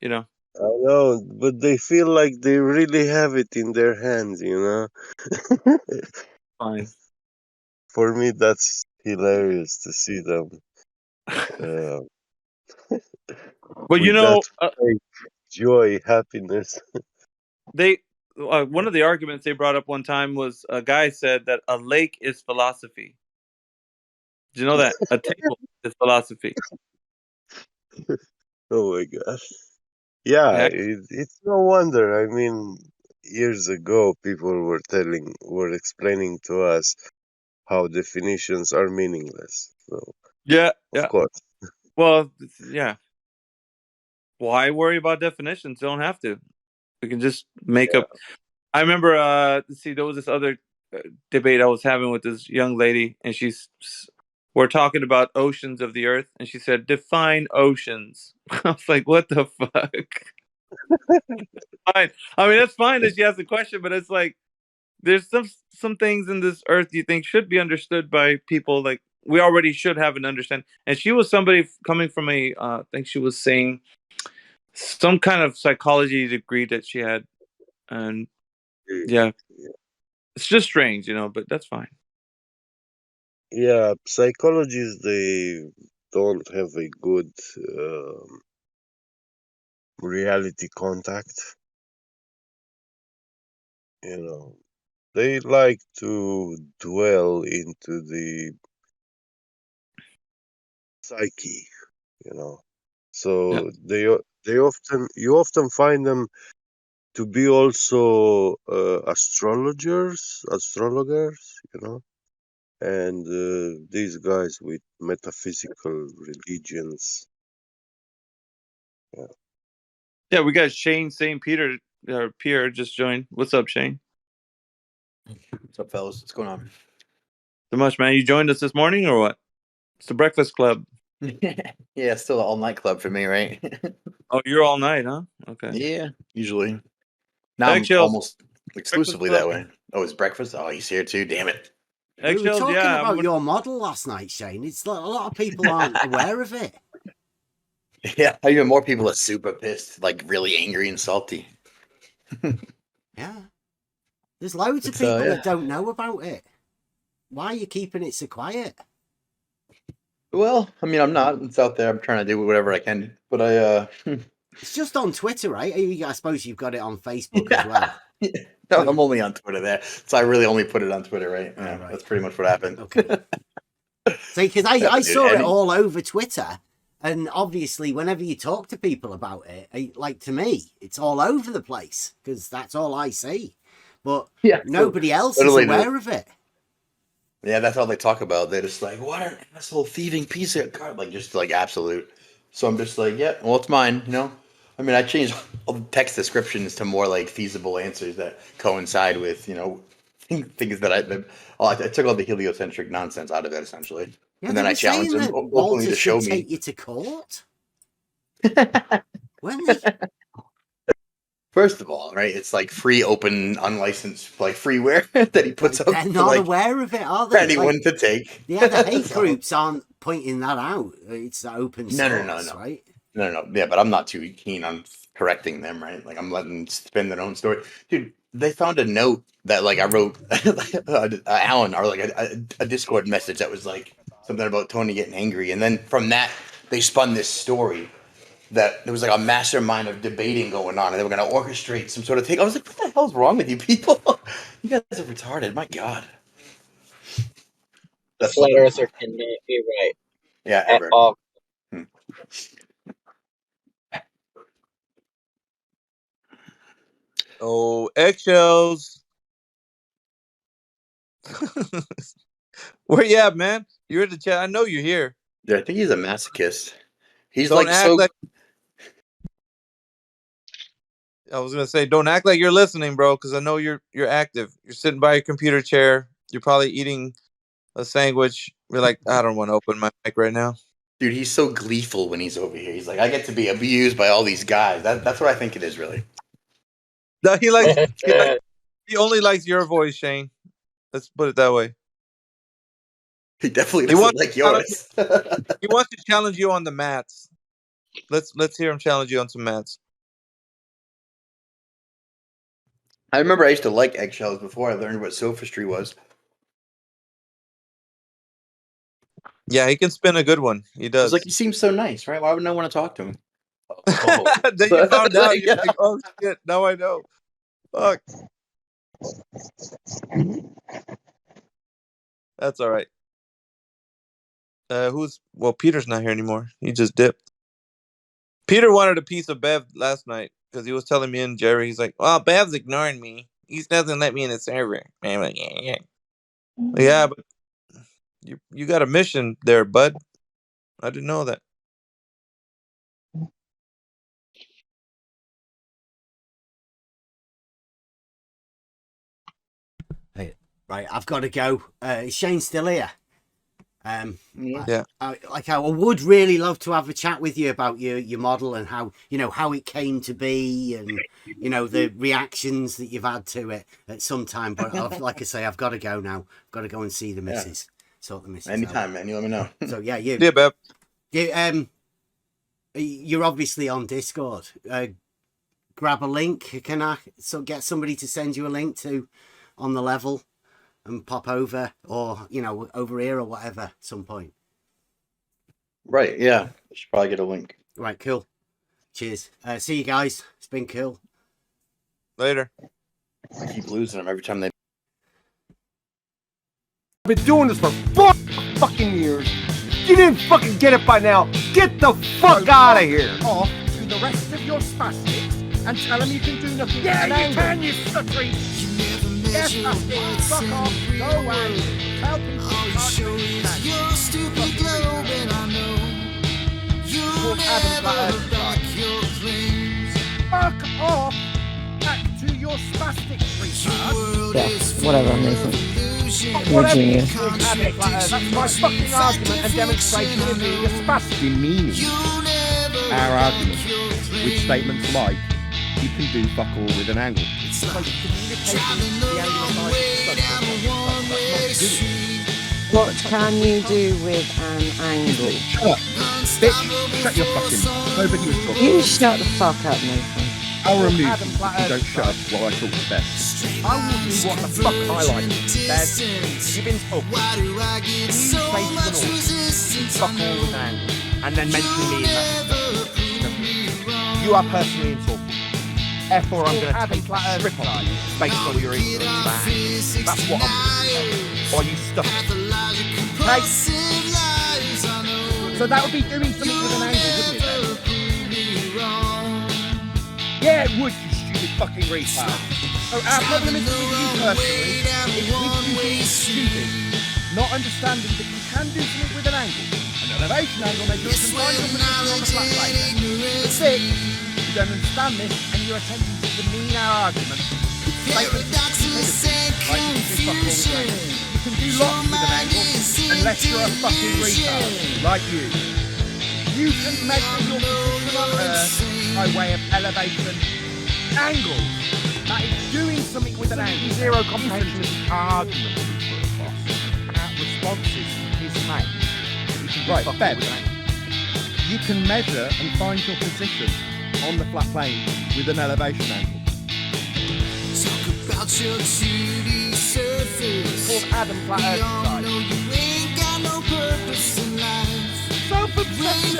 you know. I know, but they feel like they really have it in their hands, you know? Fine. For me, that's hilarious to see them uh, But you with know, that fake joy, happiness. they one of the arguments they brought up one time was a guy said that a lake is philosophy. Did you know that a table is philosophy? Oh my gosh. Yeah, Yeah, it's no wonder. I mean, years ago, people were explaining to us how definitions are meaningless. So, yeah, of yeah. course. Well, yeah. Why worry about definitions? Don't have to. We can just make Yeah. up. I remember. See, there was this other debate I was having with this young lady, and we're talking about oceans of the earth, and she said, "Define oceans." I was like, "What the fuck?" Fine. I mean, that's fine that she asked the question, but it's like there's some things in this earth you think should be understood by people. Like we already should have an understanding. And she was somebody coming from I think she was saying some kind of psychology degree that she had, and yeah, it's just strange, but that's fine. Yeah, psychologists, they don't have a good reality contact. You know, they like to dwell into the psyche, you know. Yeah, So you often find them to be also astrologers, you know, and these guys with metaphysical religions. Yeah. yeah. We got Shane St. Peter Pierre just joined. What's up, Shane? What's up, fellas? What's going on? So much, man. You joined us this morning or what? It's the Breakfast Club. Yeah, still an all night club for me, right? Oh, you're all night, huh? Okay. Yeah, usually. Now I'm Eggshells, almost Breakfast exclusively Club. that way. Oh, it's breakfast? Oh, he's here too. Damn it. We were Eggshells, talking yeah. about your model last night, Shane. It's like a lot of people aren't aware of it. Yeah, even more people are super pissed, like really angry and salty. Yeah. There's loads of It's people yeah. that don't know about it. Why are you keeping it so quiet? Well, I mean, I'm not. It's out there. I'm trying to do whatever I can, but It's just on Twitter, right? I suppose you've got it on Facebook as well. No, I'm only on Twitter there, so I really only put it on Twitter, right? Oh, Yeah, right. that's pretty much what happened. Okay. See, because I dude, saw it any- all over Twitter, and obviously, whenever you talk to people about it, like to me, it's all over the place because that's all I see. But Yeah, so nobody else is literally aware of it. Yeah, that's all they talk about. They're just like, what an asshole thieving piece of card, like just like absolute. So I'm just like, yeah, well, it's mine, you know. I mean, I changed all the text descriptions to more like feasible answers that coincide with, things that I took all the heliocentric nonsense out of it essentially, Yeah, and they then I were saying challenged them that openly Walter to show should me. take you to court, weren't they? First of all, right, it's like free, open, unlicensed, like freeware that he puts up They're for not like aware of it, are for they? anyone Like, to take. the other hate So- groups aren't pointing that out. It's open source, No. right? No. Yeah, but I'm not too keen on correcting them, right? Like I'm letting them spin their own story. Dude, they found a note that like I wrote Alan or like a Discord message that was like something about Tony getting angry, and then from that they spun this story that there was like a mastermind of debating going on, and they were going to orchestrate some sort of take. I was like, what the hell's wrong with you people? You guys are retarded. My God. The flat earther cannot be right Yeah, at ever. all. Oh, eggshells. Where you at, man? You're in the chat. I know you're here. Dude, I think he's a masochist. He's Don't like act so. like. I was gonna say, don't act like you're listening, bro, because I know you're active. You're sitting by your computer chair. You're probably eating a sandwich. You're like, I don't want to open my mic right now. Dude, he's so gleeful when he's over here. He's like, I get to be abused by all these guys. That's what I think it is, really. No, he only likes your voice, Shane. Let's put it that way. He definitely doesn't like yours. He wants to challenge you on the mats. Let's hear him challenge you on some mats. I remember I used to like eggshells before I learned what sophistry was. Yeah, he can spin a good one. He It's does. like, he seems so nice, right? Why would no one want to talk to him? Then you found out. You're like, oh shit! Now I know. Fuck. That's all right. Well, Peter's not here anymore. He just dipped. Peter wanted a piece of Bev last night because he was telling me and Jerry, he's like, well, Bev's ignoring me. He doesn't let me in the server. And I'm like, yeah, but you got a mission there, bud. I didn't know that. Hey, right, I've got to go. Is Shane still here? Yeah. I would really love to have a chat with you about your model and how it came to be, and the reactions that you've had to it at some time. But like I say, I've got to go now. I've got to go and see the missus. Sort the missus. Anytime, man. You let me know. So yeah, you. Yeah, Bev. You're obviously on Discord. Grab a link. Can I get somebody to send you a link to on the level? And pop over, or over here or whatever at some point. Right, yeah. I should probably get a link. Right, cool. Cheers. See you guys. It's been cool. Later. I keep losing them every time they. I've been doing this for 4 fucking years. You didn't fucking get it by now. Get the fuck out of here. Off to the rest of your spastics and tell them you can do nothing. Yeah, you can, you stuttery. Yes, that's it. Fuck off. Go away. Tell people you can't do anything. Your stupid globe, and I know you'll never back your claims. Fuck off. Back to your spastic retard. Yeah, whatever, Nathan. You're a genius. That's my fucking argument and demonstration of being a spastic. Demeaning our argument with statements like, you can do fuck all with an angle. What can you do with an angle? Shut up. Bitch, shut your fucking mouth. Nobody was talking. You shut the fuck up, Nathan. I'll remove you if you don't shut up while I talk to Beth. I will do what the fuck I like. Beth, you've been talking. Can you say to an audience, fuck all with an angle, and then mention me in that? You are personally insulted. Therefore, I'm going to take a strip on you based on your ignorance of that. That's what I'm going to say. Or you stuff. Okay? So that would be doing something with an angle, wouldn't it then? Yeah, it would, you stupid fucking retard. So our problem isn't with you personally, it's with you being stupid. Not understanding that you can do something with an angle. An elevation angle measures combined your position on the flat plane. That's it. You don't understand this, and you're attempting to demean our argument with statements of stupidity, like you can do fuck all with an angle. You can do lots with an angle, unless you're a fucking retard, like you. You can measure your position on Earth by way of elevation angles. That is doing something with an angle. Zero comprehension of the argument that we put across. Our responses to his claim. Right, Bev. You can measure and find your position on the flat plane with an elevation angle. Talk about your 2D surface. It's called Adam Flat Earth. You ain't got no purpose in life. Self-obsessed,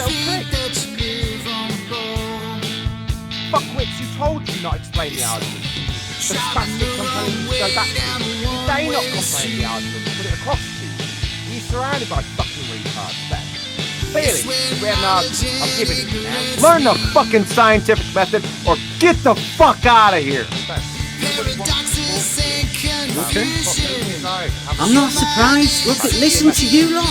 who told you not to explain the argument? The spastics I'm telling you to go back to. Did they not comprehend the argument and put it across to you? You're surrounded by fucking retards there. Clearly, we have an argument. I'm giving it to you now. Learn the fucking scientific method or get the fuck out of here. I'm not surprised. Look at, listen to you lot.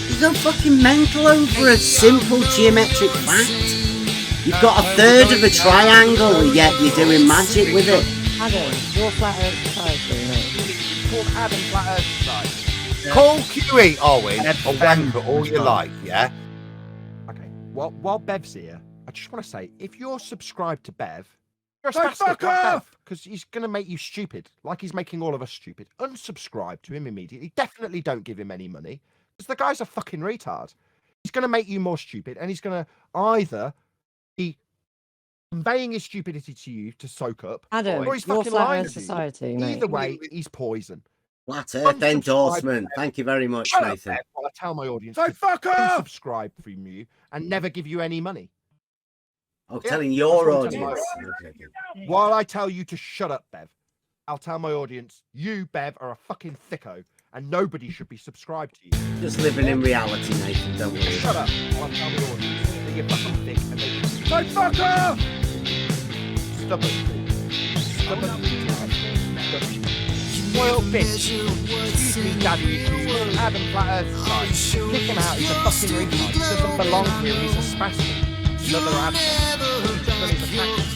You go fucking mental over a simple geometric fact. You've got a third of a triangle, and yet you're doing magic with it. Adam, your flat Earth society, mate. Called Adam Flat Earth Society. Call QE Owen a wanker all you like, yeah? Okay, well, while Bev's here, I just want to say, if you're subscribed to Bev, you're a spastic like Bev, because he's going to make you stupid, like he's making all of us stupid. Unsubscribe to him immediately. Definitely don't give him any money, because the guy's a fucking retard. He's going to make you more stupid, and he's going to either be conveying his stupidity to you to soak up, Adam, or he's your fucking flat lying Earth to you. society, mate. Either way, he's poison. Flat Earth endorsement. Thank you very much, Shut Nathan. up, Bev, while I tell my audience So to fuck off! unsubscribe from you and never give you any money. Oh, Yeah, telling your that's what I'm telling audience. my Okay. While I tell you to shut up, Bev, I'll tell my audience, you, Bev, are a fucking thicko, and nobody should be subscribed to you. Just living in reality, Nathan. Don't worry. Shut up while I tell my audience that you're fucking thick and they should So fuck off! Spoiled bitch. Excuse me, daddy issues. Adam Flat Earth Society. Kick him out. He's a fucking retard. He doesn't belong here. He's a spastic. Another Adam. He's just done his attacks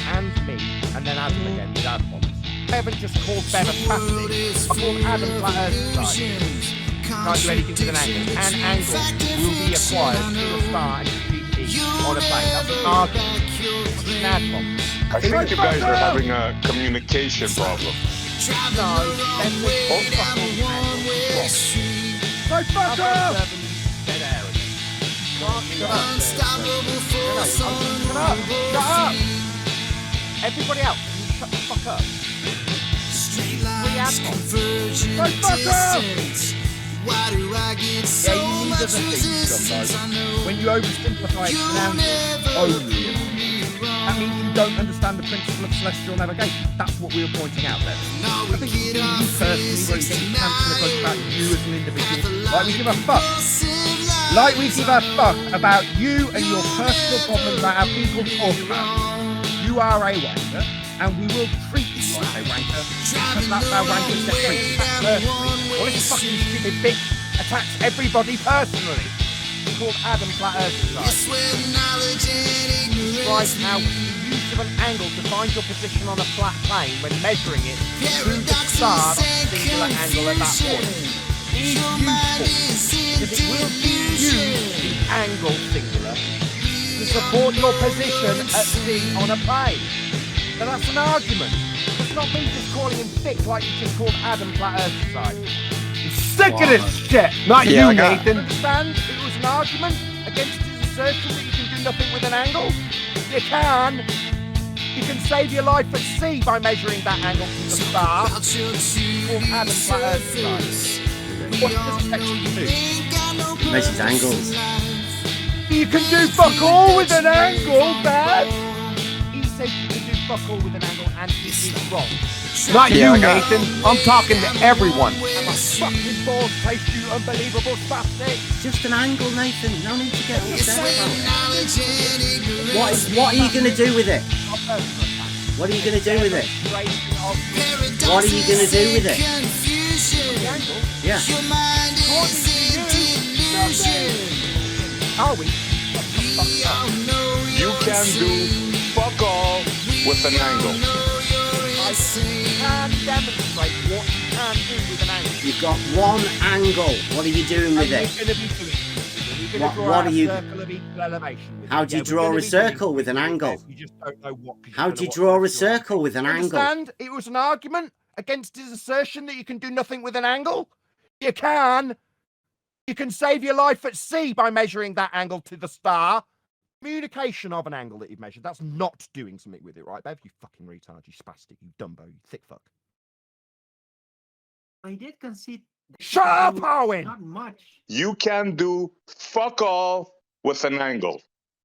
and me, and then Adam again with Adam bombs. I haven't just called Bev a spastic. I called Adam Flat Earth Society. Can't do anything with an angle. An angle will be acquired through a star and GP on a plane. That's an argument. It's an ad bomb. I think you guys are having a communication problem. No, then we're both fucking wrong. So fuck off! Dead air again. Shut up! Everybody else, can you shut the fuck up? Three ad bombs. So fuck off! Yeah, you need other things sometimes. When you oversimplify it to only, that means you don't understand the principle of celestial navigation. That's what we were pointing out there. I think it's you personally where you get cancel a bunch about you as an individual. Like we give a fuck. Like we give a fuck about you and your personal problems about how people talk about you. You are a wanker, and we will treat you like a wanker because that's how wankers get treated personally. Well, this fucking stupid bitch attacks everybody personally. It's called Adam Flat Earth Society. Describes how the use of an angle to find your position on a flat plane when measuring it through the star of a singular angle at that point is useful because it will use the angle singular to support your position at sea on a plane. Now that's an argument. It's not me just calling him thick like you just called Adam Flat Earth Society. I'm sick of this shit! Not you, Nathan! Understand? It was an argument against his assertion that you can do nothing with an angle. You can. You can save your life at sea by measuring that angle from the star. Called Adam Flat Earth Society. What does this text do? Measures angles. You can do fuck all with an angle, man. He said you can do fuck all with an angle, and he is wrong. Not you, Nathan. I'm talking to everyone. And my fucking balls taste you unbelievable spastic. It's just an angle, Nathan. No need to get upset about it. What are you going to do with it? What are you going to do with it? What are you going to do with it? Yeah. Are we? You can do fuck all with an angle. I can demonstrate what you can do with an angle. You've got one angle. What are you doing with it? What are you? How do you draw a circle with an angle? You just don't know what. How do you draw a circle with an angle? Understand? It was an argument against his assertion that you can do nothing with an angle. You can. You can save your life at sea by measuring that angle to the star. Communication of an angle that you've measured. That's not doing something with it, right, Bev? You fucking retard, you spastic, you dumbo, you thick fuck. I did concede. Shut up, Owen! Not much. You can do fuck all with an angle.